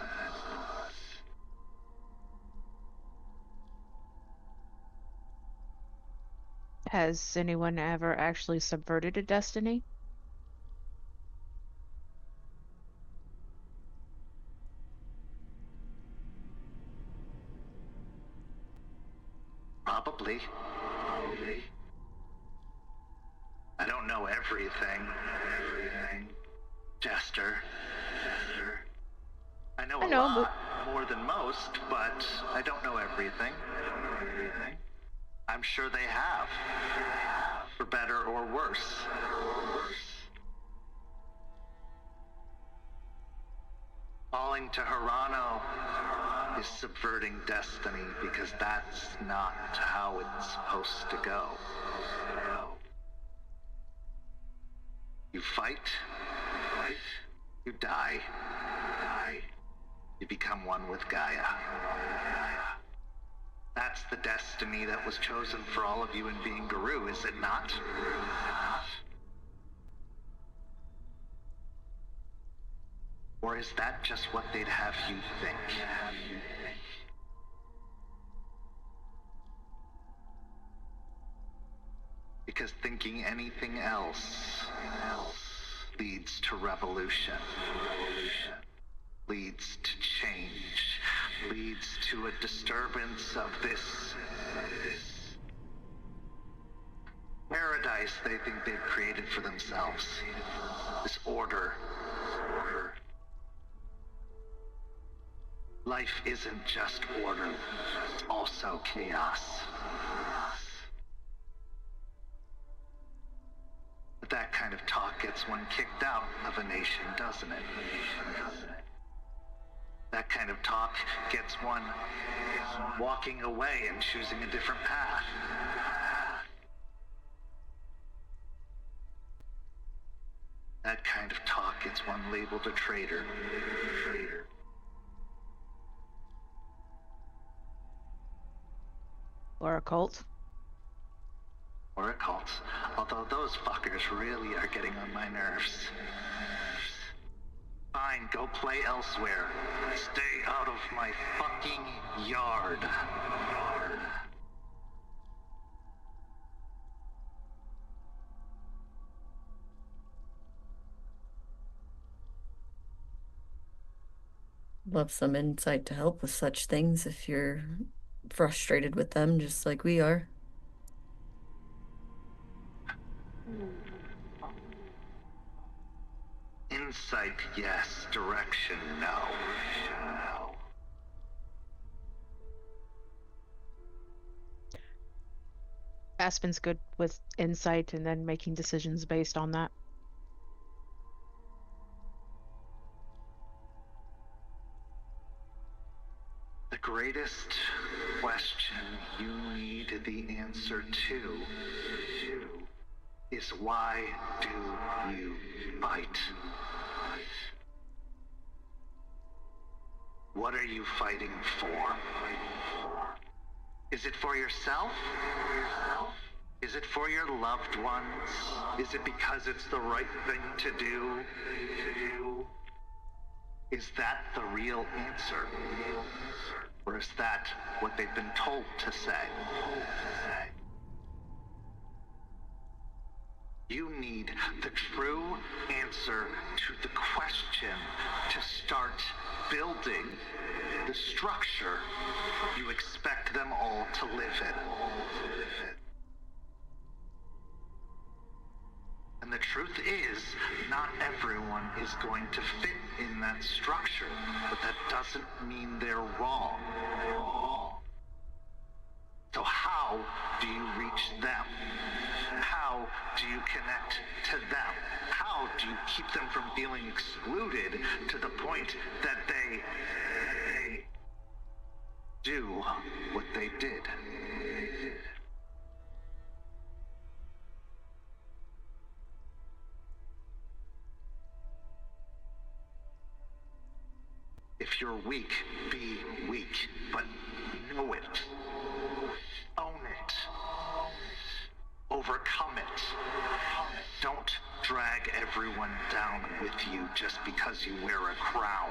Has anyone ever actually subverted a destiny? Probably. I don't know everything. Jester. I know a lot more than most, but I don't know everything. I'm sure they have, for better or worse. Falling to Hirano is subverting destiny because that's not how it's supposed to go. You fight, you die, you become one with Gaia. That's the destiny that was chosen for all of you in being Guru, is it not? Or is that just what they'd have you think? Because thinking anything else leads to revolution, leads to change, leads to a disturbance of this paradise they think they've created for themselves, this order. Life isn't just order, it's also chaos. But kind of talk gets one kicked out of a nation, doesn't it? That kind of talk gets one walking away and choosing a different path. That kind of talk gets one labeled a traitor. Or a cult. Or a cult. Although those fuckers really are getting on my nerves. Fine, go play elsewhere. Stay out of my fucking yard. Love some insight to help with such things if you're frustrated with them just like we are. Insight, yes. Direction, no. Aspen's good with insight and then making decisions based on that. The greatest question you need the answer to is why do you fight? What are you fighting for? Is it for yourself? Is it for your loved ones? Is it because it's the right thing to do? Is that the real answer? Or is that what they've been told to say? You need the true answer to the question to start building the structure you expect them all to live in. And the truth is, not everyone is going to fit in that structure, but that doesn't mean they're wrong. So how do you reach them? How do you connect to them? How do you keep them from feeling excluded to the point that they do what they did? If you're weak, be weak, but know it. Own it. Overcome it. Don't drag everyone down with you just because you wear a crown.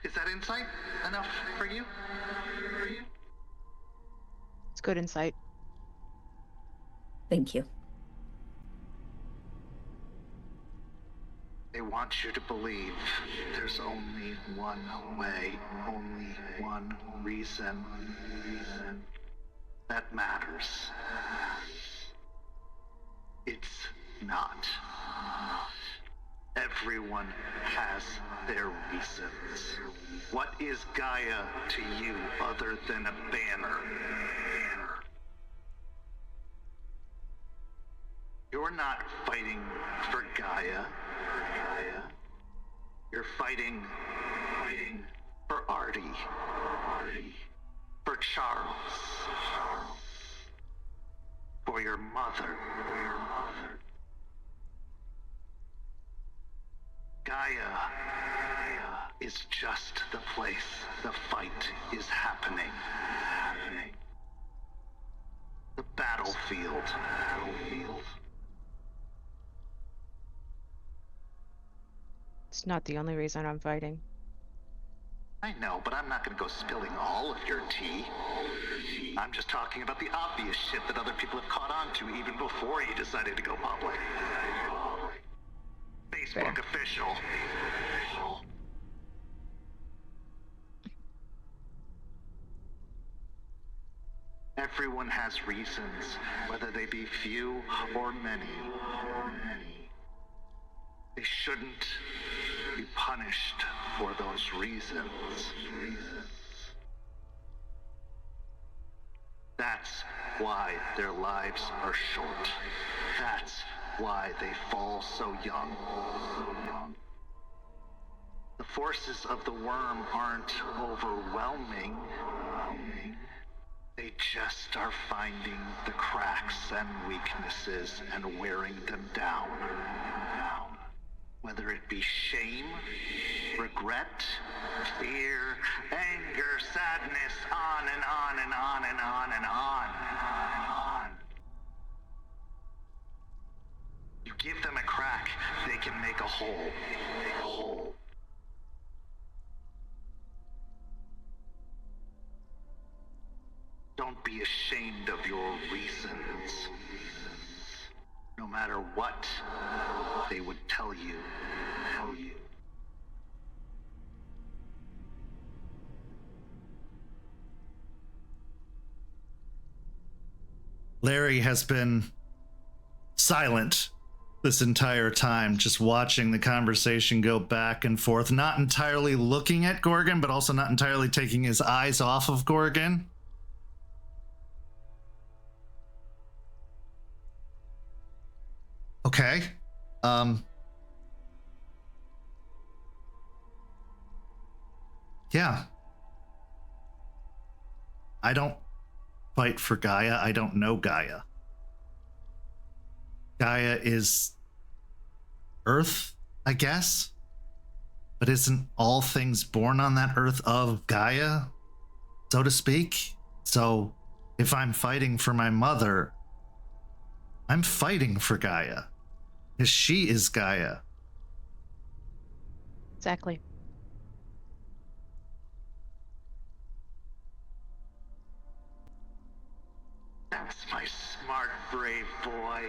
Is that insight enough for you? It's good insight. Thank you. They want you to believe there's only one way, only one reason that matters. It's not. Everyone has their reasons. What is Gaia to you other than a banner? You're not fighting for Gaia. You're fighting for Artie. For Charles. For your mother. Gaia is just the place the fight is happening. The battlefield. It's not the only reason I'm fighting. I know, but I'm not going to go spilling all of your tea. I'm just talking about the obvious shit that other people have caught on to even before you decided to go public. Facebook official. Everyone has reasons, whether they be few or many. They shouldn't be punished for those reasons. That's why their lives are short. That's why they fall so young. The forces of the worm aren't overwhelming. They just are finding the cracks and weaknesses and wearing them down. Whether it be shame, regret, fear, anger, sadness, on and on and on and on and on. You give them a crack, they can make a hole. Don't be ashamed of your reasons. No matter what they would tell you. Larry has been silent this entire time, just watching the conversation go back and forth, not entirely looking at Gorgon, but also not entirely taking his eyes off of Gorgon. Okay. Yeah. I don't fight for Gaia. I don't know Gaia. Gaia is Earth, I guess. But isn't all things born on that Earth of Gaia, so to speak? So if I'm fighting for my mother, I'm fighting for Gaia. Because she is Gaia. Exactly. That's my smart, brave boy.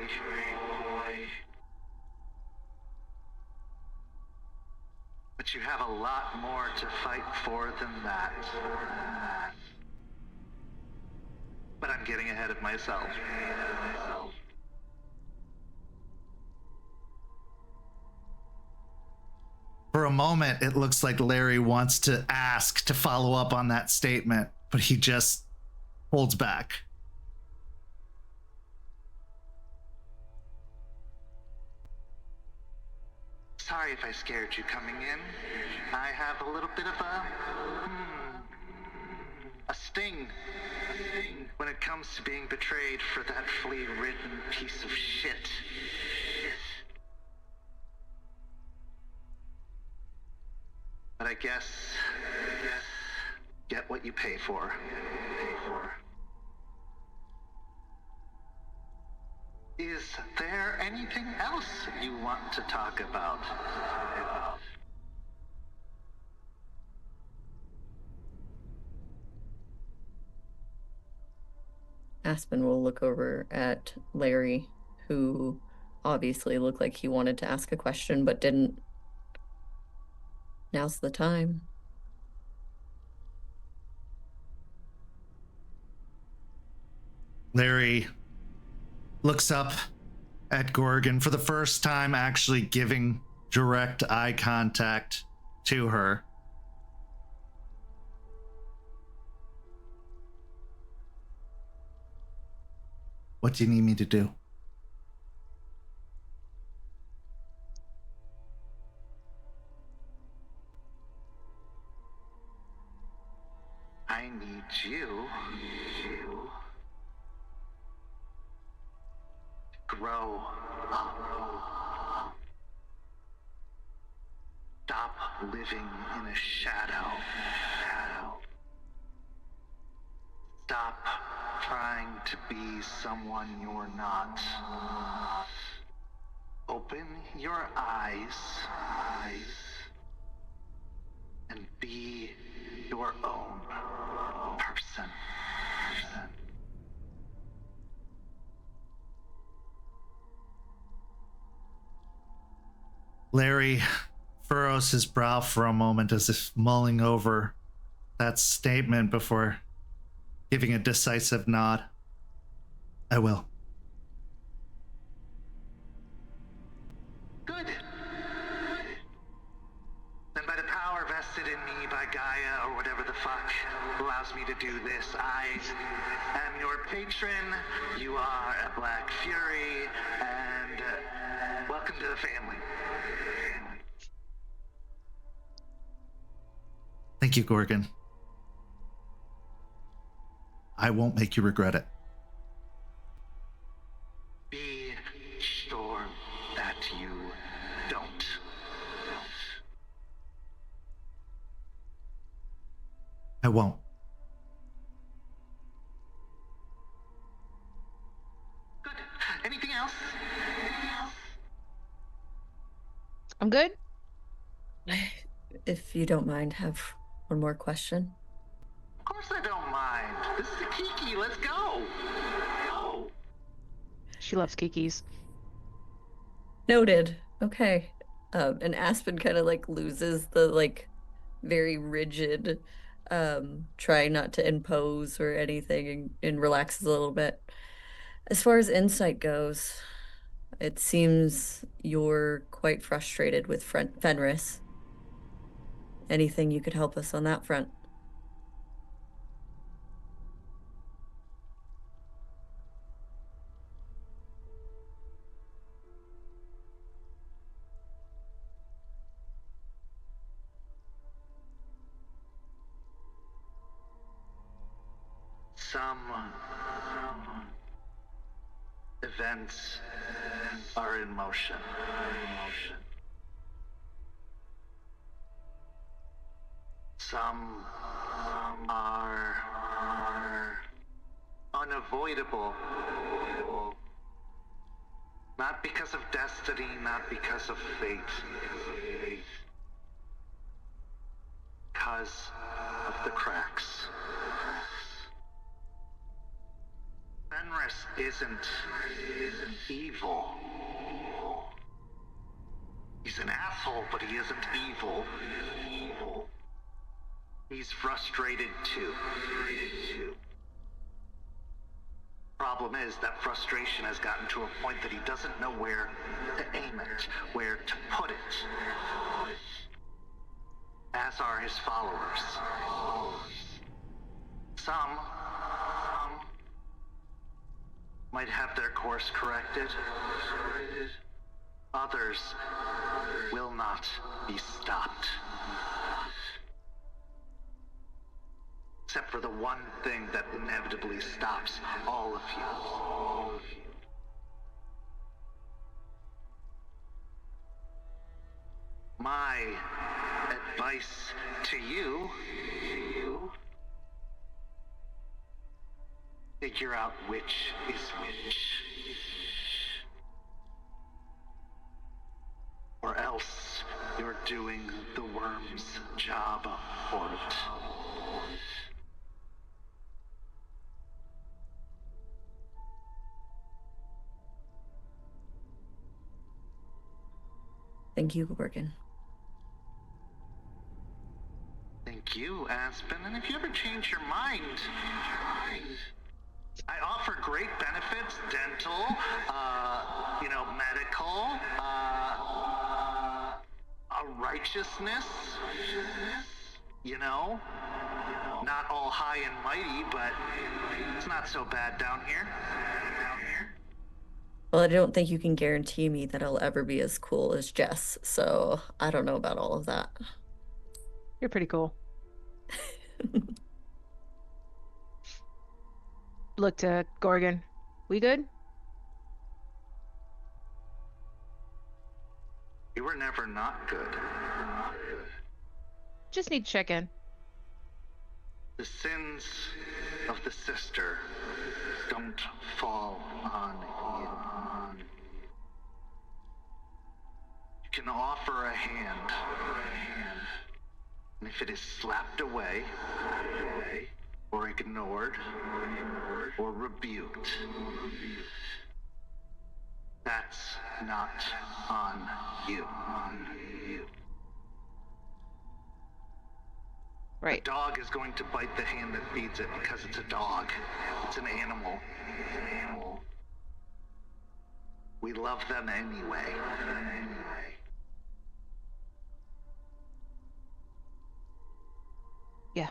But you have a lot more to fight for than that. But I'm getting ahead of myself. For a moment, it looks like Larry wants to ask to follow up on that statement, but he just holds back. Sorry if I scared you coming in. I have a little bit of a sting when it comes to being betrayed for that flea-ridden piece of shit. But I guess get what you pay for. Is there anything else you want to talk about? Aspen will look over at Larry, who obviously looked like he wanted to ask a question but didn't. Now's the time. Larry looks up at Gorgon for the first time, actually giving direct eye contact to her. What do you need me to do? I need you to grow up. Stop living in a shadow. Stop trying to be someone you're not. Open your eyes and be your own person. Larry furrows his brow for a moment as if mulling over that statement before Giving a decisive nod. I will. Good. Then by the power vested in me by Gaia or whatever the fuck allows me to do this, I am your patron. You are a Black Fury, and welcome to the family. Thank you, Gorgon. I won't make you regret it. Be sure that you don't. I won't. Good. Anything else? I'm good. If you don't mind, have one more question. Of course I don't mind. This is a Kiki. Let's go. She loves Kikis. Noted. Okay. And Aspen kind of like loses the like very rigid, trying not to impose or anything and relaxes a little bit. As far as insight goes, it seems you're quite frustrated with Fenris. Anything you could help us on that front? Some events are in motion. Some are unavoidable. Not because of destiny, not because of fate. Because of the cracks. Fenris isn't evil. He's an asshole, but he isn't evil. He's frustrated too. Problem is that frustration has gotten to a point that he doesn't know where to aim it, where to put it. As are his followers. Some might have their course corrected. Others will not be stopped. Except for the one thing that inevitably stops all of you. My advice to you, figure out which is which. Or else you're doing the worm's job for it. Thank you, Gorgon. Thank you, Aspen. And if you ever change your mind, I offer great benefits, dental, medical, a righteousness, not all high and mighty, but it's not so bad down here. Well, I don't think you can guarantee me that I'll ever be as cool as Jess, so I don't know about all of that. You're pretty cool. Look to Gorgon. We good? You were never not good. Just need to check in. The sins of the sister don't fall on you. You can offer a hand, and if it is slapped away, or ignored, or rebuked, that's not on you. Right. A dog is going to bite the hand that feeds it because it's a dog. It's an animal. We love them anyway. Yeah.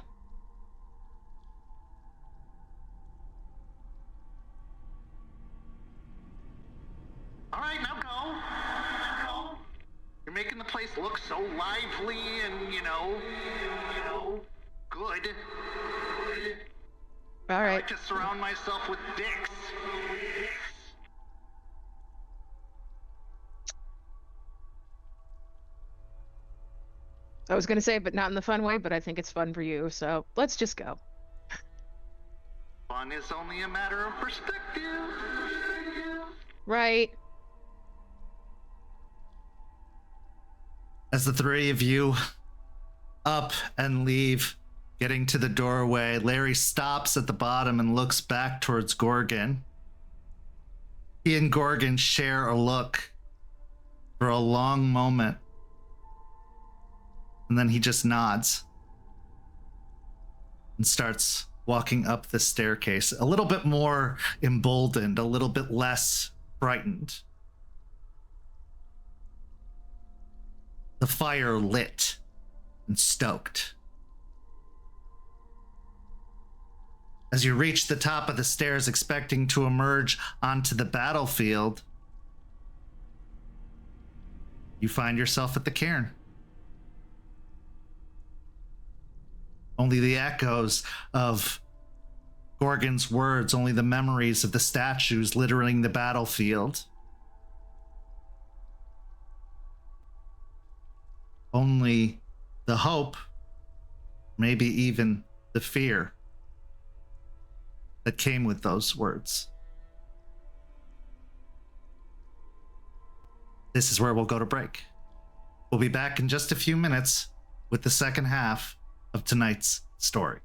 All right, now go. You're making the place look so lively and, good. All I right. like to surround myself with dicks. I was gonna say, but not in the fun way, but I think it's fun for you, so let's just go. Fun is only a matter of perspective. Right. As the three of you up and leave, getting to the doorway, Larry stops at the bottom and looks back towards Gorgon. He and Gorgon share a look for a long moment. And then he just nods and starts walking up the staircase, a little bit more emboldened, a little bit less frightened. The fire lit and stoked. As you reach the top of the stairs, expecting to emerge onto the battlefield, you find yourself at the cairn. Only the echoes of Gorgon's words, only the memories of the statues littering the battlefield. Only the hope, maybe even the fear that came with those words. This is where we'll go to break. We'll be back in just a few minutes with the second half of tonight's story.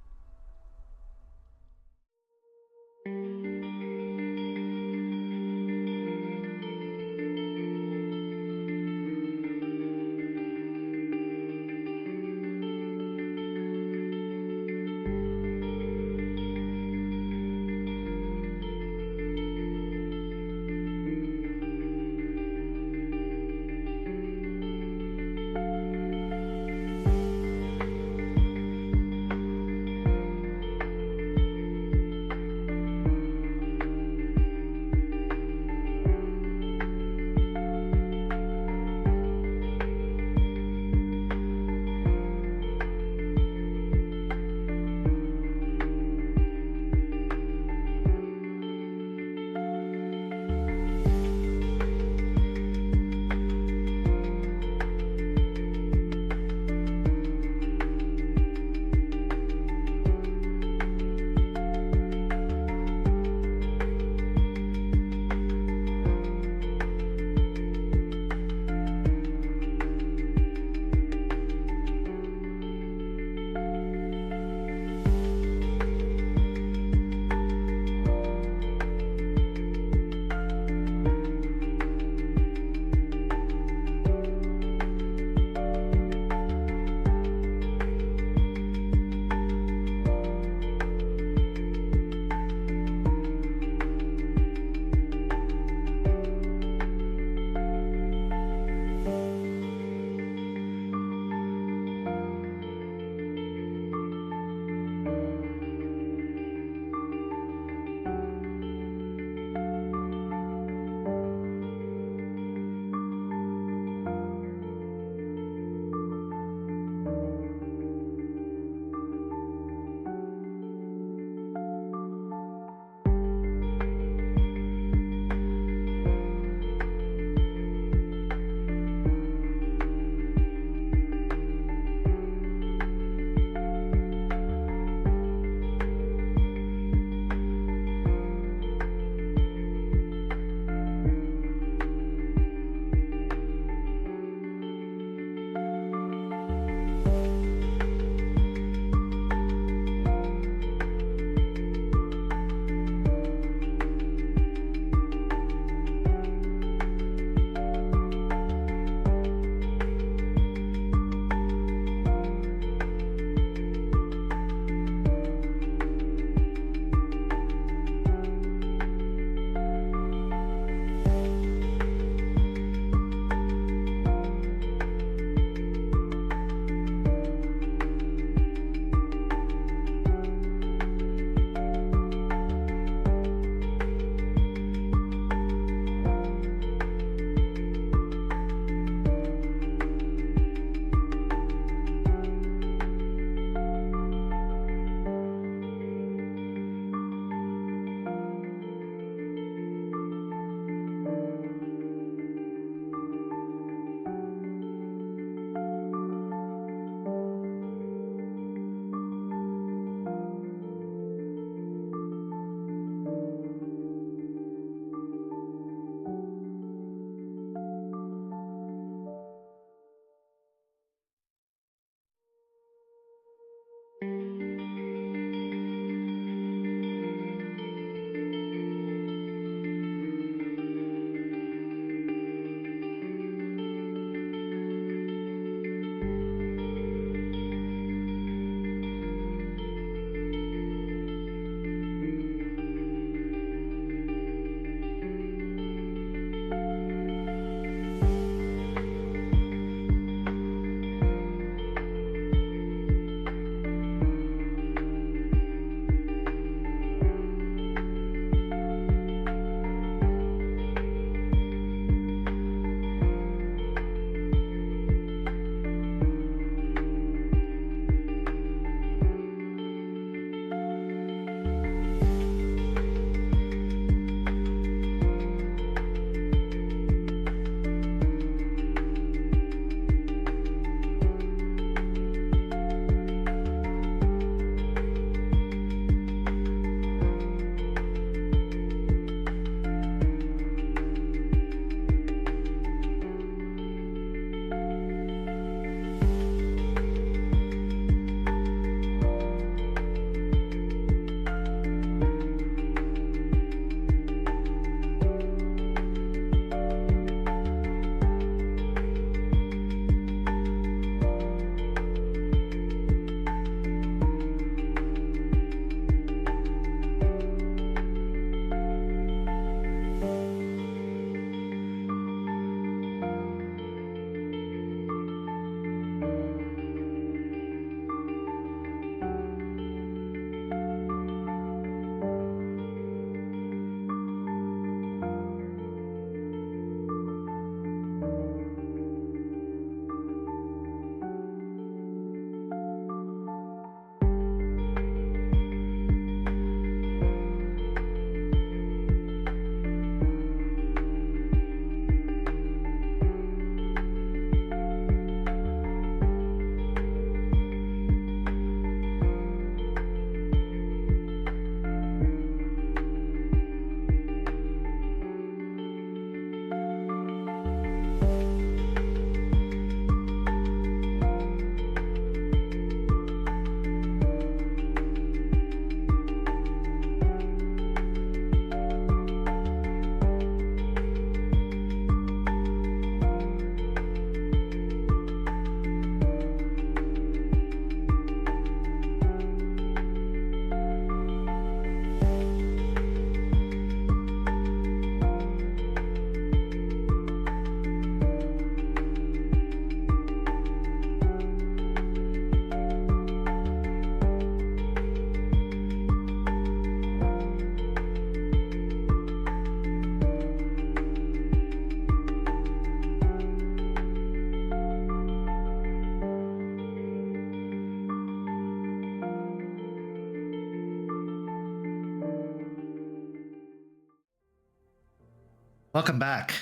Welcome back.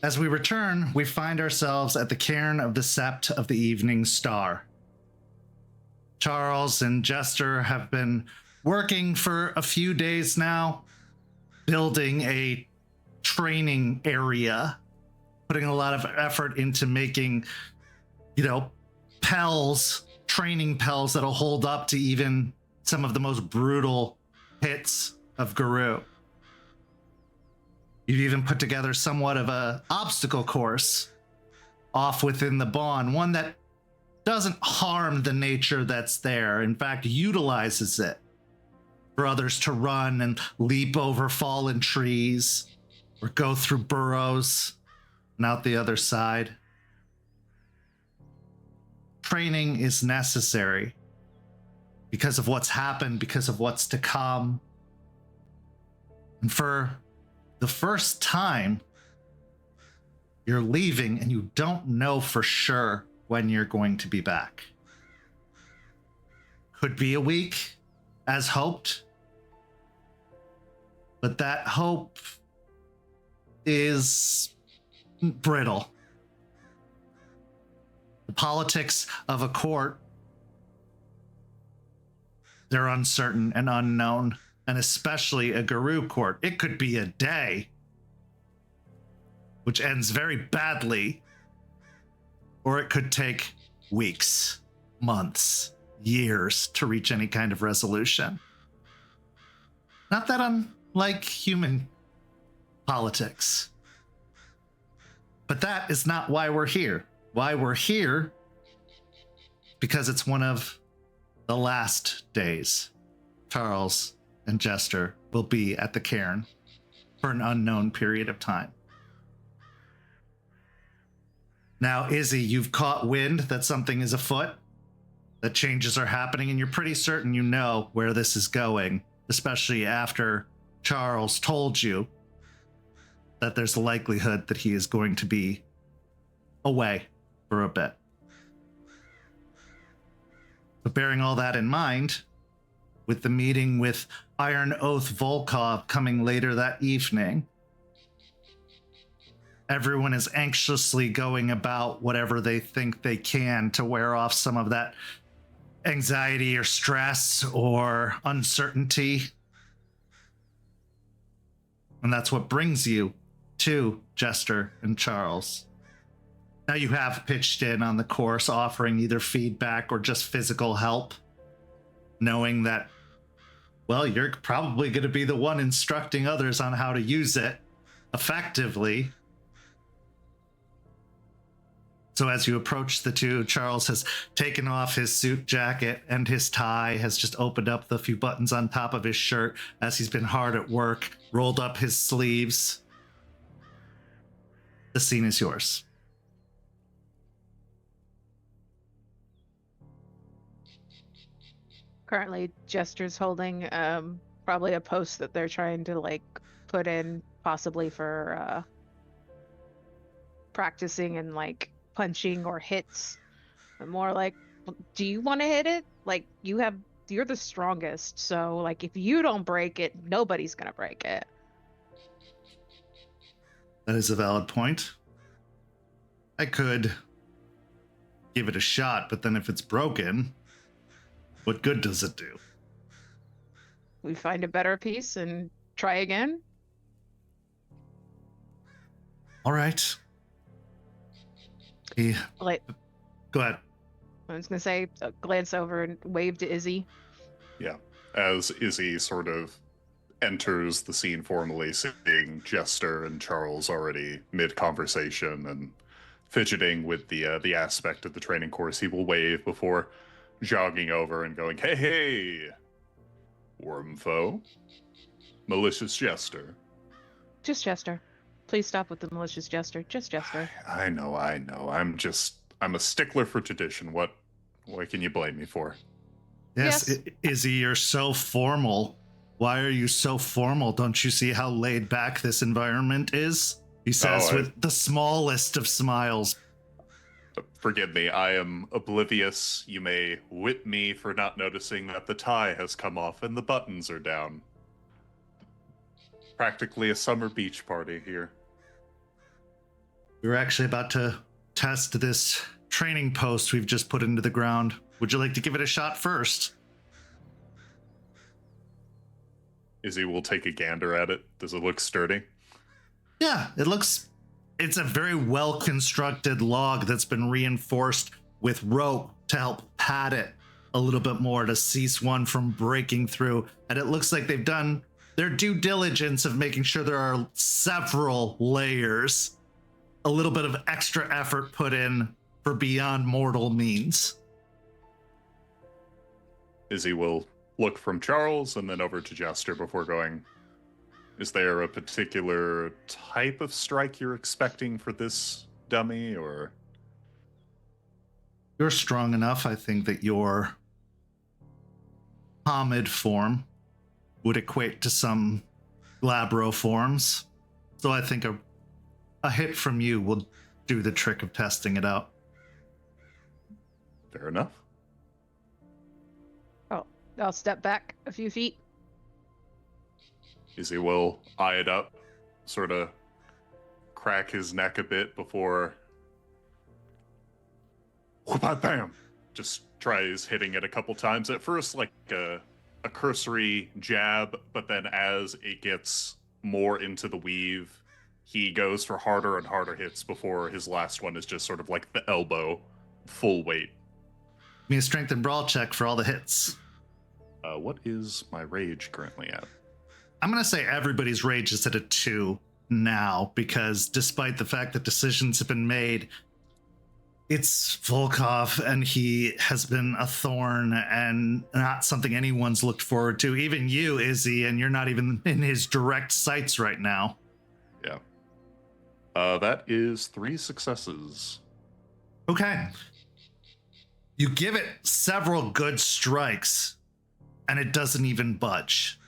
As we return, we find ourselves at the cairn of the Sept of the Evening Star. Charles and Jester have been working for a few days now, building a training area, putting a lot of effort into making, pells, training pells that'll hold up to even some of the most brutal hits of Guru. You've even put together somewhat of a obstacle course off within the bond, one that doesn't harm the nature that's there. In fact, utilizes it for others to run and leap over fallen trees or go through burrows and out the other side. Training is necessary because of what's happened, because of what's to come. And for the first time, you're leaving and you don't know for sure when you're going to be back. Could be a week, as hoped. But that hope is brittle. The politics of a court, they're uncertain and unknown. And especially a Guru court. It could be a day, which ends very badly, or it could take weeks, months, years to reach any kind of resolution. Not that unlike human politics. But that is not why we're here. Why we're here, because it's one of the last days. Charles and Jester will be at the cairn for an unknown period of time. Now, Izzie, you've caught wind that something is afoot, that changes are happening, and you're pretty certain you know where this is going, especially after Charles told you that there's a likelihood that he is going to be away for a bit. But bearing all that in mind, with the meeting with Iron Oath Volkov coming later that evening, everyone is anxiously going about whatever they think they can to wear off some of that anxiety or stress or uncertainty. And that's what brings you to Jester and Charles. Now you have pitched in on the course, offering either feedback or just physical help, knowing that, well, you're probably going to be the one instructing others on how to use it effectively. So as you approach the two, Charles has taken off his suit jacket and his tie, has just opened up the few buttons on top of his shirt as he's been hard at work, rolled up his sleeves. The scene is yours. Currently, Jester's holding probably a post that they're trying to put in possibly for practicing and punching or hits. But more do you want to hit it? You're the strongest, so if you don't break it, nobody's gonna break it. That is a valid point. I could give it a shot, but then if it's broken, what good does it do? We find a better piece and try again. All right. Go ahead. I was gonna say, glance over and wave to Izzie. Yeah, as Izzie sort of enters the scene formally, seeing Jester and Charles already mid-conversation and fidgeting with the aspect of the training course, he will wave before jogging over and going, hey, worm foe, malicious Jester. Just Jester. Please stop with the malicious Jester. Just Jester. I know. I'm a stickler for tradition. What can you blame me for? Yes. Izzie, you're so formal. Why are you so formal? Don't you see how laid back this environment is? He says with the smallest of smiles. Forgive me, I am oblivious. You may whip me for not noticing that the tie has come off and the buttons are down. Practically a summer beach party here. We were actually about to test this training post we've just put into the ground. Would you like to give it a shot first? Izzie will take a gander at it. Does it look sturdy? Yeah, it's a very well constructed log that's been reinforced with rope to help pad it a little bit more to cease one from breaking through. And it looks like they've done their due diligence of making sure there are several layers, a little bit of extra effort put in for beyond mortal means. Izzie will look from Charles and then over to Jester before going, is there a particular type of strike you're expecting for this dummy, or? You're strong enough, I think, that your Hamid form would equate to some Glabro forms. So I think a hit from you will do the trick of testing it out. Fair enough. Oh, I'll step back a few feet. Izzie will eye it up, sort of crack his neck a bit before bam, just tries hitting it a couple times. At first, like a cursory jab, but then as it gets more into the weave, he goes for harder and harder hits before his last one is just sort of like the elbow, full weight. Give me a strength and brawl check for all the hits. What is my rage currently at? I'm going to say everybody's rage is at a 2 now, because despite the fact that decisions have been made, it's Volkov, and he has been a thorn and not something anyone's looked forward to. Even you, Izzie, and you're not even in his direct sights right now. Yeah. That is 3 successes. Okay. You give it several good strikes, and it doesn't even budge.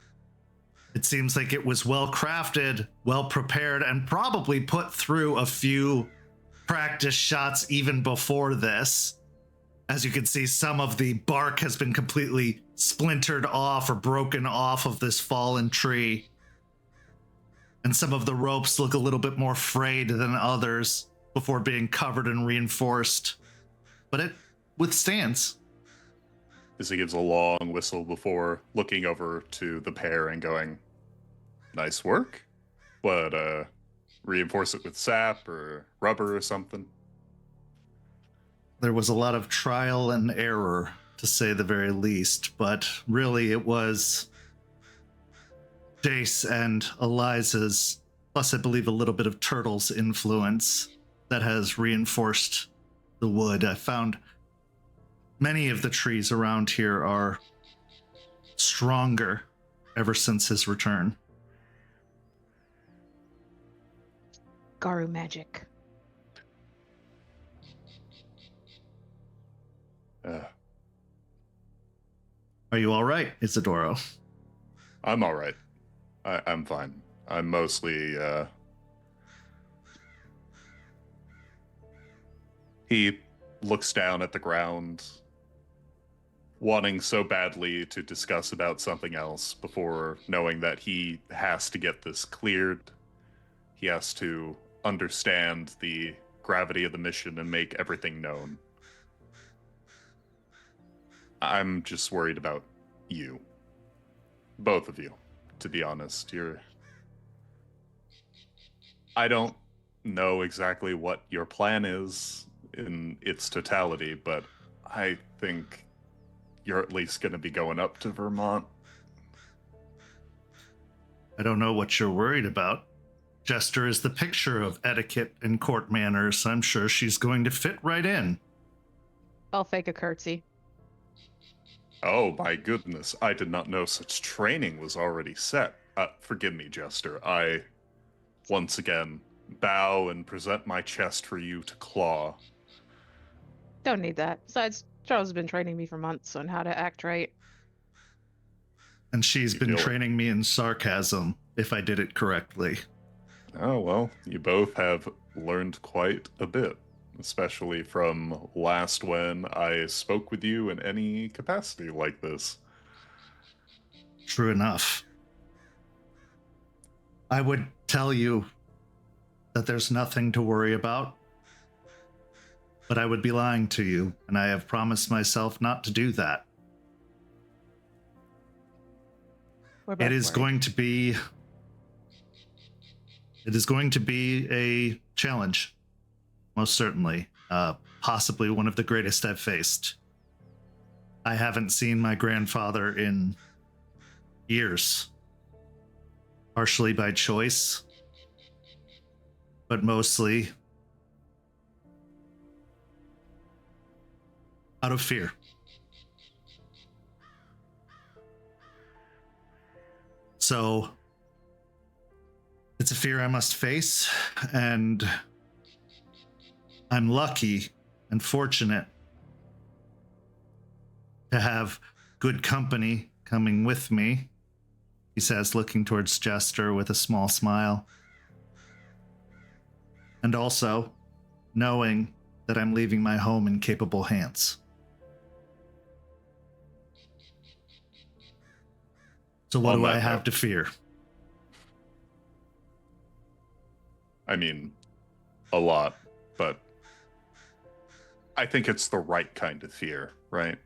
It seems like it was well crafted, well prepared, and probably put through a few practice shots even before this. As you can see, some of the bark has been completely splintered off or broken off of this fallen tree. And some of the ropes look a little bit more frayed than others before being covered and reinforced. But it withstands. Izzie gives a long whistle before looking over to the pair and going, nice work. What, reinforce it with sap or rubber or something? There was a lot of trial and error, to say the very least, but really it was Jace and Eliza's, plus I believe a little bit of Turtle's influence that has reinforced the wood. I found many of the trees around here are stronger ever since his return. Garu magic. Are you all right, Isidoro? I'm all right. I'm fine. I'm mostly, He looks down at the ground, wanting so badly to discuss about something else before knowing that he has to get this cleared. He has to understand the gravity of the mission and make everything known. I'm just worried about you. Both of you, to be honest. I don't know exactly what your plan is in its totality, but I think you're at least going to be going up to Vermont. I don't know what you're worried about. Jester is the picture of etiquette and court manners. I'm sure she's going to fit right in. I'll fake a curtsy. Oh my goodness, I did not know such training was already set. Forgive me, Jester. I, once again, bow and present my chest for you to claw. Don't need that. Besides, Charles has been training me for months on how to act right. And she's You been feel it. training me in sarcasm, if I did it correctly. Oh, well, you both have learned quite a bit, especially from last when I spoke with you in any capacity like this. True enough. I would tell you that there's nothing to worry about, but I would be lying to you, and I have promised myself not to do that. It is going to be a challenge, most certainly. Possibly one of the greatest I've faced. I haven't seen my grandfather in years, partially by choice, but mostly out of fear. So it's a fear I must face, and I'm lucky and fortunate to have good company coming with me, he says, looking towards Jester with a small smile. And also knowing that I'm leaving my home in capable hands. So what do I have to fear? I mean, a lot, but I think it's the right kind of fear, right?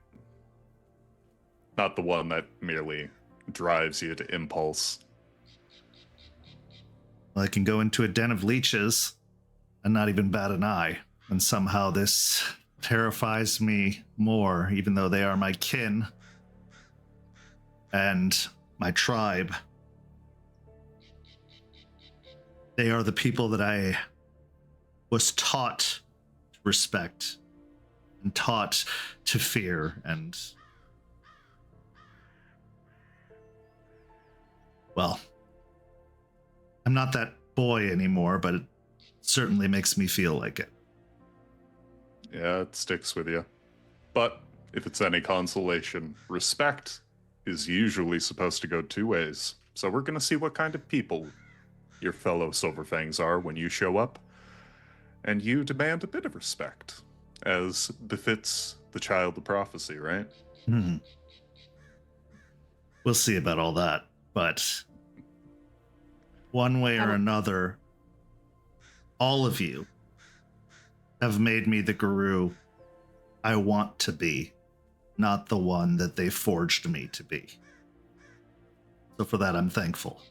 Not the one that merely drives you to impulse. Well, I can go into a den of leeches and not even bat an eye, and somehow this terrifies me more, even though they are my kin and my tribe. They are the people that I was taught to respect and taught to fear, and well, I'm not that boy anymore, but it certainly makes me feel like it. Yeah, it sticks with you. But if it's any consolation, respect is usually supposed to go two ways. So we're going to see what kind of people your fellow Silverfangs are when you show up. And you demand a bit of respect, as befits the child of prophecy, right? We'll see about all that, but one way or another, all of you have made me the guru I want to be, not the one that they forged me to be. So for that, I'm thankful.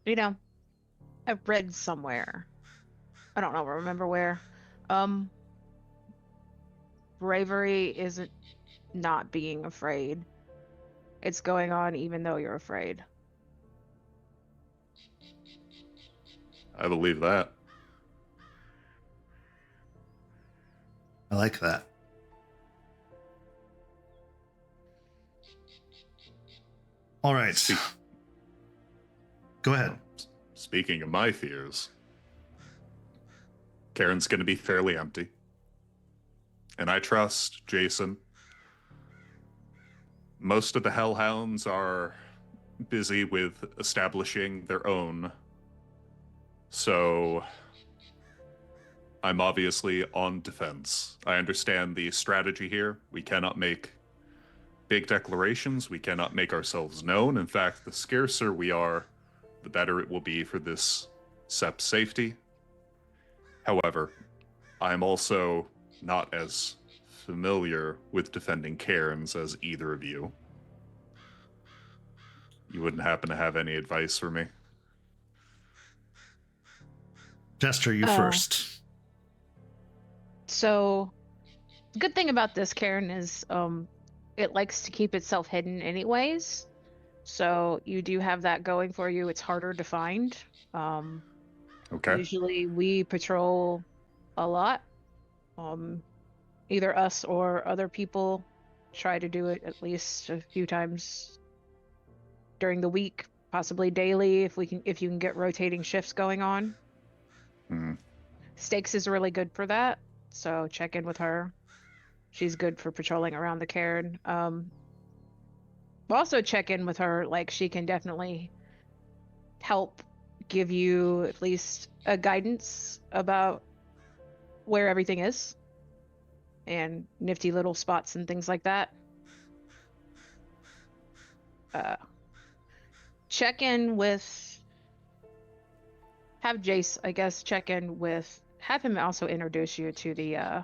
You know, I've read somewhere, I don't know, remember where, bravery isn't not being afraid. It's going on even though you're afraid. I believe that. I like that. All right. Go ahead. Speaking of my fears, Karen's going to be fairly empty. And I trust Jason. Most of the Hellhounds are busy with establishing their own. So I'm obviously on defense. I understand the strategy here. We cannot make big declarations. We cannot make ourselves known. In fact, the scarcer we are, the better it will be for this SEP's safety. However, I'm also not as familiar with defending Cairns as either of you. You wouldn't happen to have any advice for me? Jester, you first. So, good thing about this, Karen, is it likes to keep itself hidden anyways. So you do have that going for you. It's harder to find. Okay. Usually we patrol a lot. Either us or other people try to do it at least a few times during the week, possibly daily if you can get rotating shifts going on. Stakes is really good for that, so check in with her. She's good for patrolling around the cairn. Also check in with her, like she can definitely help give you at least a guidance about where everything is and nifty little spots and things like that. check in with, have Jace, I guess, check in with, have him also introduce you to the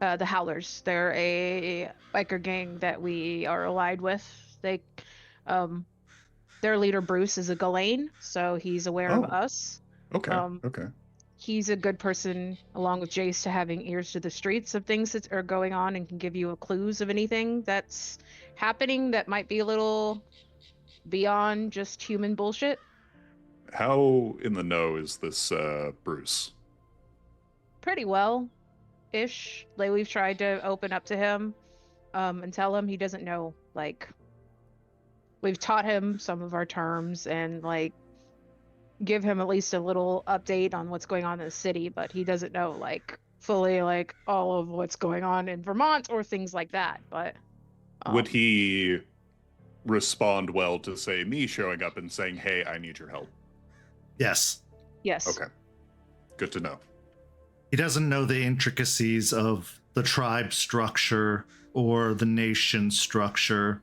Howlers. They're a biker gang that we are allied with. Their leader Bruce is a Ghislaine, so he's aware of Oh. us. Okay. Okay. He's a good person, along with Jace, to having ears to the streets of things that are going on and can give you clues of anything that's happening that might be a little beyond just human bullshit. How in the know is this Bruce? Pretty well-ish. Like, we've tried to open up to him and tell him he doesn't know. Like, we've taught him some of our terms and, like, give him at least a little update on what's going on in the city, but he doesn't know, like, fully, like, all of what's going on in Vermont or things like that. But would he respond well to, say, me showing up and saying, hey, I need your help? Yes. Yes. Okay. Good to know. He doesn't know the intricacies of the tribe structure or the nation structure.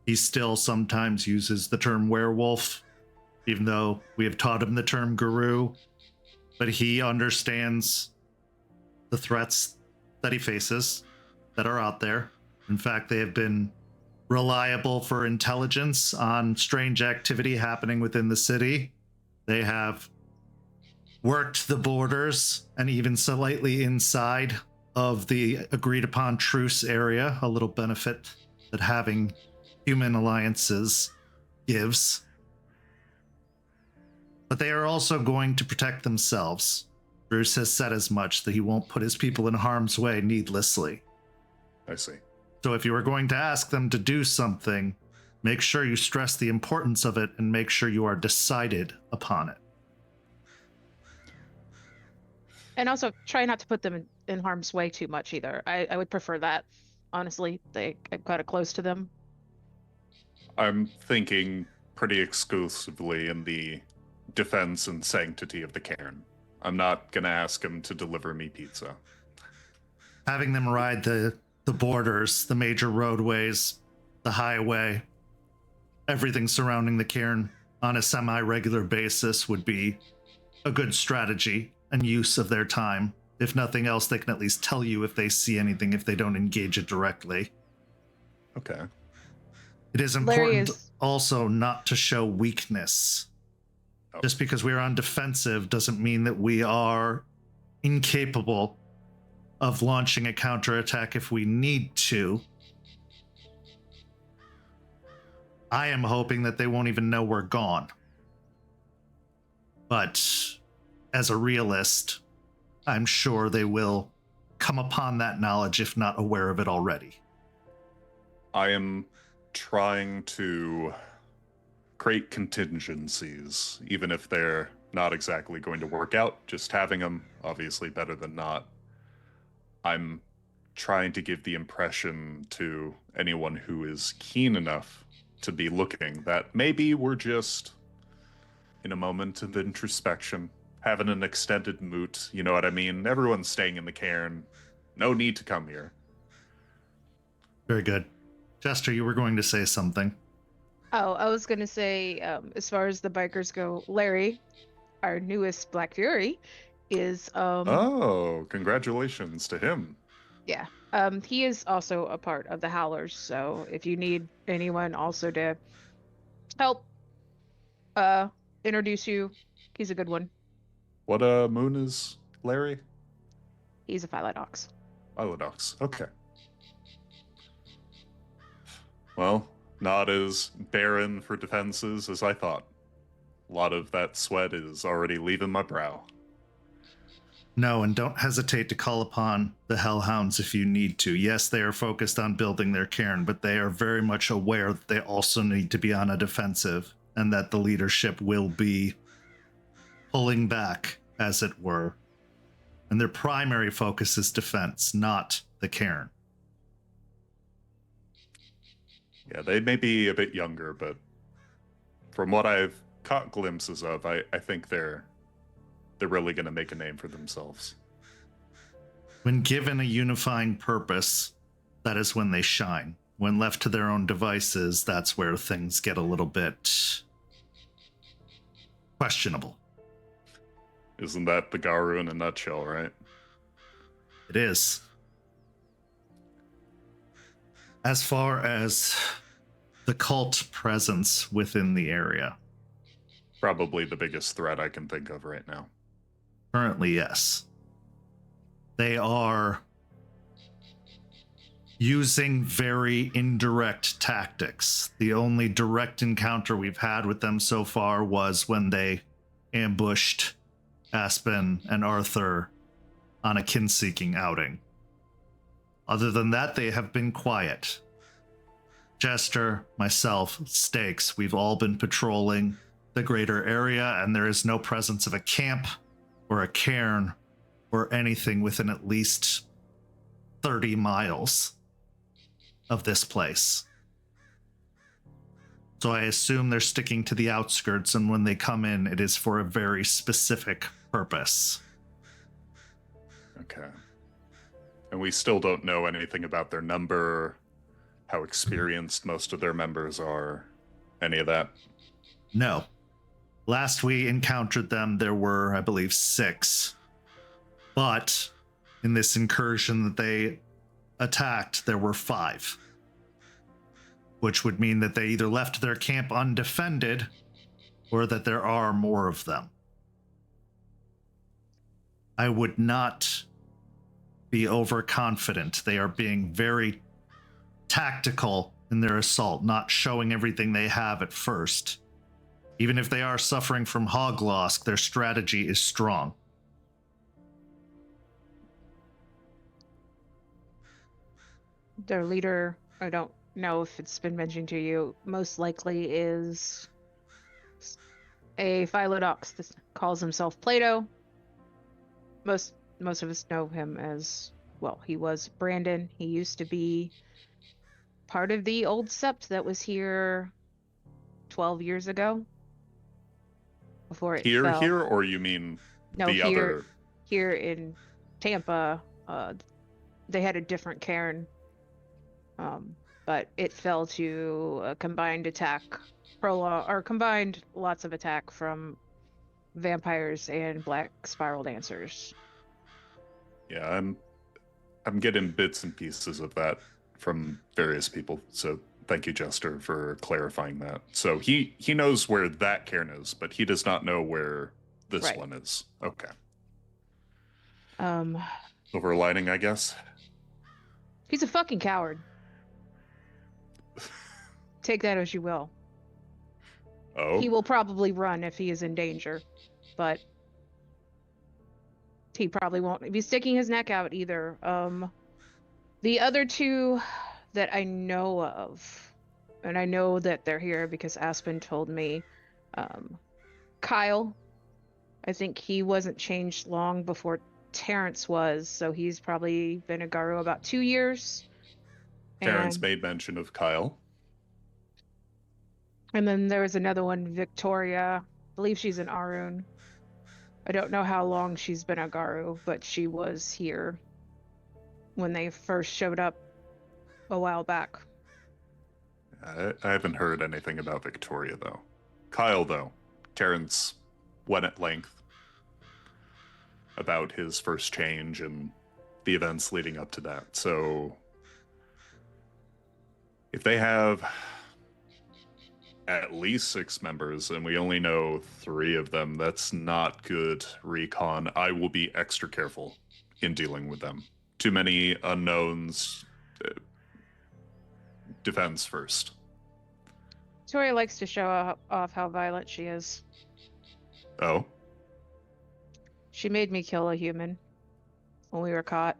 He still sometimes uses the term werewolf, even though we have taught him the term guru. But he understands the threats that he faces that are out there. In fact, they have been reliable for intelligence on strange activity happening within the city. They have worked the borders and even slightly inside of the agreed upon truce area, a little benefit that having human alliances gives. But they are also going to protect themselves. Bruce has said as much, that he won't put his people in harm's way needlessly. I see. So if you are going to ask them to do something, make sure you stress the importance of it and make sure you are decided upon it. And also try not to put them in harm's way too much either. I would prefer that, honestly. I'm kind of close to them. I'm thinking pretty exclusively in the defense and sanctity of the cairn. I'm not going to ask him to deliver me pizza. Having them ride the borders, the major roadways, the highway, everything surrounding the cairn on a semi-regular basis would be a good strategy and use of their time. If nothing else, they can at least tell you if they see anything if they don't engage it directly. Okay. It is important also not to show weakness. Oh. Just because we are on defensive doesn't mean that we are incapable of launching a counterattack if we need to. I am hoping that they won't even know we're gone. But as a realist, I'm sure they will come upon that knowledge if not aware of it already. I am trying to create contingencies, even if they're not exactly going to work out. Just having them, obviously better than not. I'm trying to give the impression to anyone who is keen enough to be looking that maybe we're just in a moment of introspection, having an extended moot, you know what I mean? Everyone's staying in the cairn. No need to come here. Very good. Jester, you were going to say something. Oh, I was going to say, as far as the bikers go, Larry, our newest Black Fury, is... Oh, congratulations to him. Yeah. He is also a part of the Howlers, so if you need anyone also to help introduce you, he's a good one. What moon is Larry? He's a Philodox. Philodox, okay. Well, not as barren for defenses as I thought. A lot of that sweat is already leaving my brow. No, and don't hesitate to call upon the Hellhounds if you need to. Yes, they are focused on building their cairn, but they are very much aware that they also need to be on a defensive, and that the leadership will be pulling back, as it were. And their primary focus is defense, not the cairn. Yeah, they may be a bit younger, but from what I've caught glimpses of, I think they're really going to make a name for themselves. When given a unifying purpose, that is when they shine. When left to their own devices, that's where things get a little bit questionable. Isn't that the Garu in a nutshell, right? It is. As far as the cult presence within the area, Probably the biggest threat I can think of right now. currently, yes. They are using very indirect tactics. The only direct encounter we've had with them so far was when they ambushed Aspen and Arthur on a kin-seeking outing. Other than that, they have been quiet. Jester, myself, Stakes, we've all been patrolling the greater area, and there is no presence of a camp or a cairn or anything within at least 30 miles of this place. So I assume they're sticking to the outskirts, and when they come in, it is for a very specific purpose. Okay. And we still don't know anything about their number, how experienced most of their members are, any of that. No. Last we encountered them, there were, I believe, 6. But in this incursion that they attacked, there were 5. Which would mean that they either left their camp undefended or that there are more of them. I would not be overconfident. They are being very tactical in their assault, not showing everything they have at first. Even if they are suffering from hog loss, their strategy is strong. Their leader, I don't know if it's been mentioned to you, most likely is a Philodox that calls himself Plato. Most of us know him as, well, he was Brandon. He used to be part of the old sept that was here 12 years ago. Before it fell. Here, or you mean No, the other? Here in Tampa, they had a different cairn, but it fell to a combined attack, combined lots of attack from vampires and black spiral dancers. Yeah, I'm getting bits and pieces of that from various people. So thank you, Jester, for clarifying that. So he knows where that cairn is, but he does not know where this one is. Okay. Silver lining, I guess. He's a fucking coward. Take that as you will. Oh. He will probably run if he is in danger, but he probably won't be sticking his neck out either. The other 2 that I know of, and I know that they're here because Aspen told me, Kyle, I think he wasn't changed long before Terrence was, so he's probably been a Garu about 2 years. Terrence made mention of Kyle. And then there was another one, Victoria. I believe she's an Arun. I don't know how long she's been a Garu, but she was here when they first showed up a while back. I haven't heard anything about Victoria, though. Kyle, though. Terrence went at length about his first change and the events leading up to that. So if they have at least 6 members and we only know 3 of them, that's not good recon. I will be extra careful in dealing with them. Too many unknowns. Defense first. Victoria likes to show off how violent she is. Oh? She made me kill a human when we were caught.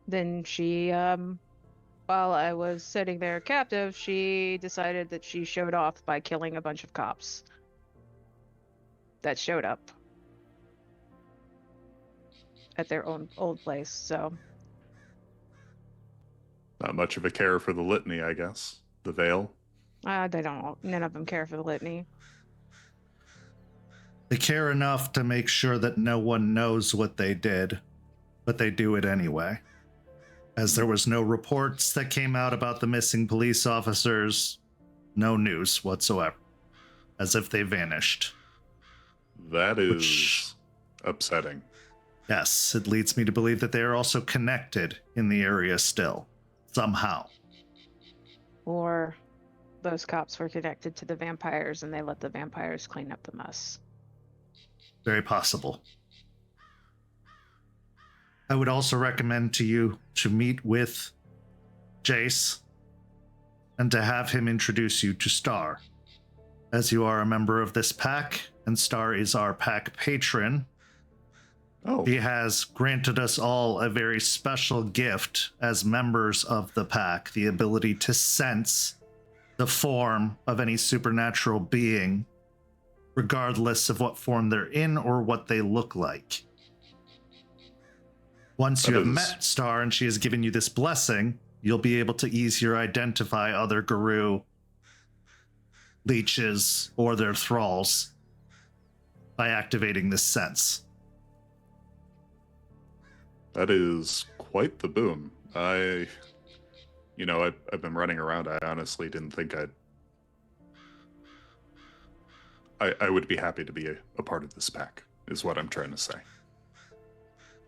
Then she, while I was sitting there captive, she decided that she showed off by killing a bunch of cops that showed up at their own old place, so. Not much of a care for the litany, I guess. The veil. They don't. None of them care for the litany. They care enough to make sure that no one knows what they did, but they do it anyway. as there was no reports that came out about the missing police officers, no news whatsoever, as if they vanished. That is upsetting. Yes, it leads me to believe that they are also connected in the area still, somehow. Or those cops were connected to the vampires and they let the vampires clean up the mess. Very possible. I would also recommend to you to meet with Jace and to have him introduce you to Star. As you are a member of this pack, and Star is our pack patron, he has granted us all a very special gift as members of the pack, the ability to sense the form of any supernatural being, regardless of what form they're in or what they look like. Once you have met Star and she has given you this blessing, you'll be able to easier identify other Guru leeches or their thralls by activating this sense. That is quite the boon. I've been running around. I honestly didn't think I would be happy to be a part of this pack, is what I'm trying to say.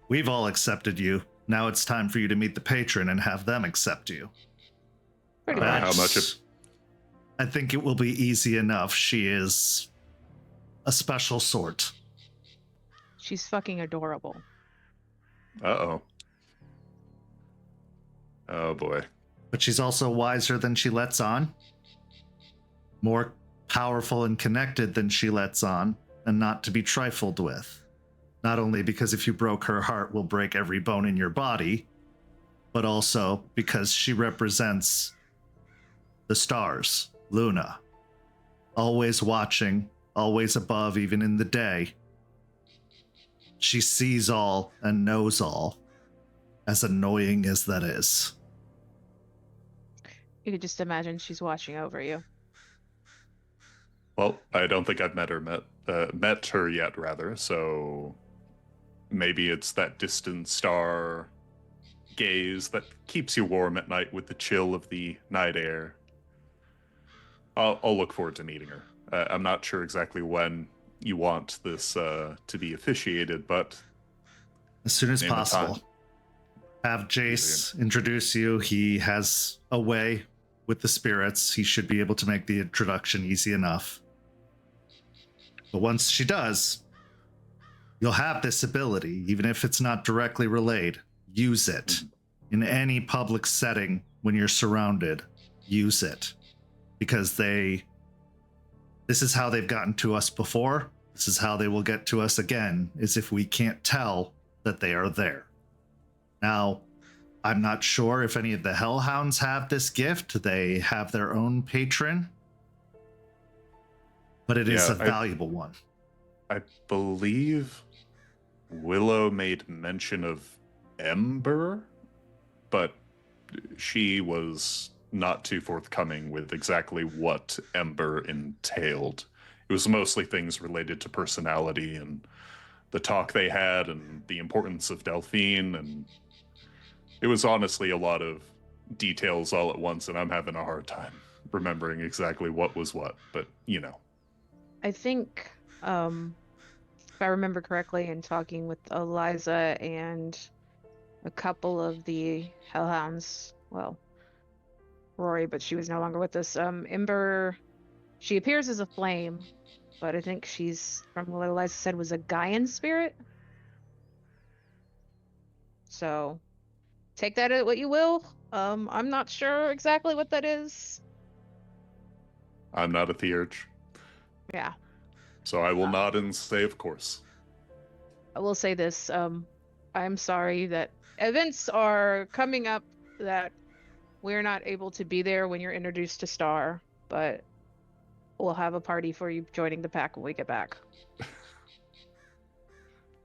We've all accepted you. Now it's time for you to meet the patron and have them accept you. Pretty much. How much? I think it will be easy enough. She is a special sort. She's fucking adorable. Uh-oh. Oh, boy. But she's also wiser than she lets on. More powerful and connected than she lets on, and not to be trifled with. Not only because if you broke her heart, will break every bone in your body, but also because she represents the stars, Luna. Always watching, always above, even in the day. She sees all and knows all, as annoying as that is. You could just imagine she's watching over you. Well, I don't think I've met her yet, rather, so maybe it's that distant star gaze that keeps you warm at night with the chill of the night air. I'll look forward to meeting her. I'm not sure exactly when you want this to be officiated, but as soon as possible. Have Jace introduce you. He has a way with the spirits. He should be able to make the introduction easy enough. But once she does, you'll have this ability, even if it's not directly relayed. Use it. In any public setting, when you're surrounded, use it. Because this is how they've gotten to us before. This is how they will get to us again, is if we can't tell that they are there. Now, I'm not sure if any of the Hellhounds have this gift. They have their own patron. But it is a valuable one. I believe Willow made mention of Ember, but she was not too forthcoming with exactly what Ember entailed. It was mostly things related to personality and the talk they had and the importance of Delphine, and it was honestly a lot of details all at once, and I'm having a hard time remembering exactly what was what, but you know. I think, if I remember correctly, in talking with Eliza and a couple of the Hellhounds, well, Rory, but she was no longer with us. Ember, she appears as a flame, but I think she's, from what Eliza said, was a Gaian spirit. So, take that at what you will. I'm not sure exactly what that is. I'm not a theurge. Yeah. So I will nod and say, of course. I will say this. I'm sorry that events are coming up that we're not able to be there when you're introduced to Star, but we'll have a party for you joining the pack when we get back.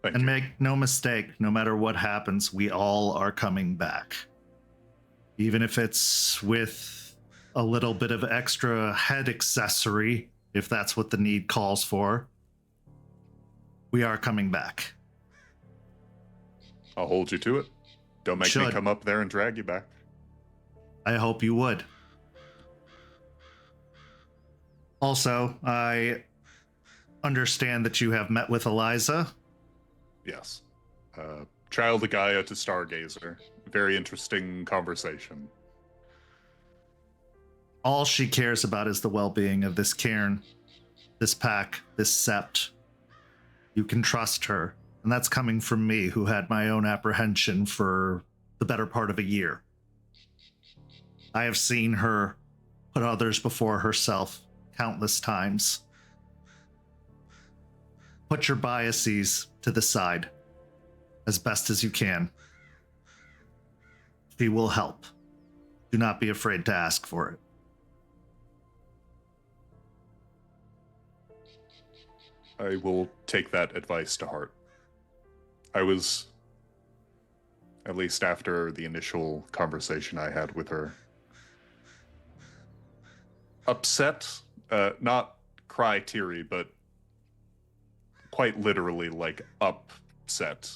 And make no mistake, no matter what happens, we all are coming back. Even if it's with a little bit of extra head accessory, if that's what the need calls for, we are coming back. I'll hold you to it. Don't make me Should. come up there and drag you back. I hope you would. Also, I understand that you have met with Eliza. Yes. Child of Gaia to Stargazer. Very interesting conversation. All she cares about is the well-being of this cairn, this pack, this sept. You can trust her, and that's coming from me, who had my own apprehension for the better part of a year. I have seen her put others before herself countless times. Put your biases to the side as best as you can. She will help. Do not be afraid to ask for it. I will take that advice to heart. I was, at least after the initial conversation I had with her, upset, not cry teary, but quite literally like upset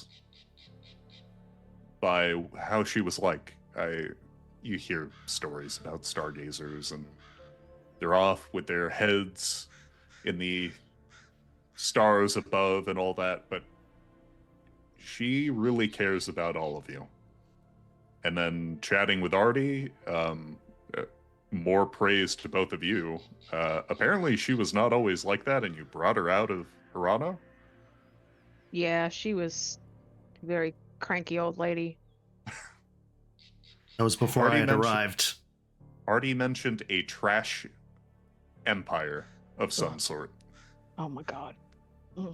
by how she was like. You hear stories about stargazers and they're off with their heads in the stars above and all that, but she really cares about all of you. And then chatting with Artie, more praise to both of you. Apparently she was not always like that, and you brought her out of Hirano? Yeah, she was a very cranky old lady. That was before Artie I had mentioned- arrived. Artie mentioned a trash empire of some sort. Oh my god. Mm.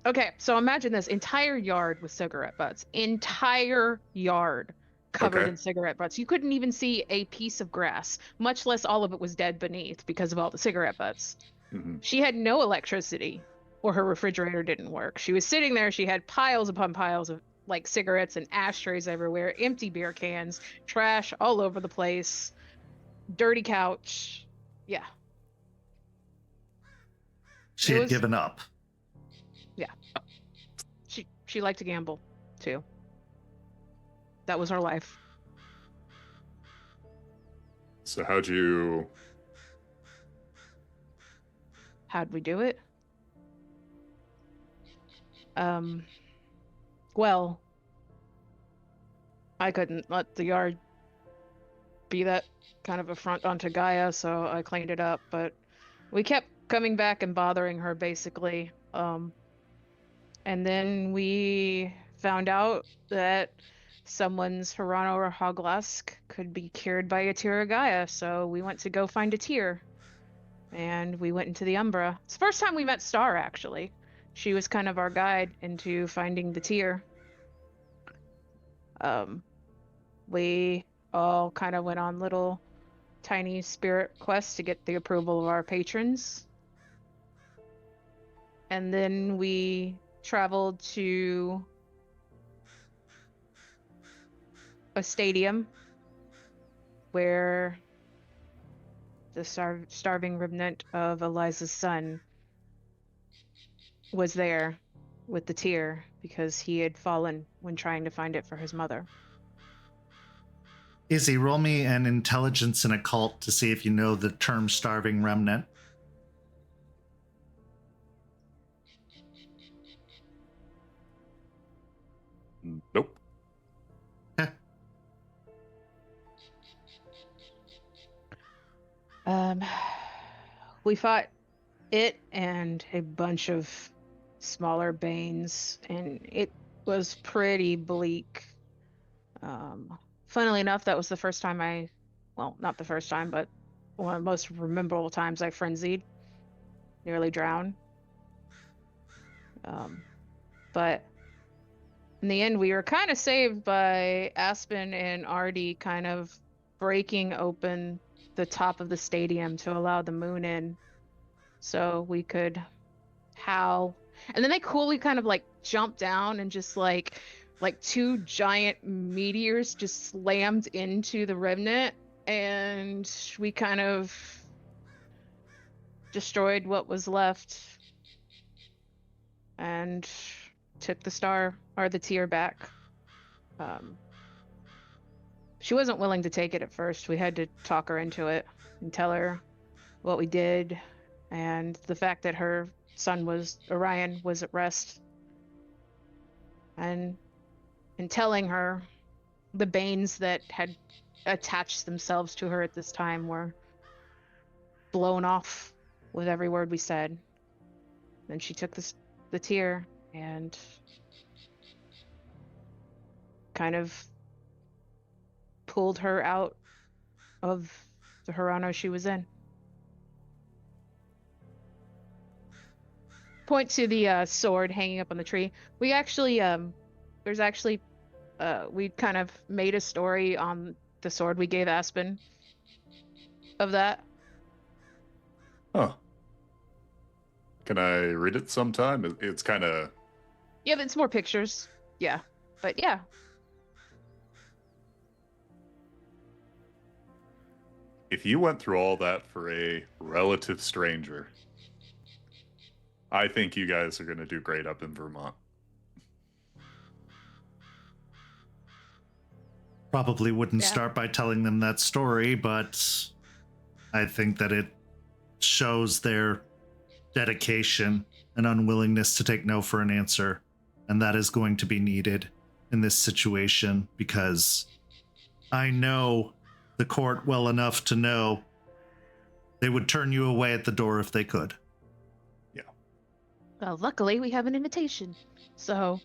Okay, so imagine this entire yard with cigarette butts. Entire yard covered Okay. in cigarette butts. You couldn't even see a piece of grass, much less all of it was dead beneath because of all the cigarette butts. Mhm. She had no electricity, or her refrigerator didn't work. She was sitting there, she had piles upon piles of like cigarettes and ashtrays everywhere, empty beer cans, trash all over the place, dirty couch. Yeah. She It had was- given up. She liked to gamble too. That was her life. So how'd you... How'd we do it? Well, I couldn't let the yard be that kind of a front onto Gaia, so I cleaned it up, but we kept coming back and bothering her basically. And then we found out that someone's Hirano or Hoglask could be cured by a tear of Gaia, so we went to go find a tear. And we went into the Umbra. It's the first time we met Star, actually. She was kind of our guide into finding the tear. We all kind of went on little tiny spirit quests to get the approval of our patrons. And then we traveled to a stadium where the starving remnant of Eliza's son was there with the tear because he had fallen when trying to find it for his mother. Izzie, roll me an intelligence and occult to see if you know the term starving remnant. Nope. Heh. We fought it and a bunch of smaller banes, and it was pretty bleak. Funnily enough, that was the first time well, not the first time, but one of the most memorable times I frenzied, nearly drowned. But in the end, we were kind of saved by Aspen and Artie kind of breaking open the top of the stadium to allow the moon in so we could howl. And then they coolly kind of like jumped down and just like two giant meteors just slammed into the remnant, and we kind of destroyed what was left and took the star or the tear back She wasn't willing to take it at first. We had to talk her into it and tell her what we did and the fact that her son Orion was at rest. And in telling her, the banes that had attached themselves to her at this time were blown off with every word we said. Then she took the tear and kind of pulled her out of the Hirano she was in. Point to the sword hanging up on the tree. We actually, we kind of made a story on the sword we gave Aspen of that. Huh. Can I read it sometime? It's kind of... Yeah, but it's more pictures. Yeah. But yeah. If you went through all that for a relative stranger, I think you guys are going to do great up in Vermont. Probably wouldn't Yeah. start by telling them that story, but I think that it shows their dedication and unwillingness to take no for an answer. And that is going to be needed in this situation because I know the court well enough to know they would turn you away at the door if they could. Yeah. Well, luckily we have an invitation. So.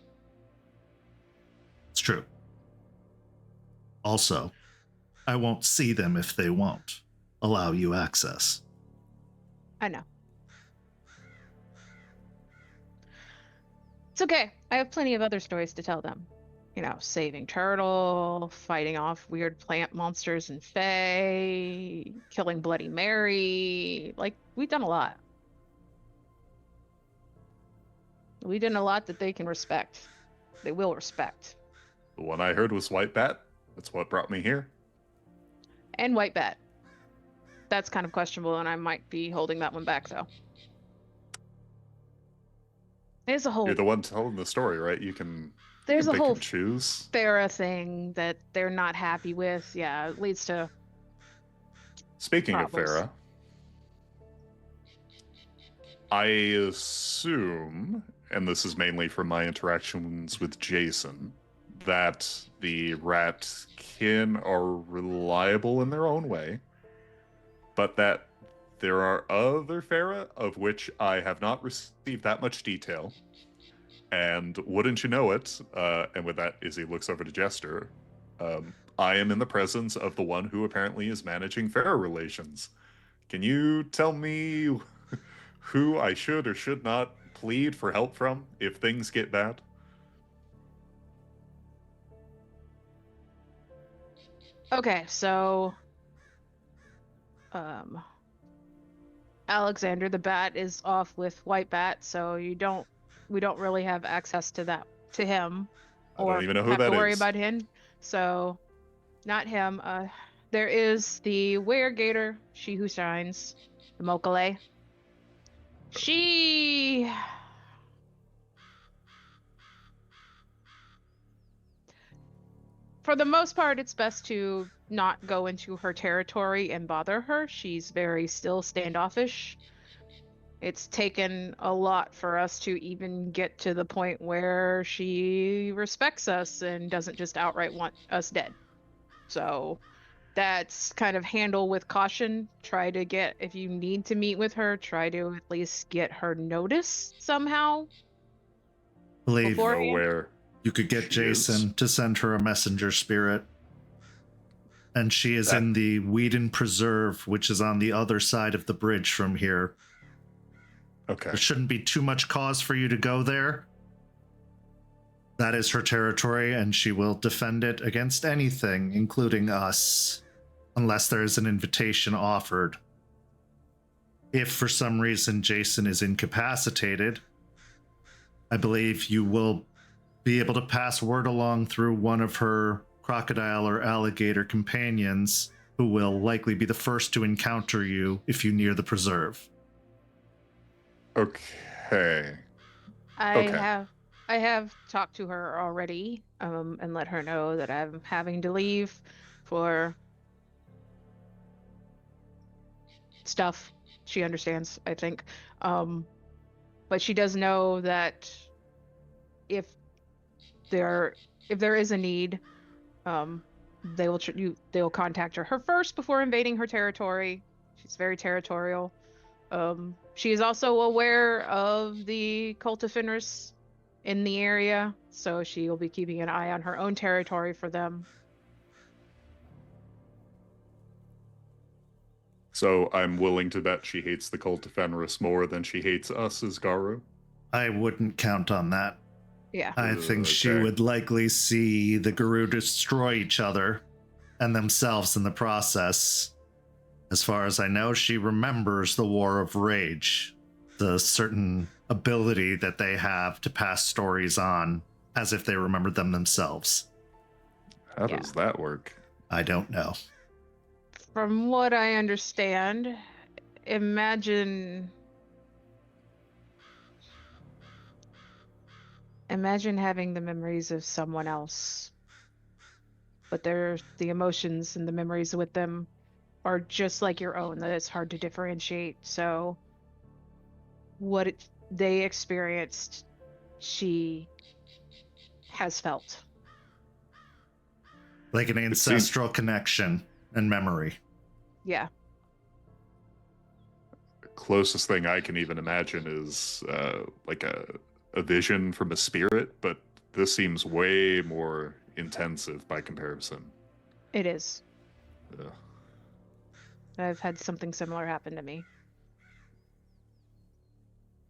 It's true. Also, I won't see them if they won't allow you access. I know. It's okay. I have plenty of other stories to tell them. You know, saving Turtle, fighting off weird plant monsters and Fae, killing Bloody Mary. Like, we've done a lot. We did a lot that they can respect. They will respect. The one I heard was White Bat. That's what brought me here. And White Bat. That's kind of questionable, and I might be holding that one back, though. There's a whole... You're the one telling the story, right? You can... There's a pick whole and choose. Farah thing that they're not happy with. Yeah, it leads to... Speaking problems. of Farah, I assume, and this is mainly from my interactions with Jason, that the Ratkin are reliable in their own way, but that there are other Farah of which I have not received that much detail. And wouldn't you know it, and with that, Izzie looks over to Jester, I am in the presence of the one who apparently is managing Farah relations. Can you tell me who I should or should not plead for help from if things get bad? Okay, so... Alexander the Bat is off with White Bat, so we don't really have access to him. I don't even know who have that to worry is. about him. So, not him. There is the Weregator, she who shines, the Mokale. She... For the most part, it's best to not go into her territory and bother her. She's very still standoffish. It's taken a lot for us to even get to the point where she respects us and doesn't just outright want us dead. So that's kind of handle with caution. Try to get, if you need to meet with her, try to at least get her notice somehow. Believe Beforehand. Nowhere. you could get She is. Jason to send her a messenger spirit. And she is in the Whedon Preserve, which is on the other side of the bridge from here. Okay. There shouldn't be too much cause for you to go there. That is her territory, and she will defend it against anything, including us, unless there is an invitation offered. If for some reason Jason is incapacitated, I believe you will be able to pass word along through one of her crocodile or alligator companions, who will likely be the first to encounter you if you near the preserve. Okay. I Okay. have I have talked to her already, and let her know that I'm having to leave for stuff. She understands, I think. But she does know that if there is a need, they will contact her first before invading her territory. She's very territorial. She is also aware of the cult of Fenris in the area, so she will be keeping an eye on her own territory for them. So I'm willing to bet she hates the cult of Fenris more than she hates us as Garu. I wouldn't count on that. Yeah. I think she Okay. would likely see the Guru destroy each other and themselves in the process. As far as I know, she remembers the War of Rage, the certain ability that they have to pass stories on as if they remembered them themselves. How does that work? I don't know. From what I understand, imagine having the memories of someone else, but the emotions and the memories with them are just like your own, that it's hard to differentiate. So what they experienced, she has felt. Like an ancestral connection and memory. Yeah. Closest thing I can even imagine is like a vision from a spirit, but this seems way more intensive by comparison. It is. Ugh. I've had something similar happen to me.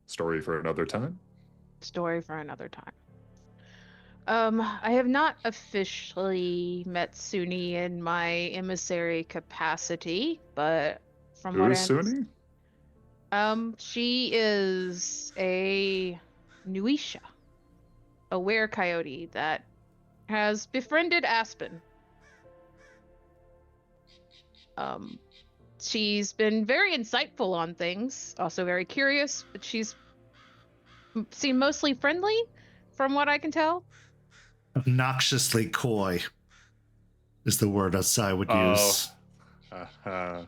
Story for another time? Story for another time. I have not officially met Suni in my emissary capacity, but from Who what is Suni? she is a Nuisha, a were-coyote that has befriended Aspen. She's been very insightful on things, also very curious, but she's seemed mostly friendly, from what I can tell. Obnoxiously coy is the word I would use. That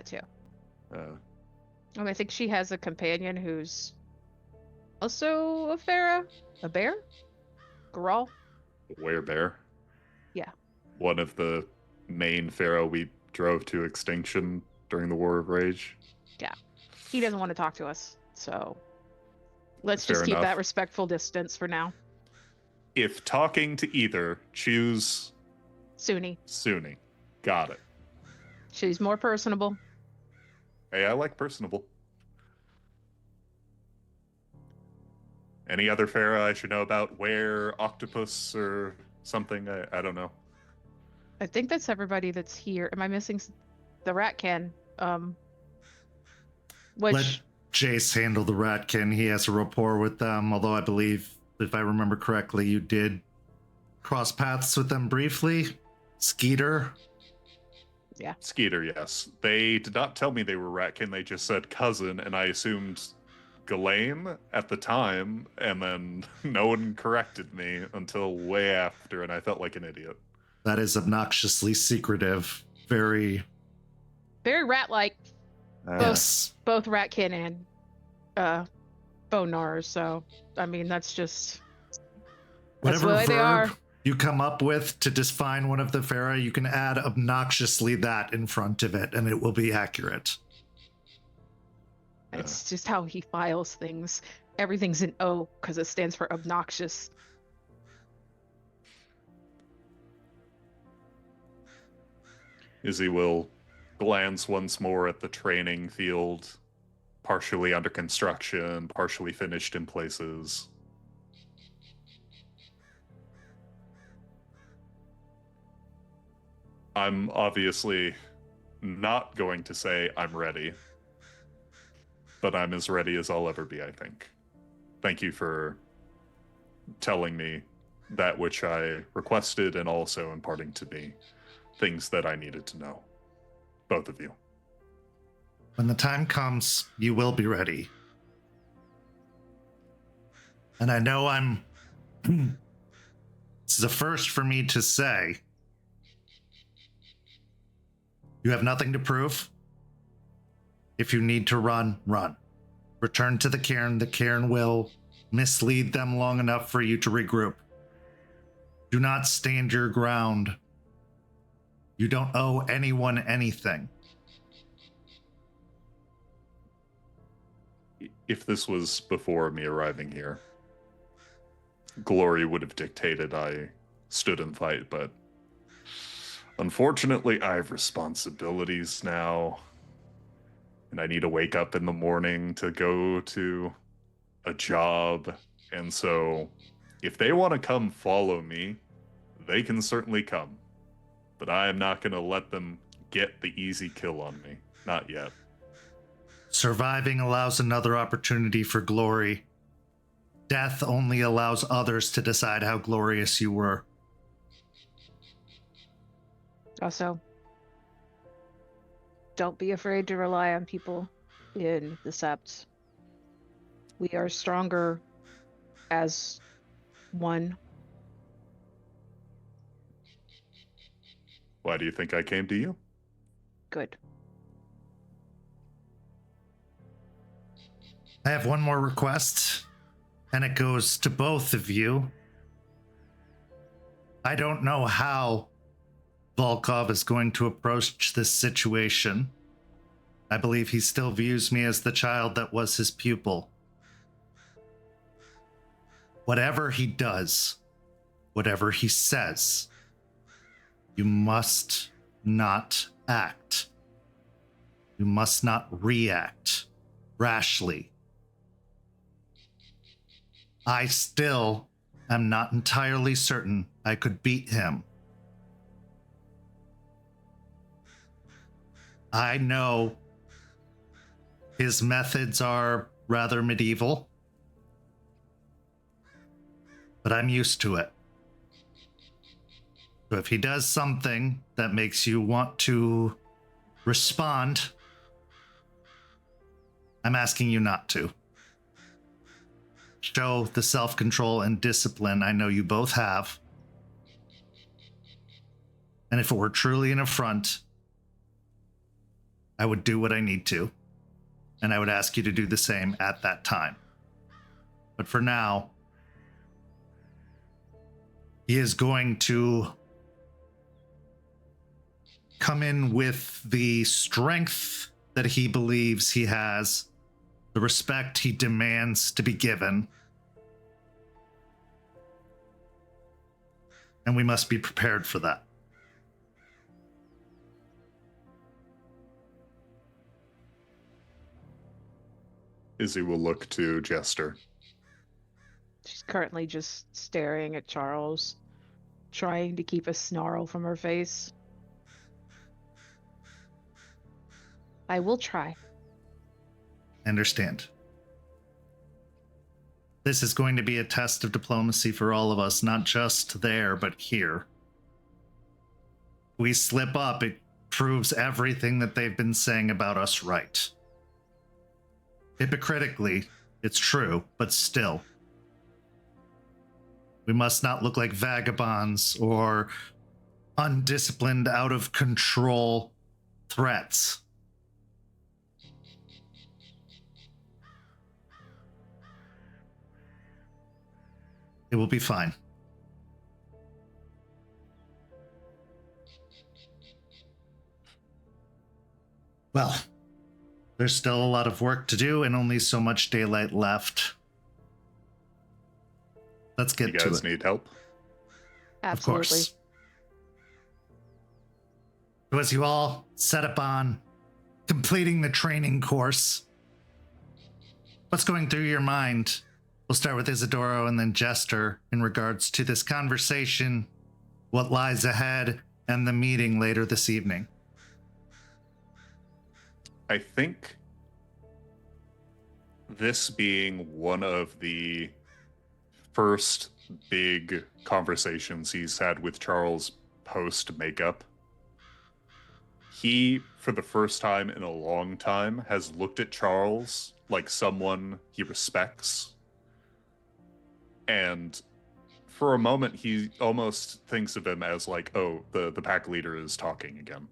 too. I think she has a companion who's also a Pharaoh, a bear, Garal. Werebear? Yeah. One of the main pharaoh we drove to extinction during the War of Rage. Yeah. He doesn't want to talk to us, so let's Fair just keep enough. that respectful distance for now. If talking to either, choose Suni. Suni. Got it. She's more personable. Hey, I like personable. Any other pharaoh I should know about? Where octopus or something? I don't know. I think that's everybody that's here. Am I missing the Ratkin? Which Let Jace handle the Ratkin. He has a rapport with them, although I believe, if I remember correctly, you did cross paths with them briefly. Skeeter. Yeah. Skeeter, yes. They did not tell me they were Ratkin. They just said cousin, and I assumed Ghislaine at the time, and then no one corrected me until way after, and I felt like an idiot. That is obnoxiously secretive. Very rat-like. Yes. Both Ratkin and Bonar. So I mean, that's just Whatever the way they are. verb you come up with to define one of the pharaoh, you can add obnoxiously that in front of it, and it will be accurate. It's just how he files things. Everything's an O because it stands for obnoxious. Izzie will glance once more at the training field, partially under construction, partially finished in places. I'm obviously not going to say I'm ready, but I'm as ready as I'll ever be, I think. Thank you for telling me that which I requested and also imparting to me things that I needed to know. Both of you. When the time comes, you will be ready. And I know this is a first for me to say. You have nothing to prove. If you need to run, run. Return to the cairn. The cairn will mislead them long enough for you to regroup. Do not stand your ground. You don't owe anyone anything. If this was before me arriving here, Glory would have dictated I stood and fight, but unfortunately I have responsibilities now, and I need to wake up in the morning to go to a job, and so if they want to come follow me, they can certainly come, but I am not going to let them get the easy kill on me. Not yet. Surviving allows another opportunity for glory. Death only allows others to decide how glorious you were. Also, don't be afraid to rely on people in the Sept. We are stronger as one. Why do you think I came to you? Good. I have one more request, and it goes to both of you. I don't know how Volkov is going to approach this situation. I believe he still views me as the child that was his pupil. Whatever he does, whatever he says, you must not act. You must not react rashly. I still am not entirely certain I could beat him. I know his methods are rather medieval, but I'm used to it. So if he does something that makes you want to respond, I'm asking you not to. Show the self-control and discipline I know you both have. And if it were truly an affront, I would do what I need to. And I would ask you to do the same at that time. But for now, he is going to come in with the strength that he believes he has, the respect he demands to be given. And we must be prepared for that. Izzie will look to Jester. She's currently just staring at Charles, trying to keep a snarl from her face. I will try. I understand. This is going to be a test of diplomacy for all of us, not just there, but here. We slip up, it proves everything that they've been saying about us right. Hypocritically, it's true, but still. We must not look like vagabonds or undisciplined, out of control threats. It will be fine. Well, there's still a lot of work to do and only so much daylight left. Let's get to it. You guys need help? Absolutely. Of course. So as you all set up on completing the training course, what's going through your mind? We'll start with Isidoro and then Jester in regards to this conversation, what lies ahead, and the meeting later this evening. I think this being one of the first big conversations he's had with Charles post-makeup, he, for the first time in a long time, has looked at Charles like someone he respects And for a moment, he almost thinks of him as like, oh, the pack leader is talking again.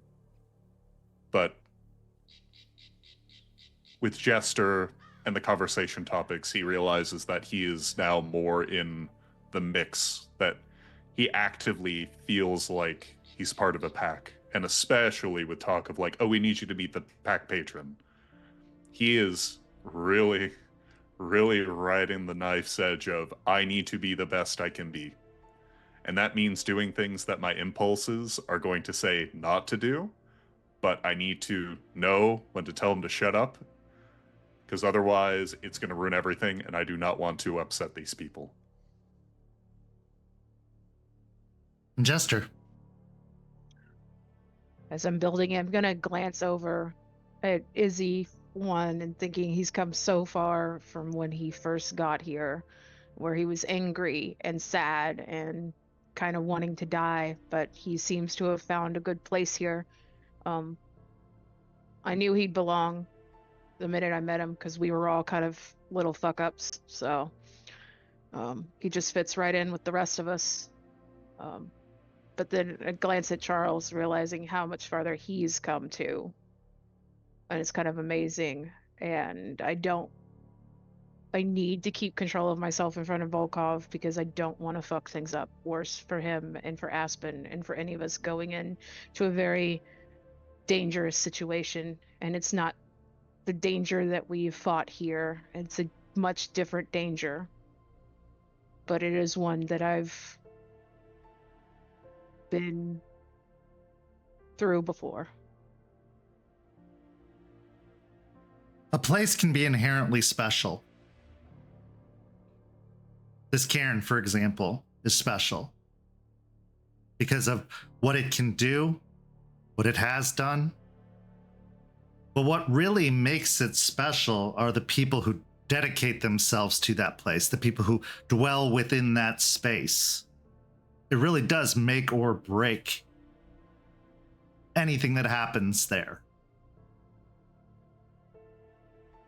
But with Jester and the conversation topics, he realizes that he is now more in the mix, that he actively feels like he's part of a pack. And especially with talk of like, oh, we need you to meet the pack patron. He is really, really riding the knife's edge of, I need to be the best I can be. And that means doing things that my impulses are going to say not to do, but I need to know when to tell them to shut up, because otherwise it's going to ruin everything, and I do not want to upset these people. Jester. As I'm building it, I'm going to glance over at Izzie, one, and thinking he's come so far from when he first got here, where he was angry and sad and kind of wanting to die, but he seems to have found a good place here. I knew he'd belong the minute I met him because we were all kind of little fuck-ups, so he just fits right in with the rest of us. But then a glance at Charles, realizing how much farther he's come too. And it's kind of amazing. And I need to keep control of myself in front of Volkov because I don't want to fuck things up worse for him and for Aspen and for any of us going in to a very dangerous situation. And it's not the danger that we've fought here. It's a much different danger. But it is one that I've been through before. A place can be inherently special. This cairn, for example, is special because of what it can do, what it has done. But what really makes it special are the people who dedicate themselves to that place, the people who dwell within that space. It really does make or break anything that happens there.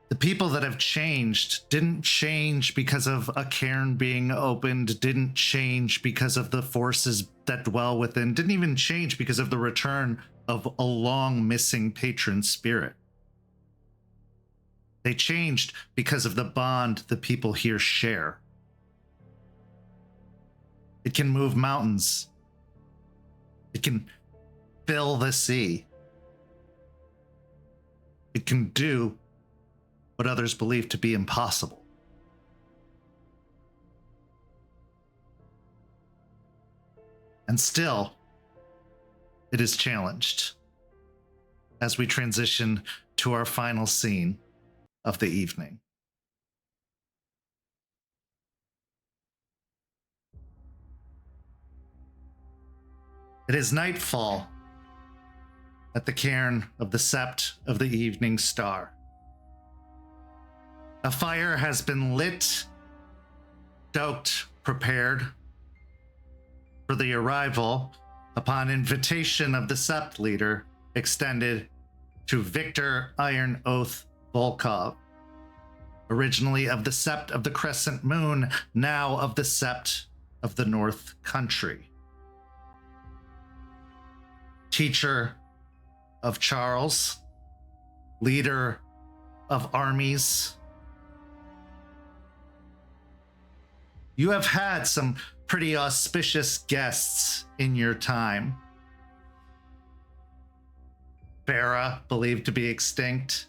The people that have changed didn't change because of a cairn being opened, didn't change because of the forces that dwell within, didn't even change because of the return of a long missing patron spirit. They changed because of the bond the people here share. It can move mountains. It can fill the sea. It can do what others believe to be impossible. And still, it is challenged as we transition to our final scene of the evening. It is nightfall at the cairn of the Sept of the Evening Star. A fire has been lit, stoked, prepared for the arrival, upon invitation of the Sept leader, extended to Victor Iron Oath Volkov, originally of the Sept of the Crescent Moon, now of the Sept of the North Country. Teacher of Charles, leader of armies. You have had some pretty auspicious guests in your time. Farah, believed to be extinct.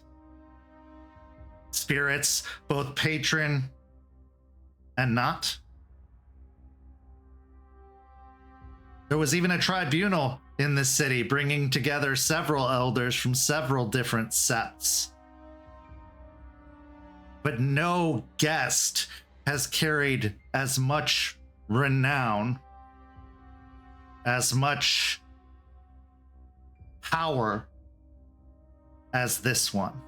Spirits, both patron and not. There was even a tribunal in the city, bringing together several elders from several different septs. But no guest has carried as much renown, as much power as this one.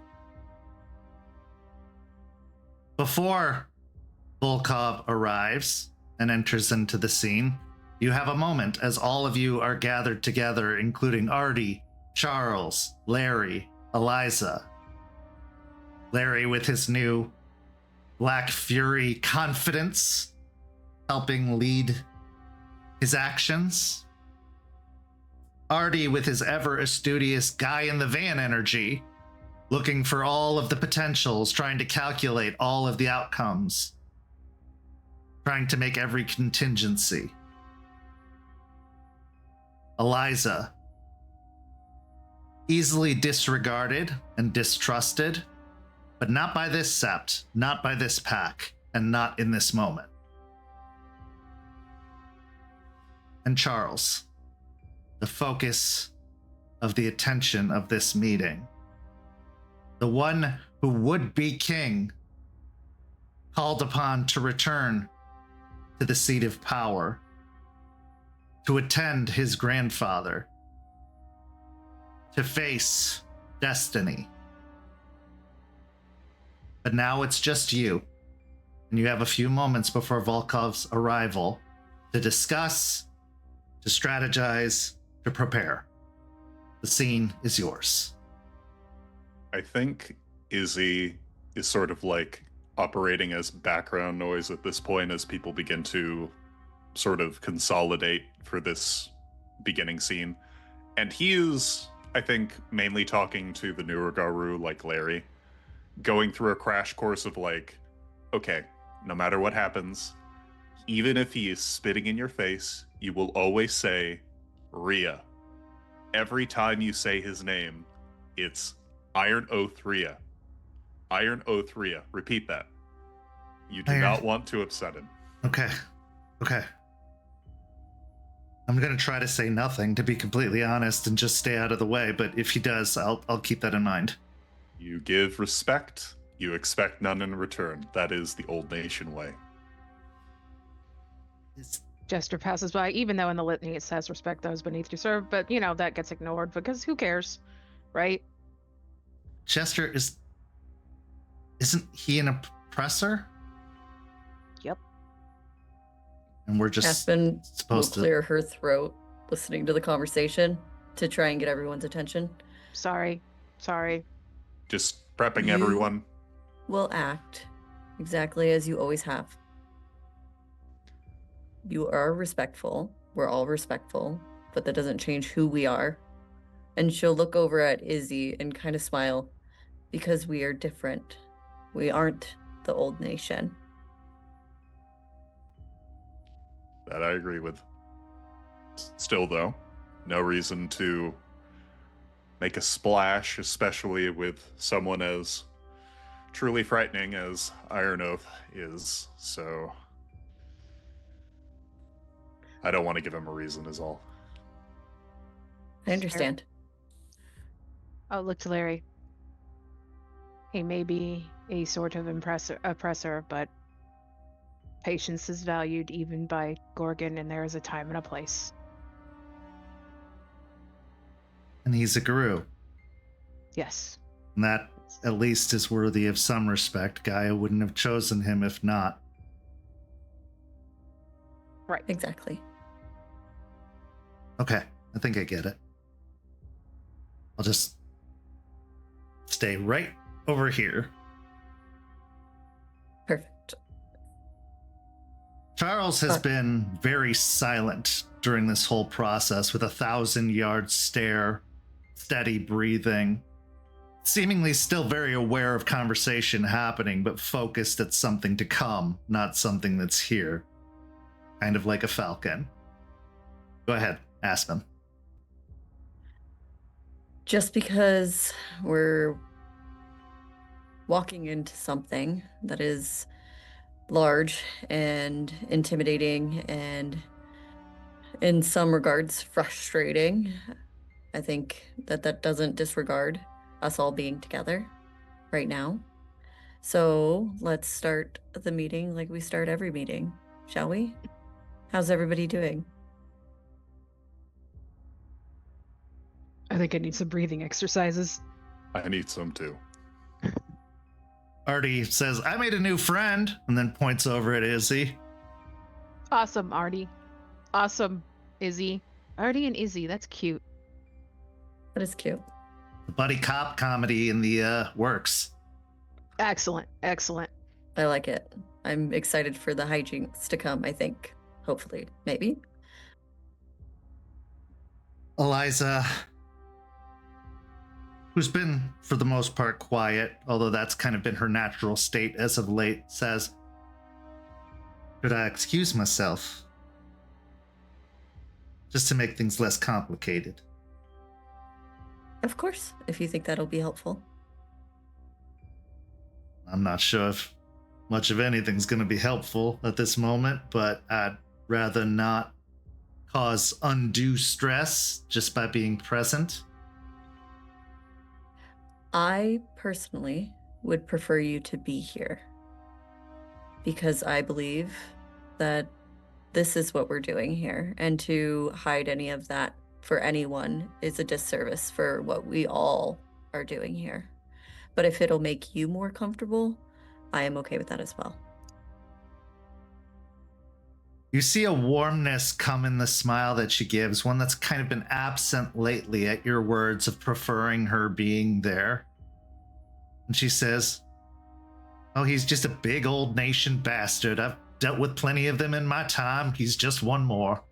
Before Volkov arrives and enters into the scene, you have a moment as all of you are gathered together, including Artie, Charles, Larry, Eliza. Larry with his new Black Fury confidence, helping lead his actions. Artie with his ever studious guy in the van energy, looking for all of the potentials, trying to calculate all of the outcomes, trying to make every contingency. Eliza, easily disregarded and distrusted, but not by this sept, not by this pack, and not in this moment. And Charles, the focus of the attention of this meeting, the one who would be king, called upon to return to the seat of power, to attend his grandfather, to face destiny. But now it's just you, and you have a few moments before Volkov's arrival to discuss, to strategize, to prepare. The scene is yours. I think Izzie is sort of like operating as background noise at this point as people begin to sort of consolidate for this beginning scene. And he is, I think, mainly talking to the newer Garou like Larry, going through a crash course of like, okay, no matter what happens, even if he is spitting in your face, you will always say Rhea. Every time you say his name, it's Iron Oath Rhea. Iron Oath Rhea. Repeat that. You do not want to upset him. Okay. I'm gonna try to say nothing, to be completely honest, and just stay out of the way, but if he does, I'll keep that in mind. You give respect, you expect none in return. That is the old nation way. Jester passes by, even though in the litany it says respect those beneath you serve, but you know, that gets ignored because who cares, right? Jester isn't he an oppressor? Yep. And we're just Aspen will supposed to clear her throat listening to the conversation to try and get everyone's attention. Sorry. Just prepping You- everyone. Will act exactly as you always have. You are respectful. We're all respectful, but that doesn't change who we are. And she'll look over at Izzie and kind of smile because we are different. We aren't the old nation. That I agree with. Still, though, no reason to make a splash, especially with someone as truly frightening as Iron Oath is. So I don't want to give him a reason, is all. I understand. I'll look to Larry. He may be a sort of oppressor, but patience is valued even by Gorgon, and there is a time and a place. and he's a Garou. Yes. And that at least is worthy of some respect. Gaia wouldn't have chosen him if not. Right. Exactly. Okay, I think I get it. I'll just stay right over here. Perfect. Charles has been very silent during this whole process, with 1,000-yard stare, steady breathing, seemingly still very aware of conversation happening, but focused at something to come, not something that's here. Kind of like a falcon. Go ahead, Aspen. Just because we're walking into something that is large and intimidating and in some regards frustrating, I think that doesn't disregard us all being together right now. So let's start the meeting like we start every meeting, shall we? How's everybody doing? I think I need some breathing exercises. I need some too. Artie says, I made a new friend, and then points over at Izzie. Awesome, Artie. Awesome, Izzie. Artie and Izzie, that's cute. That is cute. The buddy cop comedy in the works. Excellent, excellent. I like it. I'm excited for the hijinks to come, I think. Hopefully. Maybe. Eliza, who's been, for the most part, quiet, although that's kind of been her natural state as of late, says, "Should I excuse myself? Just to make things less complicated." Of course, if you think that'll be helpful. I'm not sure if much of anything's going to be helpful at this moment, but I'd rather not cause undue stress just by being present. I personally would prefer you to be here because I believe that this is what we're doing here, and to hide any of that for anyone is a disservice for what we all are doing here. But if it'll make you more comfortable, I am okay with that as well. You see a warmness come in the smile that she gives, one that's kind of been absent lately at your words of preferring her being there. And she says, "Oh, he's just a big old nation bastard. I've dealt with plenty of them in my time. He's just one more."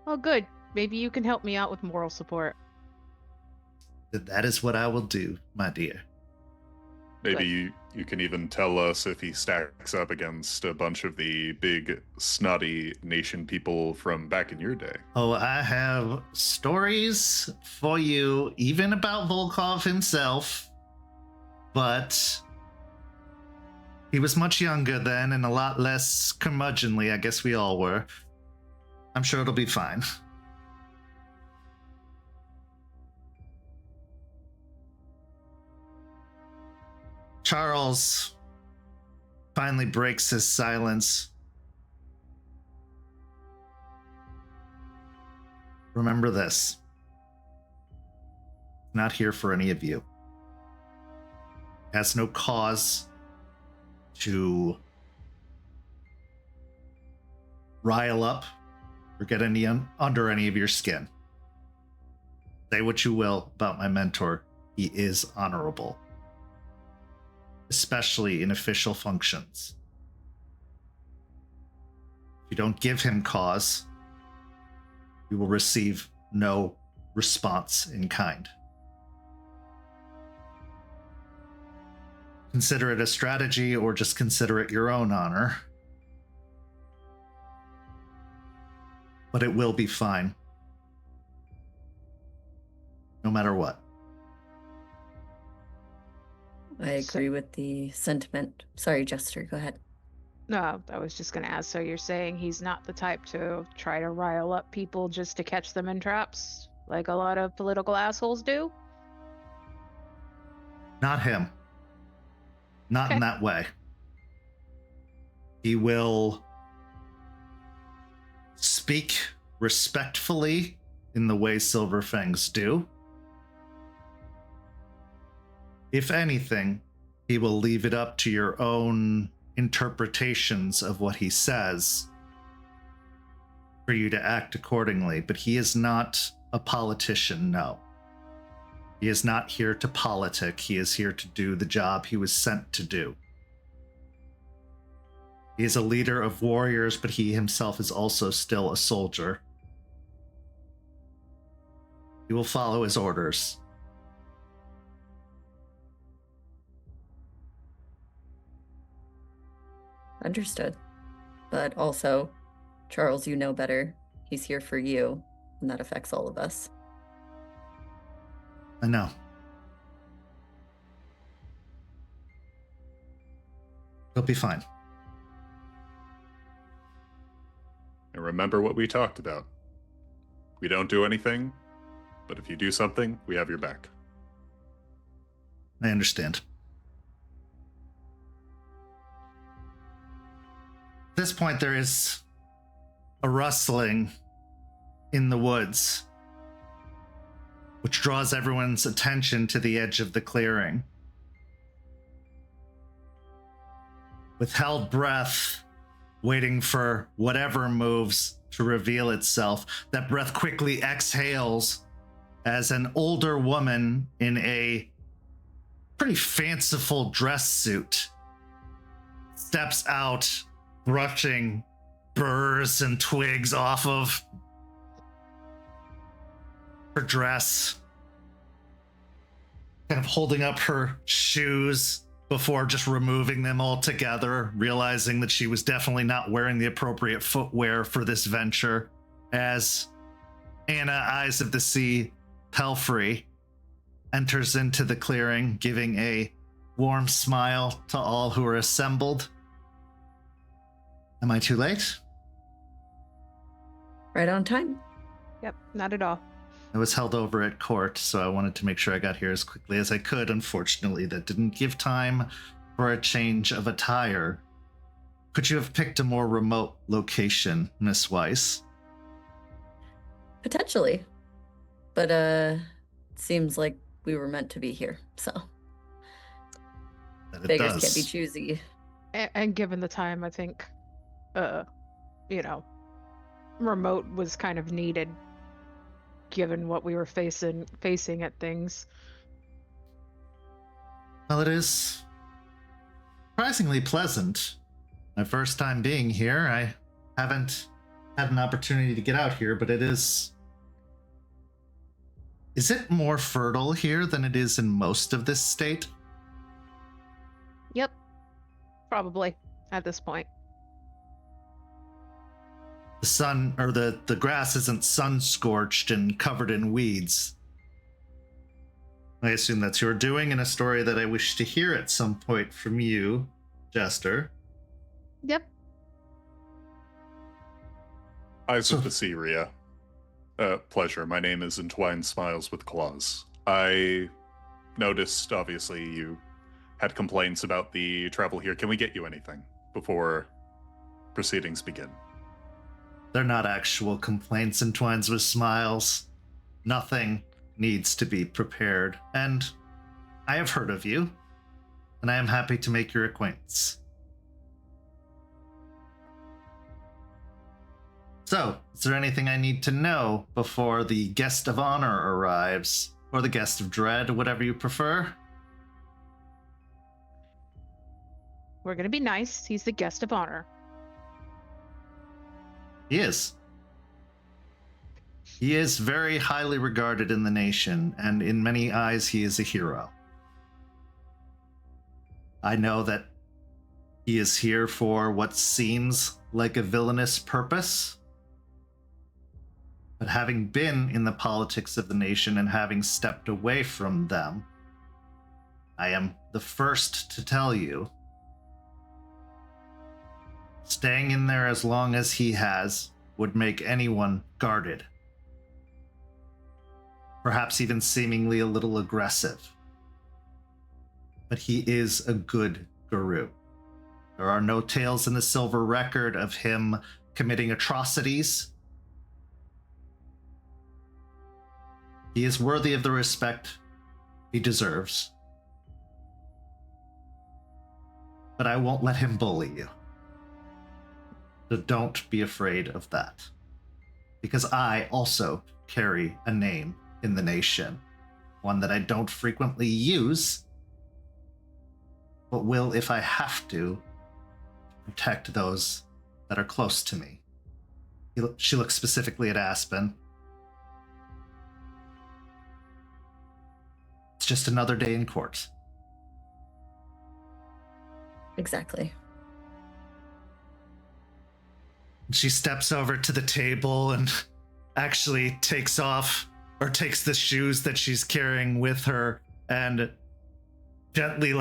Oh, good. Maybe you can help me out with moral support. "That is what I will do, my dear." Maybe you can even tell us if he stacks up against a bunch of the big, snotty nation people from back in your day. Oh, I have stories for you, even about Volkov himself. But he was much younger then and a lot less curmudgeonly. I guess we all were. I'm sure it'll be fine. Charles finally breaks his silence. "Remember this. Not here for any of you. Has no cause to rile up or get any under any of your skin. Say what you will about my mentor. He is honorable, especially in official functions. If you don't give him cause, you will receive no response in kind. Consider it a strategy or just consider it your own honor. But it will be fine. No matter what." I agree with the sentiment. Sorry, Jester, go ahead. No, I was just going to ask, so you're saying he's not the type to try to rile up people just to catch them in traps, like a lot of political assholes do? Not him. Not in that way. He will speak respectfully in the way Silverfangs do. If anything, he will leave it up to your own interpretations of what he says for you to act accordingly. But he is not a politician, no. He is not here to politic. He is here to do the job he was sent to do. He is a leader of warriors, but he himself is also still a soldier. He will follow his orders. Understood. But also, Charles, you know better. He's here for you, and that affects all of us. I know. He'll be fine. And remember what we talked about. We don't do anything, but if you do something, we have your back. I understand. At this point, there is a rustling in the woods, which draws everyone's attention to the edge of the clearing. With held breath, waiting for whatever moves to reveal itself, that breath quickly exhales as an older woman in a pretty fanciful dress suit steps out, brushing burrs and twigs off of her dress, kind of holding up her shoes before just removing them altogether, realizing that she was definitely not wearing the appropriate footwear for this venture, as Anna, Eyes of the Sea, Pelfrey, enters into the clearing, giving a warm smile to all who are assembled. Am I too late? Right on time. Yep, not at all. I was held over at court, so I wanted to make sure I got here as quickly as I could. Unfortunately, that didn't give time for a change of attire. Could you have picked a more remote location, Miss Weiss? Potentially. But seems like we were meant to be here, so That it beggars does. can't be choosy. And given the time, I think, remote was kind of needed, given what we were facing at things. Well, it is surprisingly pleasant. My first time being here, I haven't had an opportunity to get out here, but it is... Is it more fertile here than it is in most of this state? Yep, probably at this point. The sun, or the grass isn't sun-scorched and covered in weeds. I assume that's your doing, and a story that I wish to hear at some point from you, Jester. Yep. Eyes of the Sea, Rhea. Pleasure. My name is Entwined Smiles with Claws. I noticed, obviously, you had complaints about the travel here. Can we get you anything before proceedings begin? They're not actual complaints, Entwines with Smiles. Nothing needs to be prepared, and I have heard of you, and I am happy to make your acquaintance. So, is there anything I need to know before the guest of honor arrives, or the guest of dread, whatever you prefer? We're gonna be nice. He's the guest of honor. He is. He is very highly regarded in the nation, and in many eyes he is a hero. I know that he is here for what seems like a villainous purpose, but having been in the politics of the nation and having stepped away from them, I am the first to tell you, staying in there as long as he has would make anyone guarded. Perhaps even seemingly a little aggressive. But he is a good guru. There are no tales in the Silver Record of him committing atrocities. He is worthy of the respect he deserves. But I won't let him bully you. So don't be afraid of that. Because I also carry a name in the nation. One that I don't frequently use, but will, if I have to, protect those that are close to me. She looks specifically at Aspen. It's just another day in court. Exactly. She steps over to the table and actually takes the shoes that she's carrying with her and gently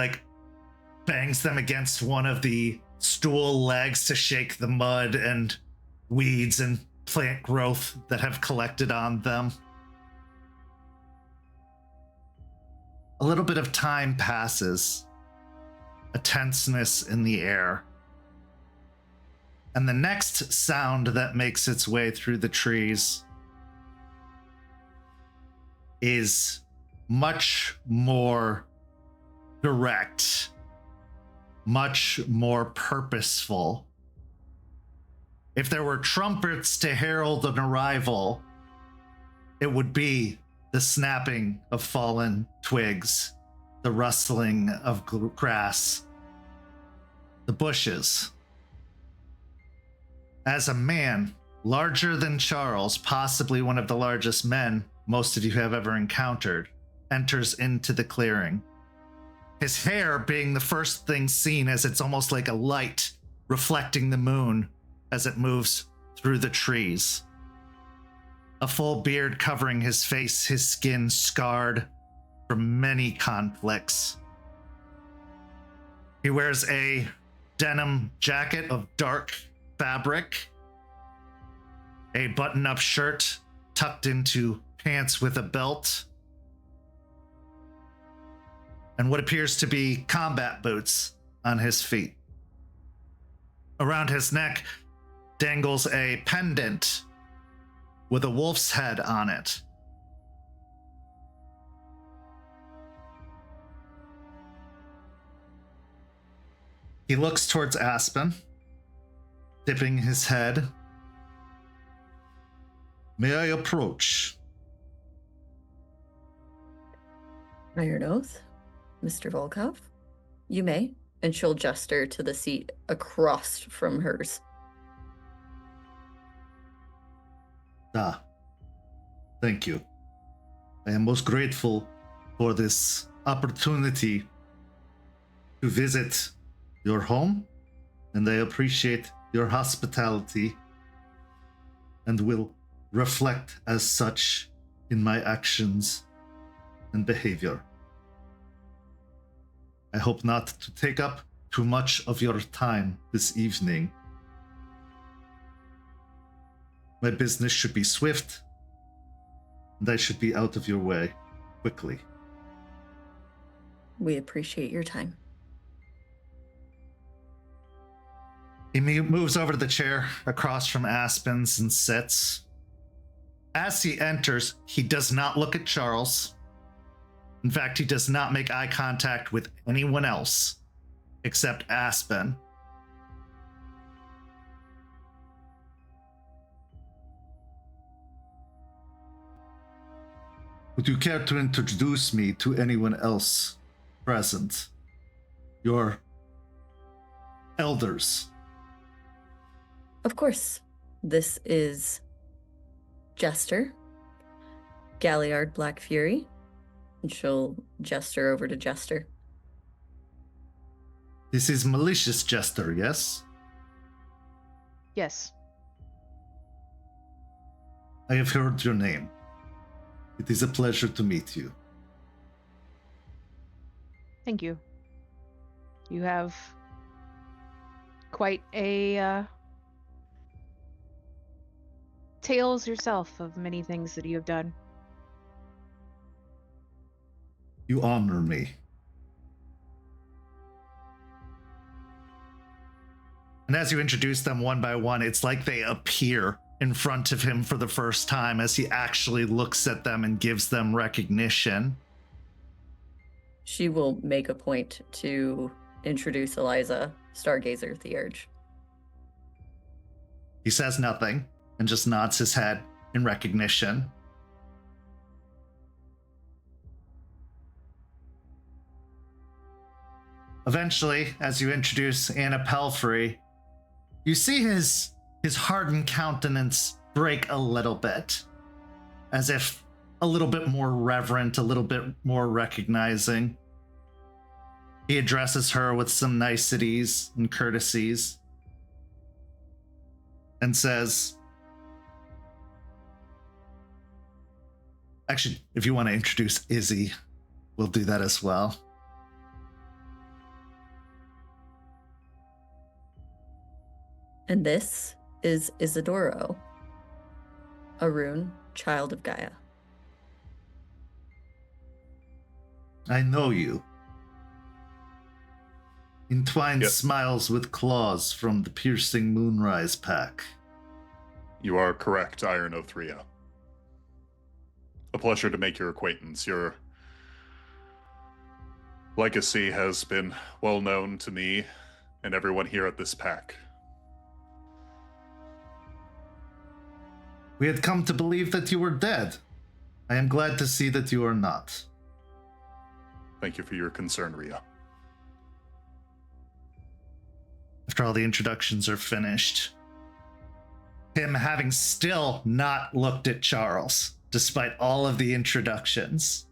bangs them against one of the stool legs to shake the mud and weeds and plant growth that have collected on them. A little bit of time passes, a tenseness in the air. And the next sound that makes its way through the trees is much more direct, much more purposeful. If there were trumpets to herald an arrival, it would be the snapping of fallen twigs, the rustling of grass, the bushes, as a man larger than Charles, possibly one of the largest men most of you have ever encountered, enters into the clearing. His hair being the first thing seen, as it's almost like a light reflecting the moon as it moves through the trees. A full beard covering his face, his skin scarred from many conflicts. He wears a denim jacket of dark fabric, a button-up shirt tucked into pants with a belt, and what appears to be combat boots on his feet. Around his neck dangles a pendant with a wolf's head on it. He looks towards Aspen, dipping his head. May I approach? Iron Oath, Mr. Volkov? You may. And she'll gesture to the seat across from hers. Thank you. I am most grateful for this opportunity to visit your home, and I appreciate your hospitality and will reflect as such in my actions and behavior. I hope not to take up too much of your time this evening. My business should be swift, and I should be out of your way quickly. We appreciate your time. He moves over to the chair across from Aspen's and sits. As he enters, he does not look at Charles. In fact, he does not make eye contact with anyone else except Aspen. Would you care to introduce me to anyone else present? Your elders. Of course. This is Jester, Galliard Black Fury, and she'll gesture over to Jester. This is malicious Jester, yes? Yes. I have heard your name. It is a pleasure to meet you. Thank you. You have quite a tales yourself of many things that you have done. You honor me. And as you introduce them one by one, it's like they appear in front of him for the first time as he actually looks at them and gives them recognition. She will make a point to introduce Eliza, Stargazer the Urge. He says nothing and just nods his head in recognition. Eventually, as you introduce Anna Pelfrey, you see his hardened countenance break a little bit, as if a little bit more reverent, a little bit more recognizing. He addresses her with some niceties and courtesies and says, actually, if you want to introduce Izzie, we'll do that as well. And this is Isidoro, a rune child of Gaia. I know you. Entwined Yep. smiles with claws from the piercing Moonrise pack. You are correct, Iron Oath Ria. A pleasure to make your acquaintance. Your legacy has been well known to me and everyone here at this pack. We had come to believe that you were dead. I am glad to see that you are not. Thank you for your concern, Ria. after all the introductions are finished, him having still not looked at Charles, despite all of the introductions.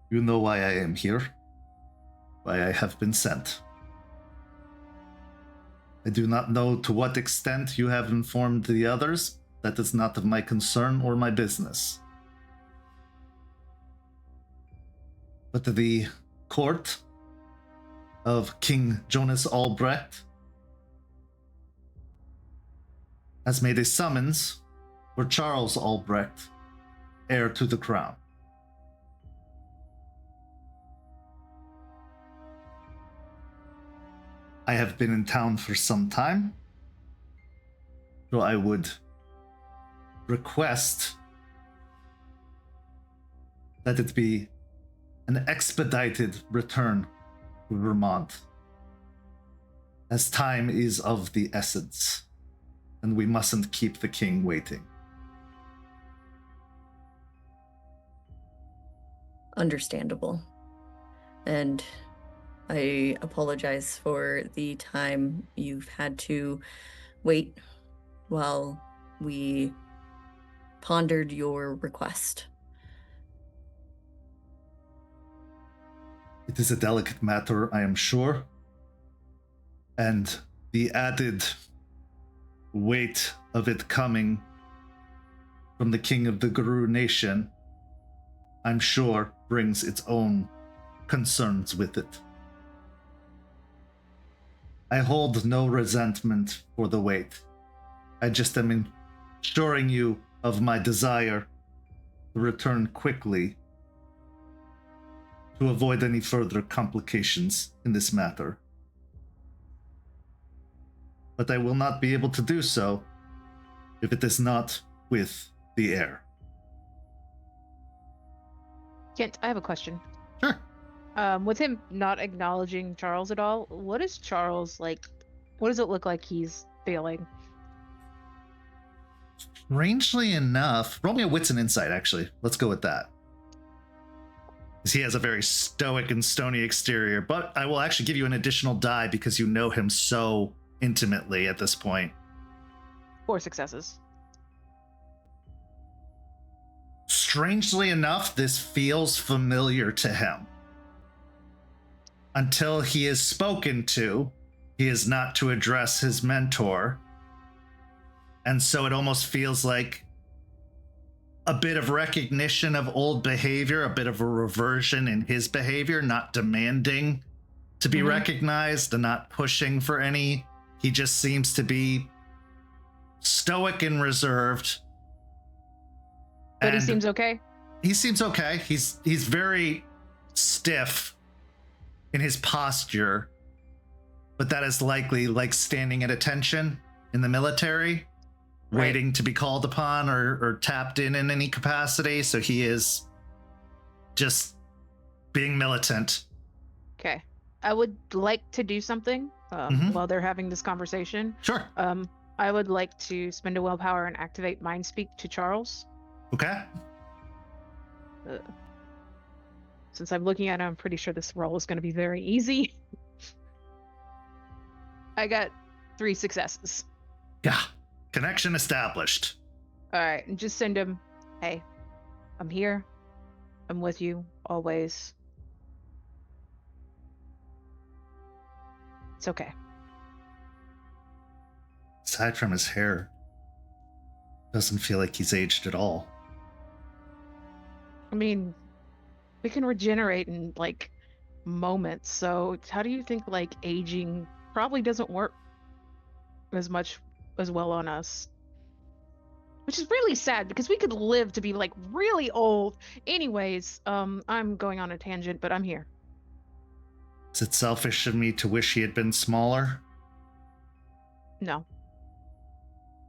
You know why I am here, why I have been sent. I do not know to what extent you have informed the others. That is not of my concern or my business. But the court of King Jonas Albrecht has made a summons for Charles Albrecht, heir to the crown. I have been in town for some time, so I would request that it be an expedited return to Vermont, as time is of the essence, and we mustn't keep the king waiting. Understandable. And I apologize for the time you've had to wait while we pondered your request. It is a delicate matter, I am sure, and the added weight of it coming from the king of the Guru Nation, I'm sure, brings its own concerns with it. I hold no resentment for the wait. I just am assuring you of my desire to return quickly to avoid any further complications in this matter. But I will not be able to do so if it is not with the heir. Kent, I have a question. Sure. With him not acknowledging Charles at all, what is Charles like? What does it look like he's feeling? Strangely enough, roll me a wits and insight, actually. Let's go with that. Because he has a very stoic and stony exterior, but I will actually give you an additional die because you know him so intimately at this point. 4 successes. Strangely enough, this feels familiar to him. Until he is spoken to, he is not to address his mentor. And so it almost feels like a bit of recognition of old behavior, a bit of a reversion in his behavior, not demanding to be recognized and not pushing for any. He just seems to be stoic and reserved. But he seems okay? He seems okay. He's very stiff in his posture, but that is likely like standing at attention in the military. Right. Waiting to be called upon or tapped in any capacity. So he is just being militant. Okay. I would like to do something while they're having this conversation. Sure. I would like to spend a willpower and activate Mind Speak to Charles. Okay. Since I'm looking at it, I'm pretty sure this roll is going to be very easy. I got 3 successes. Yeah. Connection established. All right, and just send him, hey, I'm here. I'm with you always. It's okay. Aside from his hair, doesn't feel like he's aged at all. I mean, we can regenerate in like moments. So how do you think like aging probably doesn't work as much as well on us? Which is really sad because we could live to be like really old. Anyways, I'm going on a tangent, but I'm here. Is it selfish of me to wish he had been smaller? No.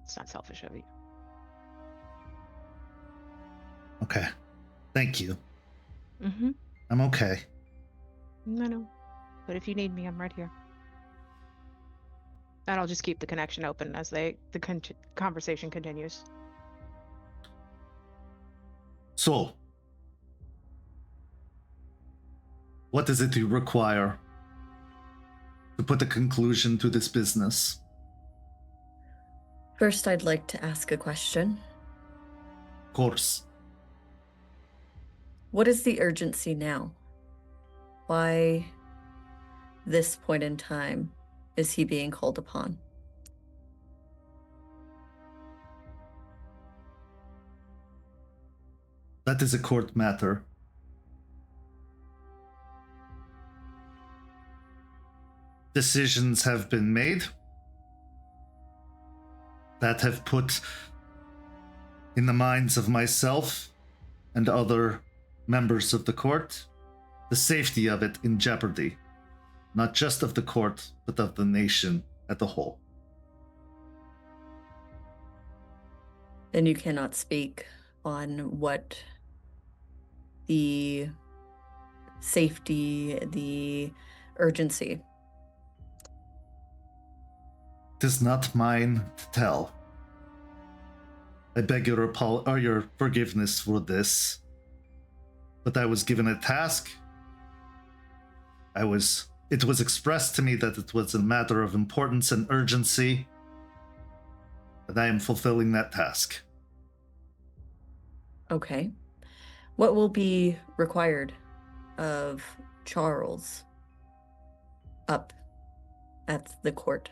It's not selfish of you. Okay. Thank you. Mm-hmm. I'm okay. No. But if you need me, I'm right here. And I'll just keep the connection open as the conversation continues. So, What is it you require to put a conclusion to this business? First, I'd like to ask a question. Of course. What is the urgency now? Why, this point in time, is he being called upon? That is a court matter. Decisions have been made that have put in the minds of myself and other members of the court the safety of it in jeopardy, not just of the court, but of the nation as a whole. And you cannot speak on what the safety, the urgency. It is not mine to tell. I beg your your forgiveness for this, but I was given a task. It was expressed to me that it was a matter of importance and urgency, and I am fulfilling that task. Okay. What will be required of Charles up at the court?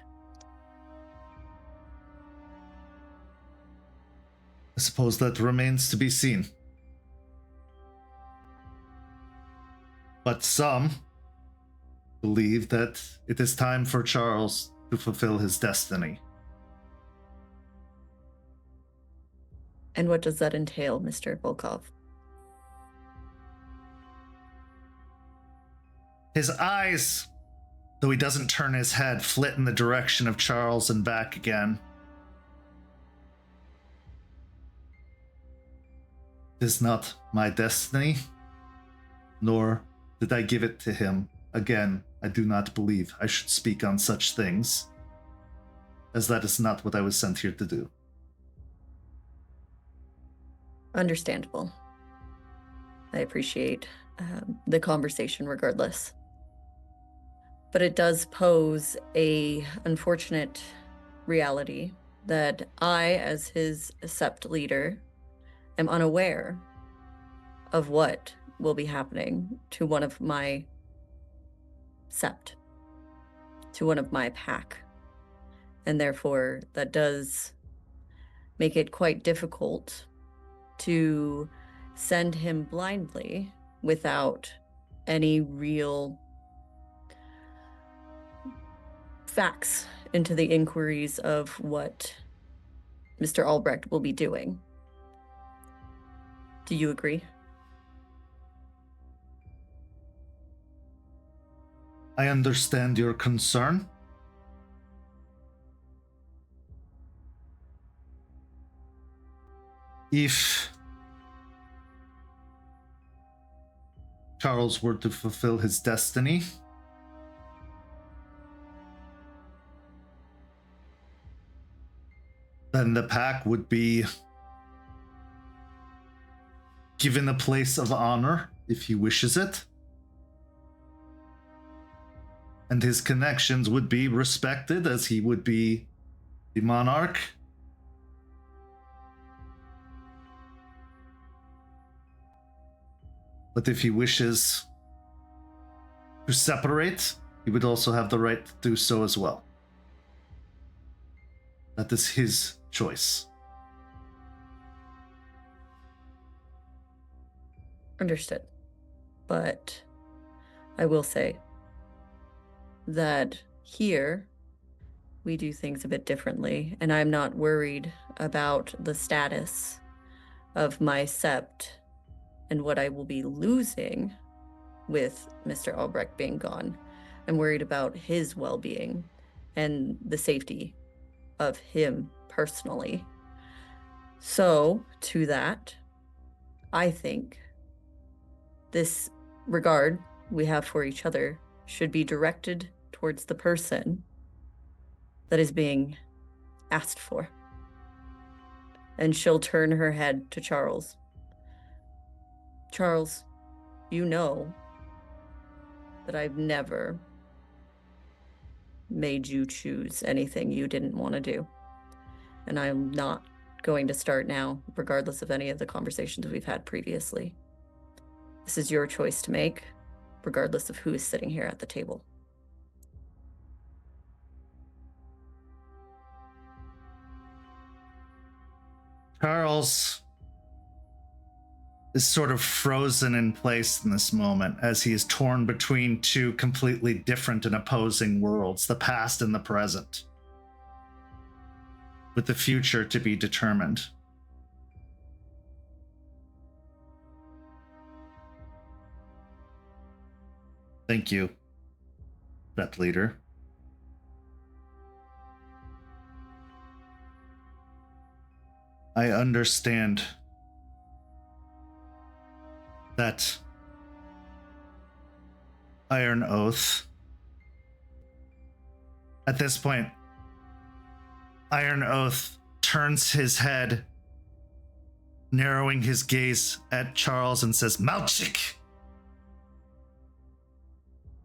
I suppose that remains to be seen. But some believe that it is time for Charles to fulfill his destiny. And what does that entail, Mr. Volkov? His eyes, though he doesn't turn his head, flit in the direction of Charles and back again. It is not my destiny, nor did I give it to him. Again, I do not believe I should speak on such things, as that is not what I was sent here to do. Understandable. I appreciate the conversation regardless. But it does pose a unfortunate reality that I, as his sept leader, am unaware of what will be happening to one of my sept, to one of my pack. And therefore, that does make it quite difficult to send him blindly without any real facts into the inquiries of what Mr. Albrecht will be doing. Do you agree? I understand your concern. If Charles were to fulfill his destiny, then the pack would be given a place of honor if he wishes it, and his connections would be respected as he would be the monarch. But if he wishes to separate, he would also have the right to do so as well. That is his choice. Understood. But I will say that here we do things a bit differently, and I'm not worried about the status of my sept and what I will be losing with Mr. Albrecht being gone. I'm worried about his well-being and the safety of him personally. So, to that, I think this regard we have for each other should be directed towards the person that is being asked for. And she'll turn her head to Charles. Charles, you know that I've never made you choose anything you didn't want to do. And I'm not going to start now, regardless of any of the conversations we've had previously. This is your choice to make, regardless of who is sitting here at the table. Charles is sort of frozen in place in this moment as he is torn between two completely different and opposing worlds, the past and the present, with the future to be determined. Thank you, Rep Leader. I understand that Iron Oath. At this point, Iron Oath turns his head, narrowing his gaze at Charles and says, "Malchik!"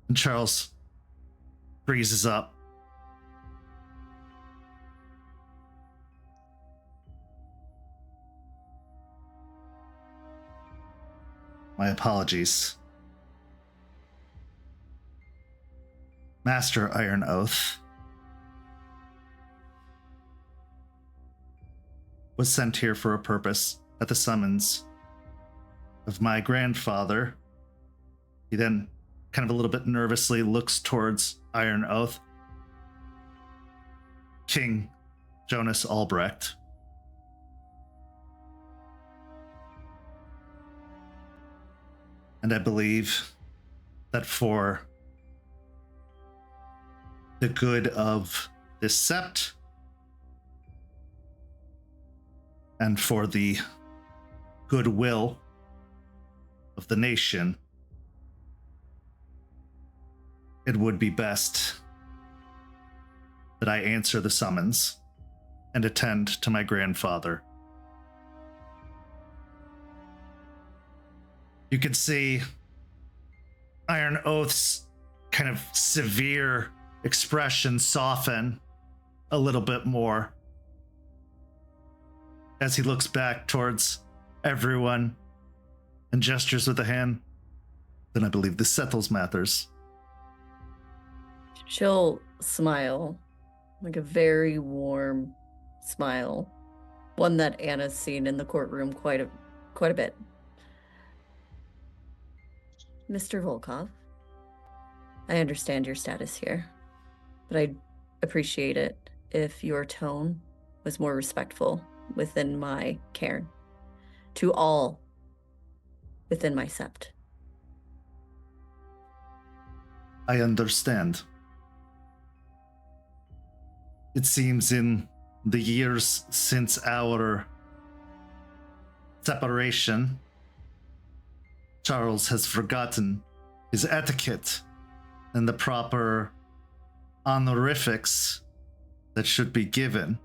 And Charles freezes up. My apologies. Master Iron Oath was sent here for a purpose at the summons of my grandfather. He then kind of a little bit nervously looks towards Iron Oath. King Jonas Albrecht. And I believe that for the good of this sept and for the goodwill of the nation, it would be best that I answer the summons and attend to my grandfather. You can see Iron Oath's kind of severe expression soften a little bit more as he looks back towards everyone and gestures with a hand. Then I believe this settles matters. She'll smile, like a very warm smile, one that Anna's seen in the courtroom quite a bit. Mr. Volkov, I understand your status here, but I'd appreciate it if your tone was more respectful within my cairn, to all within my sept. I understand. It seems in the years since our separation, Charles has forgotten his etiquette and the proper honorifics that should be given.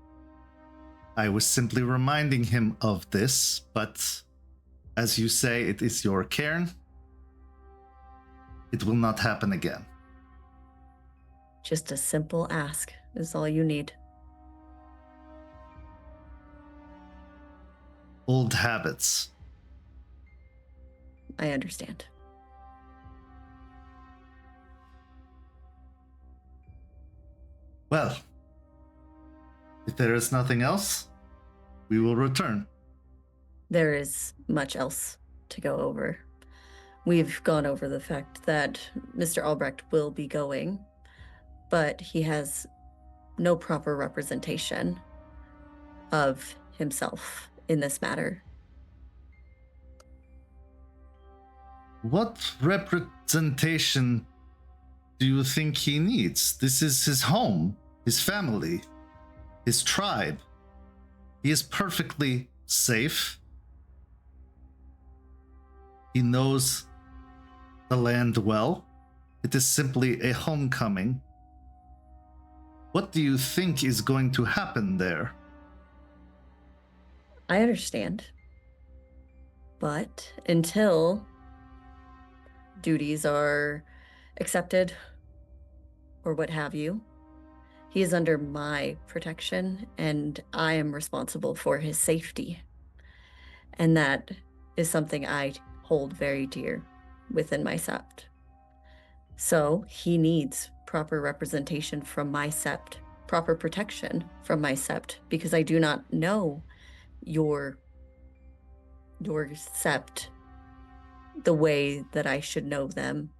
I was simply reminding him of this, but as you say, it is your cairn. It will not happen again. Just a simple ask is all you need. Old habits. I understand. Well, if there is nothing else, we will return. There is much else to go over. We've gone over the fact that Mr. Albrecht will be going, but he has no proper representation of himself in this matter. What representation do you think he needs? This is his home, his family, his tribe. He is perfectly safe. He knows the land well. It is simply a homecoming. What do you think is going to happen there? I understand. But until duties are accepted or what have you, he is under my protection and I am responsible for his safety. And that is something I hold very dear within my sept. So he needs proper representation from my sept, proper protection from my sept, because I do not know your sept the way that I should know them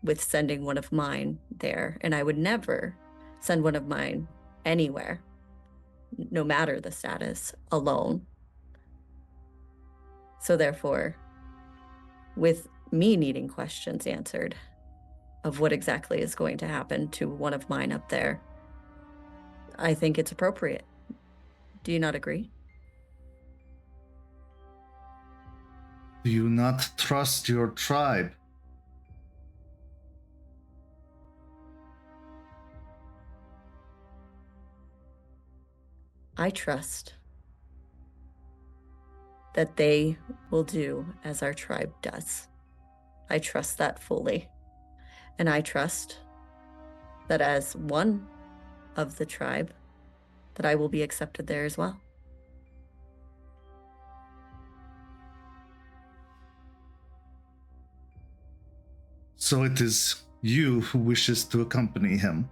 with sending one of mine there. And I would never send one of mine anywhere, no matter the status, alone. So therefore, with me needing questions answered of what exactly is going to happen to one of mine up there, I think it's appropriate. Do you not agree? Do you not trust your tribe? I trust that they will do as our tribe does. I trust that fully. And I trust that as one of the tribe, that I will be accepted there as well. So it is you who wishes to accompany him.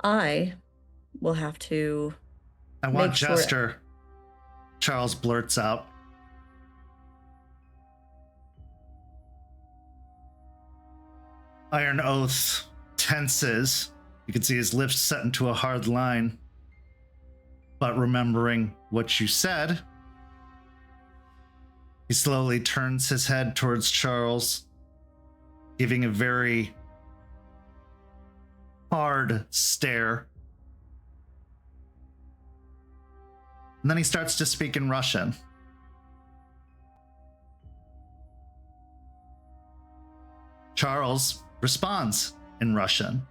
I will have to I want make sure- Jester. Charles blurts out. Iron Oath tenses. You can see his lips set into a hard line. But remembering what you said, he slowly turns his head towards Charles, giving a very hard stare. And then he starts to speak in Russian. Charles responds in Russian.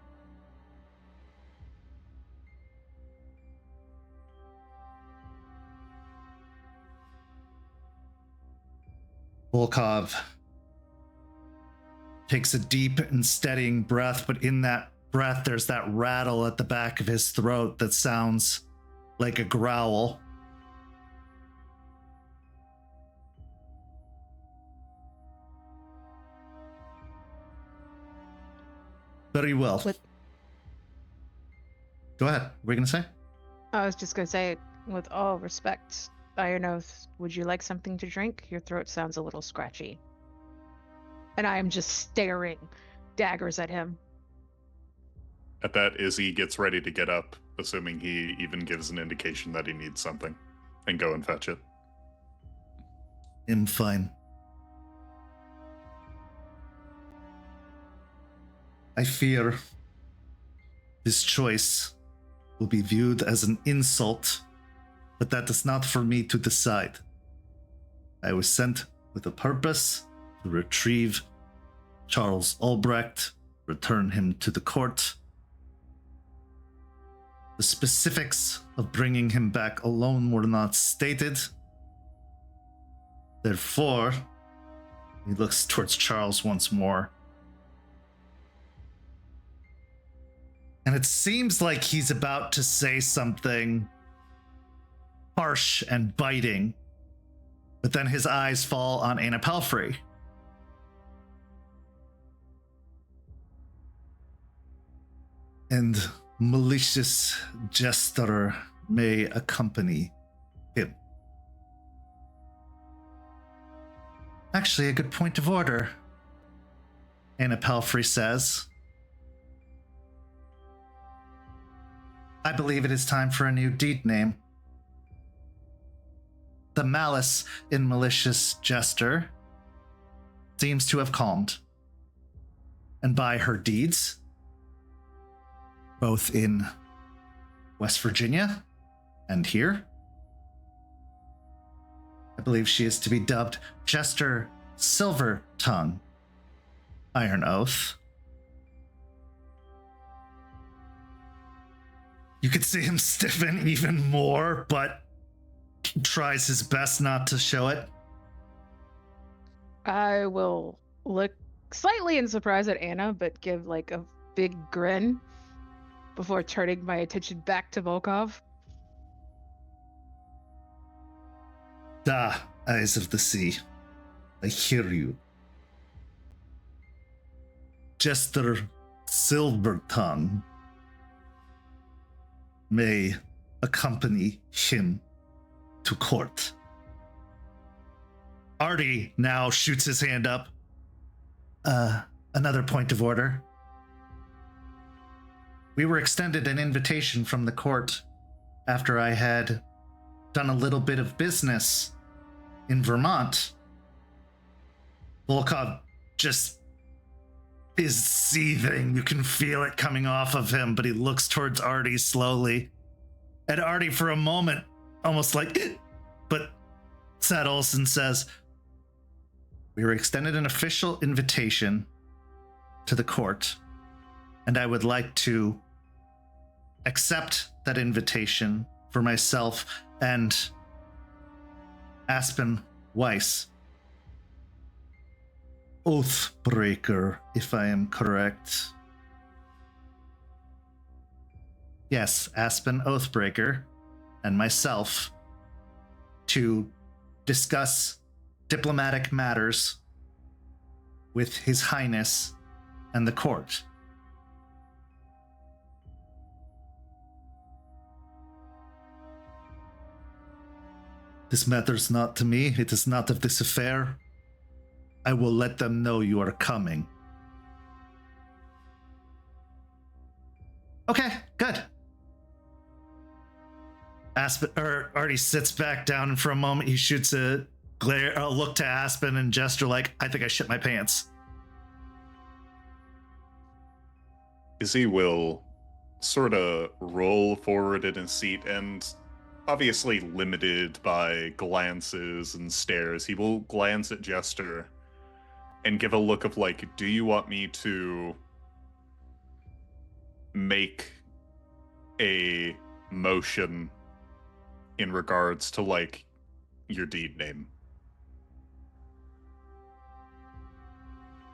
Volkov takes a deep and steadying breath, but in that breath, there's that rattle at the back of his throat that sounds like a growl. Very well. Go ahead. What were you going to say? I was just going to say, with all respect, Iron Oath, would you like something to drink? Your throat sounds a little scratchy. And I am just staring daggers at him. At that, Izzie gets ready to get up, assuming he even gives an indication that he needs something, and go and fetch it. I'm fine. I fear this choice will be viewed as an insult, but that is not for me to decide. I was sent with a purpose to retrieve Charles Albrecht, return him to the court. The specifics of bringing him back alone were not stated. Therefore, he looks towards Charles once more. And it seems like he's about to say something harsh and biting, but then his eyes fall on Anna Palfrey. And malicious Jester may accompany him. Actually, a good point of order, Anna Palfrey says. I believe it is time for a new deed name. The malice in malicious Jester seems to have calmed. And by her deeds, both in West Virginia and here, I believe she is to be dubbed Jester Silver Tongue, Iron Oath. You could see him stiffen even more, but he tries his best not to show it. I will look slightly in surprise at Anna, but give like a big grin before turning my attention back to Volkov. Eyes of the sea, I hear you. Jester Silvertongue may accompany him to court. Artie now shoots his hand up. Another point of order. We were extended an invitation from the court after I had done a little bit of business in Vermont. Volkov just is seething. You can feel it coming off of him, but he looks towards Artie slowly. And Artie, for a moment, almost like, but settles and says, we were extended an official invitation to the court, and I would like to accept that invitation for myself and Aspen Weiss. Oathbreaker, if I am correct. Yes, Aspen Oathbreaker and myself to discuss diplomatic matters with His Highness and the court. This matters not to me. It is not of this affair. I will let them know you are coming. Okay, good. Artie sits back down, and for a moment he shoots a look to Aspen and Jester like, I think I shit my pants. Izzie will sort of roll forward in his seat, and obviously limited by glances and stares, he will glance at Jester and give a look of like, do you want me to make a motion in regards to like your deed name?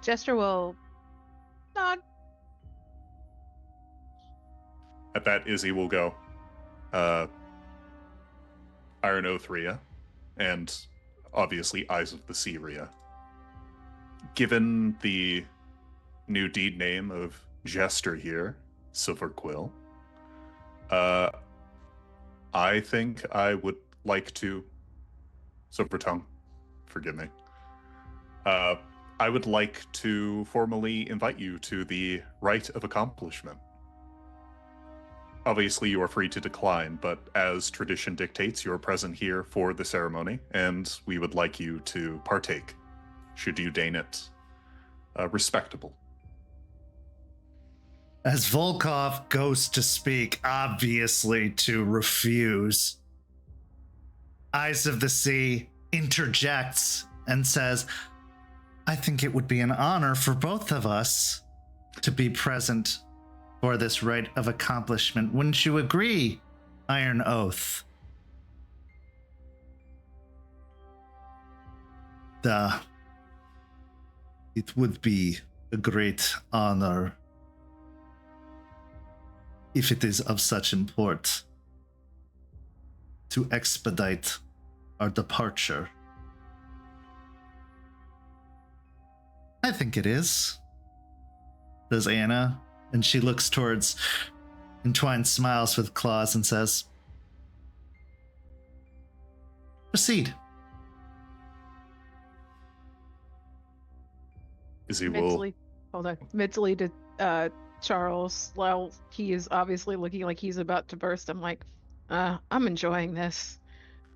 Jester will nod. At that, Izzie will go, Iron Oath Rhea, and obviously Eyes of the Sea Rhea. Given the new deed name of Jester here, Silver Quill, I think I would like to... Silver Tongue, forgive me. I would like to formally invite you to the Rite of Accomplishment. Obviously, you are free to decline, but as tradition dictates, you are present here for the ceremony, and we would like you to partake, should you deign it respectable. As Volkov goes to speak, obviously to refuse, Eyes of the Sea interjects and says, I think it would be an honor for both of us to be present for this rite of accomplishment. Wouldn't you agree, Iron Oath? It would be a great honor if it is of such import to expedite our departure. I think it is, says Anna, and she looks towards Entwined, smiles with claws and says, proceed. Izzie will... Mentally to Charles, while he is obviously looking like he's about to burst, I'm like, I'm enjoying this.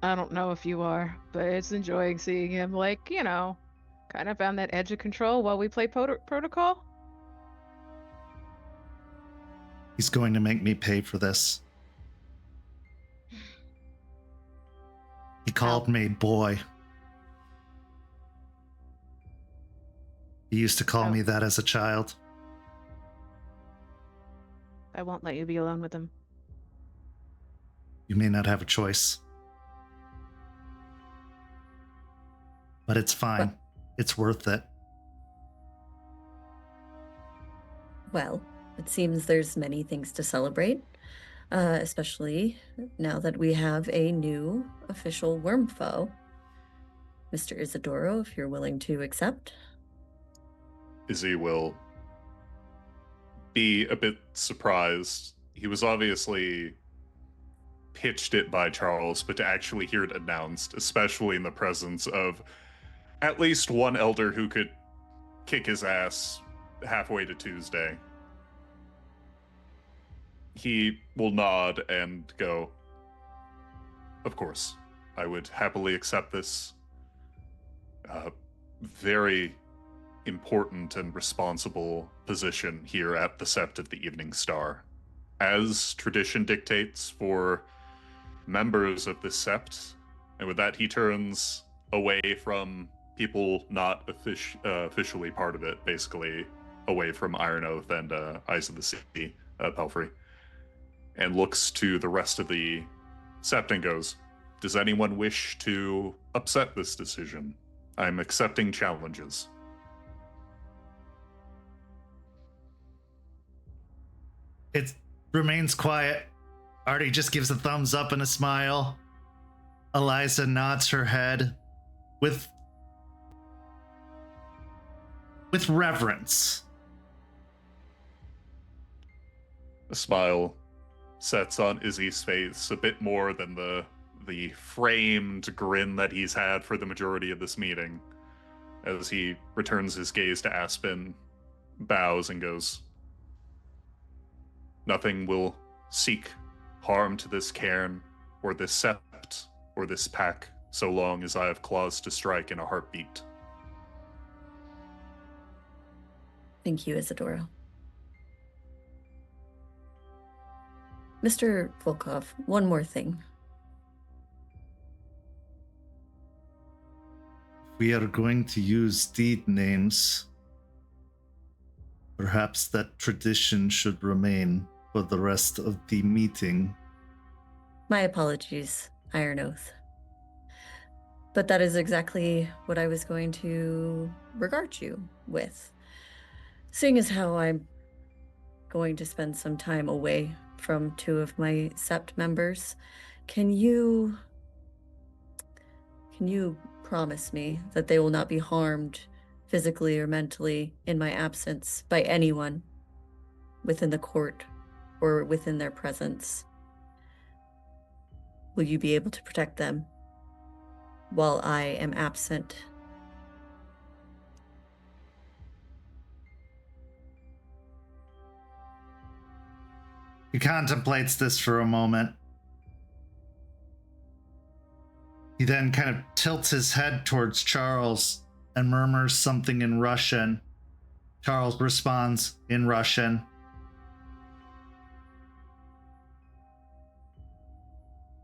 I don't know if you are, but it's enjoying seeing him, like, you know, kind of on that edge of control while we play protocol. He's going to make me pay for this. He called me boy. He used to call me that as a child. I won't let you be alone with him. You may not have a choice. But it's fine. It's worth it. Well, it seems there's many things to celebrate, especially now that we have a new official worm foe. Mr. Isidoro, if you're willing to accept. Izzie will be a bit surprised. He was obviously pitched it by Charles, but to actually hear it announced, especially in the presence of at least one elder who could kick his ass halfway to Tuesday, he will nod and go, "Of course, I would happily accept this very important and responsible position here at the Sept of the Evening Star. As tradition dictates for members of the Sept," and with that he turns away from people not officially part of it, basically away from Iron Oath and Eyes of the Sea, Pelfrey, and looks to the rest of the Sept and goes, "Does anyone wish to upset this decision? I'm accepting challenges." It remains quiet. Artie just gives a thumbs up and a smile. Eliza nods her head with reverence. A smile sets on Izzie's face, a bit more than the framed grin that he's had for the majority of this meeting, as he returns his gaze to Aspen, bows, and goes, "Nothing will seek harm to this cairn, or this sept, or this pack, so long as I have claws to strike in a heartbeat." Thank you, Isidoro. Mr. Volkov, one more thing. We are going to use deed names. Perhaps that tradition should remain for the rest of the meeting. My apologies, Iron Oath. But that is exactly what I was going to regard you with. Seeing as how I'm going to spend some time away from two of my Sept members, can you promise me that they will not be harmed physically or mentally in my absence by anyone within the court or within their presence? Will you be able to protect them while I am absent? He contemplates this for a moment. He then kind of tilts his head towards Charles and murmurs something in Russian. Charles responds in Russian.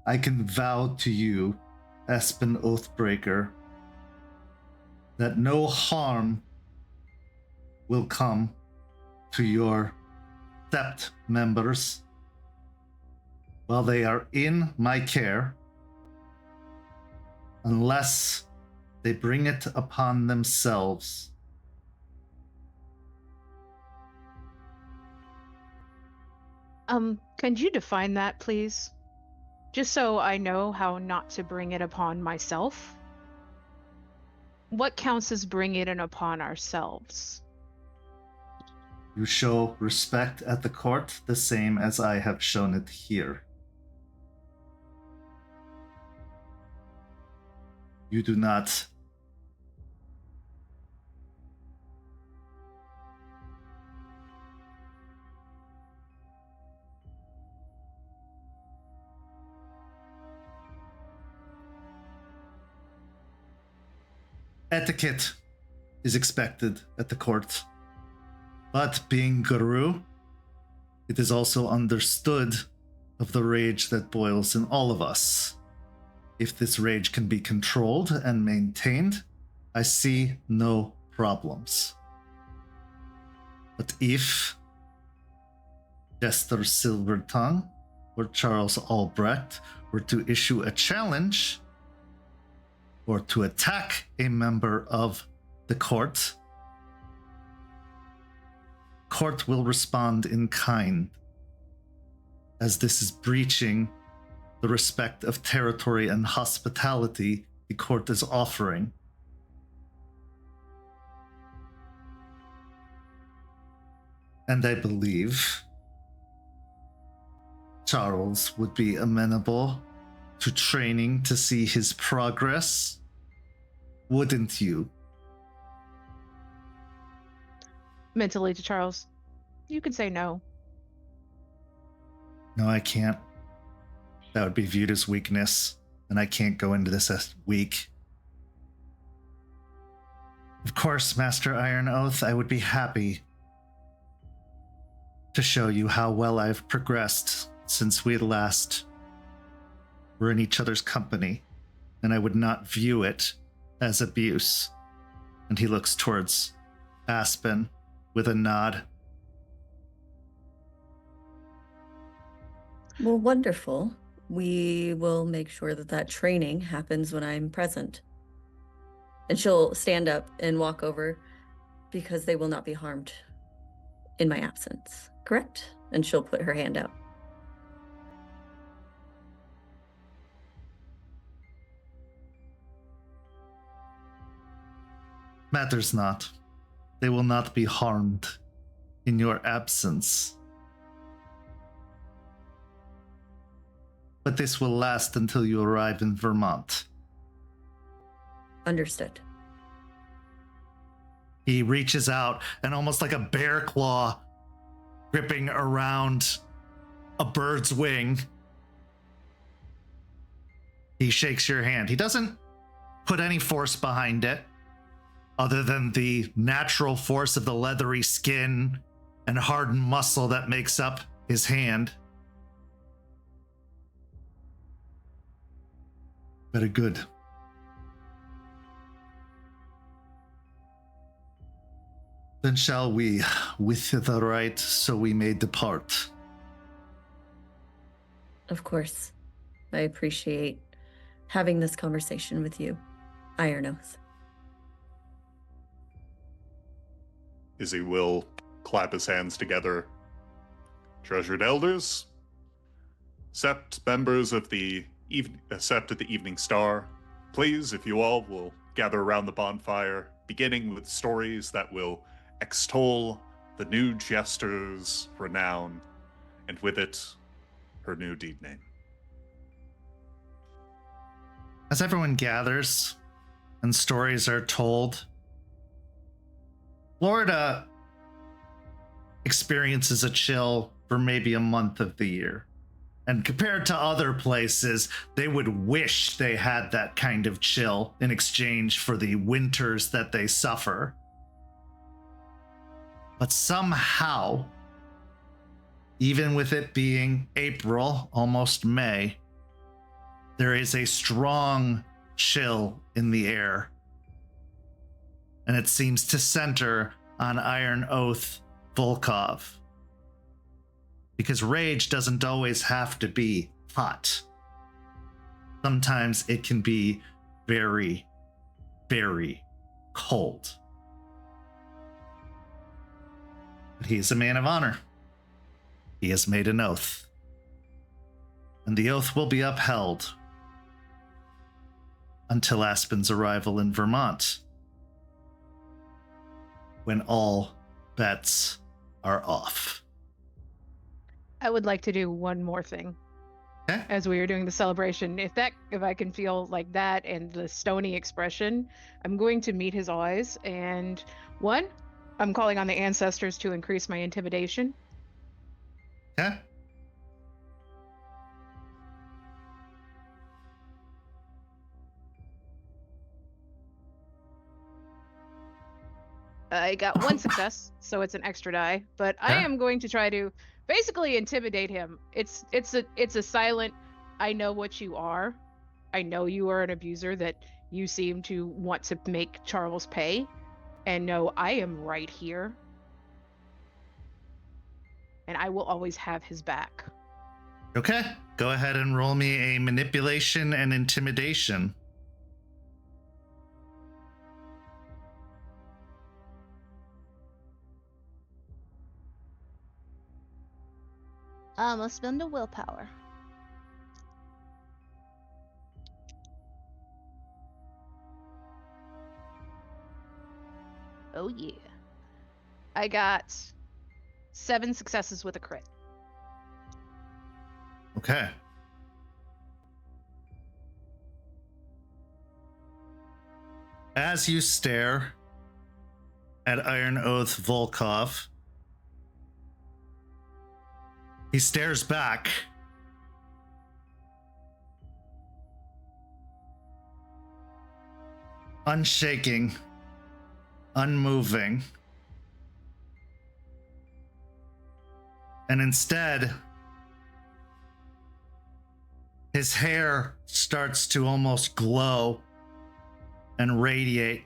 "I can vow to you, Aspen Oathbreaker, that no harm will come to your Sept members while they are in my care, unless they bring it upon themselves." Could you define that, please? Just so I know how not to bring it upon myself. What counts as bringing it upon ourselves? You show respect at the court the same as I have shown it here. You do not etiquette is expected at the court. But being Guru, it is also understood of the rage that boils in all of us. If this rage can be controlled and maintained, I see no problems. But if Jester Silvertongue or Charles Albrecht were to issue a challenge or to attack a member of the court, court will respond in kind, as this is breaching the respect of territory and hospitality the court is offering. And I believe Charles would be amenable to training to see his progress, wouldn't you? Mentally to Charles, you could say no. No, I can't. That would be viewed as weakness, and I can't go into this as weak. Of course, Master Iron Oath, I would be happy to show you how well I've progressed since we last were in each other's company, and I would not view it as abuse. And he looks towards Aspen with a nod. Well, wonderful. We will make sure that that training happens when I'm present. And she'll stand up and walk over because they will not be harmed in my absence, correct? And she'll put her hand out. Matters not. They will not be harmed in your absence. But this will last until you arrive in Vermont. Understood. He reaches out and almost like a bear claw gripping around a bird's wing. He shakes your hand. He doesn't put any force behind it other than the natural force of the leathery skin and hardened muscle that makes up his hand. Very good. Then shall we, with the right, so we may depart. Of course. I appreciate having this conversation with you, Iron Oath. Izzie will clap his hands together. Treasured elders, sept members of the sept at the Evening Star, please, if you all will gather around the bonfire, beginning with stories that will extol the new Jester's renown, and with it, her new deed name. As everyone gathers and stories are told, Florida experiences a chill for maybe a month of the year. And compared to other places, they would wish they had that kind of chill in exchange for the winters that they suffer. But somehow, even with it being April, almost May, there is a strong chill in the air. And it seems to center on Iron Oath Volkov. Because rage doesn't always have to be hot. Sometimes it can be very, very cold. But he's a man of honor. He has made an oath. And the oath will be upheld until Aspen's arrival in Vermont, when all bets are off. I would like to do one more thing. Okay. As we are doing the celebration, if I can feel like that and the stony expression, I'm going to meet his eyes, and one, I'm calling on the ancestors to increase my intimidation. Okay. I got one success, so it's an extra die, but I Yeah. am going to try to basically intimidate him. It's a silent, I know what you are. I know you are an abuser, that you seem to want to make Charles pay, and no, I am right here. And I will always have his back. Okay. Go ahead and roll me a manipulation and intimidation. I'll spend a willpower. Oh yeah. I got 7 successes with a crit. Okay. As you stare at Iron Oath Volkov, he stares back. Unshaking, unmoving. And instead, his hair starts to almost glow and radiate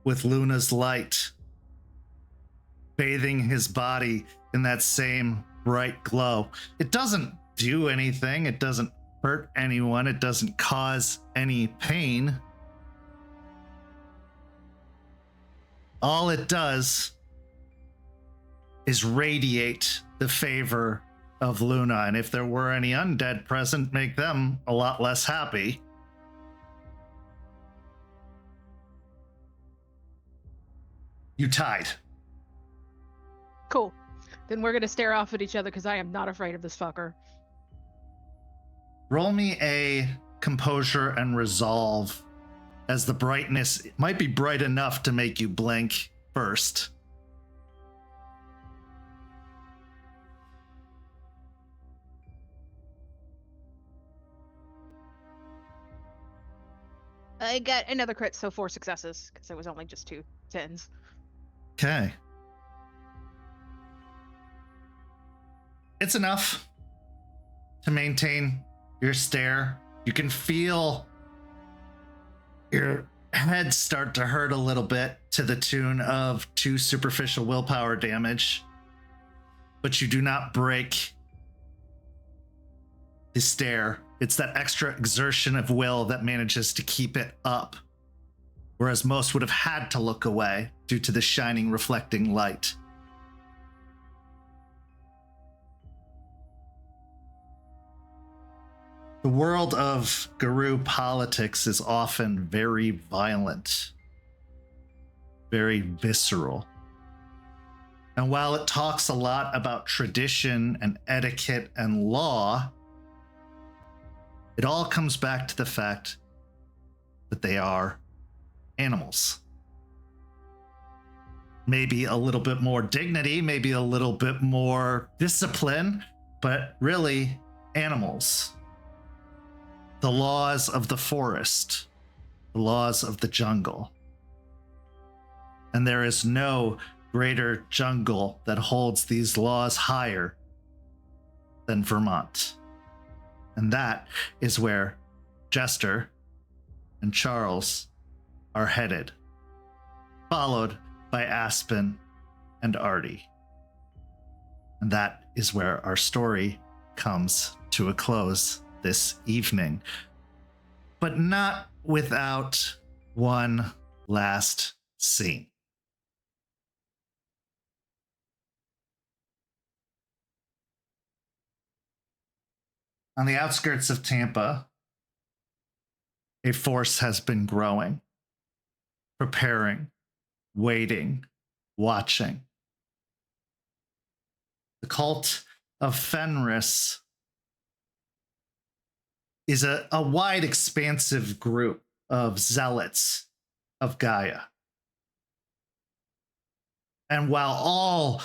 with Luna's light, bathing his body in that same bright glow. It doesn't do anything. It doesn't hurt anyone. It doesn't cause any pain. All it does is radiate the favor of Luna, and if there were any undead present, make them a lot less happy. You tied. Cool. Then we're gonna stare off at each other because I am not afraid of this fucker. Roll me a composure and resolve, as the brightness might be bright enough to make you blink first. I got another crit, so 4 successes, because it was only just 2 10s. Okay. It's enough to maintain your stare. You can feel your head start to hurt a little bit to the tune of 2 superficial willpower damage, but you do not break the stare. It's that extra exertion of will that manages to keep it up, whereas most would have had to look away due to the shining, reflecting light. The world of Guru politics is often very violent, very visceral. And while it talks a lot about tradition and etiquette and law, it all comes back to the fact that they are animals. Maybe a little bit more dignity, maybe a little bit more discipline, but really animals. The laws of the forest, the laws of the jungle. And there is no greater jungle that holds these laws higher than Vermont. And that is where Jester and Charles are headed, followed by Aspen and Artie. And that is where our story comes to a close this evening, but not without one last scene. On the outskirts of Tampa, a force has been growing, preparing, waiting, watching. The cult of Fenris is a wide, expansive group of zealots of Gaia. And while all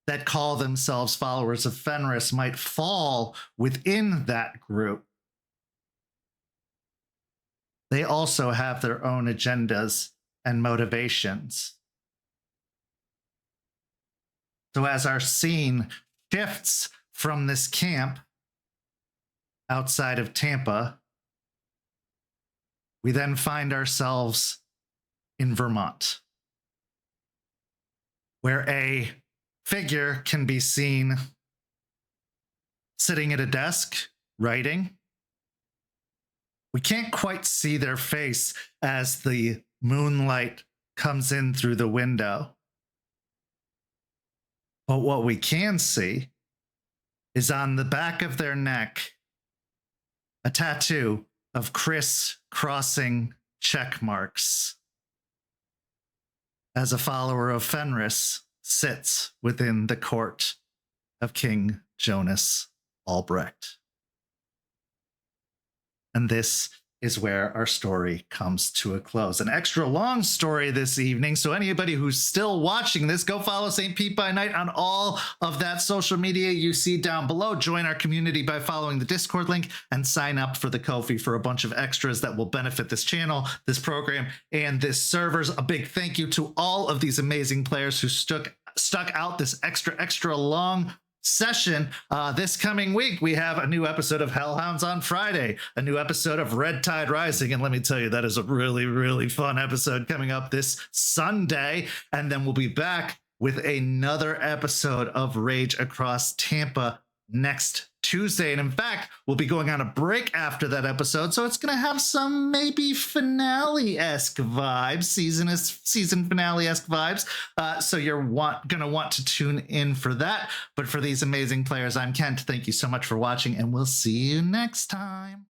that call themselves followers of Fenris might fall within that group, they also have their own agendas and motivations. So as our scene shifts from this camp outside of Tampa, we then find ourselves in Vermont, where a figure can be seen sitting at a desk, writing. We can't quite see their face as the moonlight comes in through the window. But what we can see is on the back of their neck a tattoo of criss-crossing check marks. As a follower of Fenris sits within the court of King Jonas Albrecht. And this is where our story comes to a close. An extra long story this evening, so anybody who's still watching this, go follow St. Pete by Night on all of that social media you see down below. Join our community by following the Discord link and sign up for the Ko-fi for a bunch of extras that will benefit this channel, this program, and this servers. A big thank you to all of these amazing players who stuck out this extra long session. This coming week, we have a new episode of Hellhounds on Friday, a new episode of Red Tide Rising, and let me tell you, that is a really fun episode coming up this Sunday. And then we'll be back with another episode of Rage Across Tampa next Tuesday. And in fact, we'll be going on a break after that episode, so it's going to have some maybe finale-esque vibes, season finale-esque vibes. So you're going to want to tune in for that. But for these amazing players, I'm Kent. Thank you so much for watching, and we'll see you next time.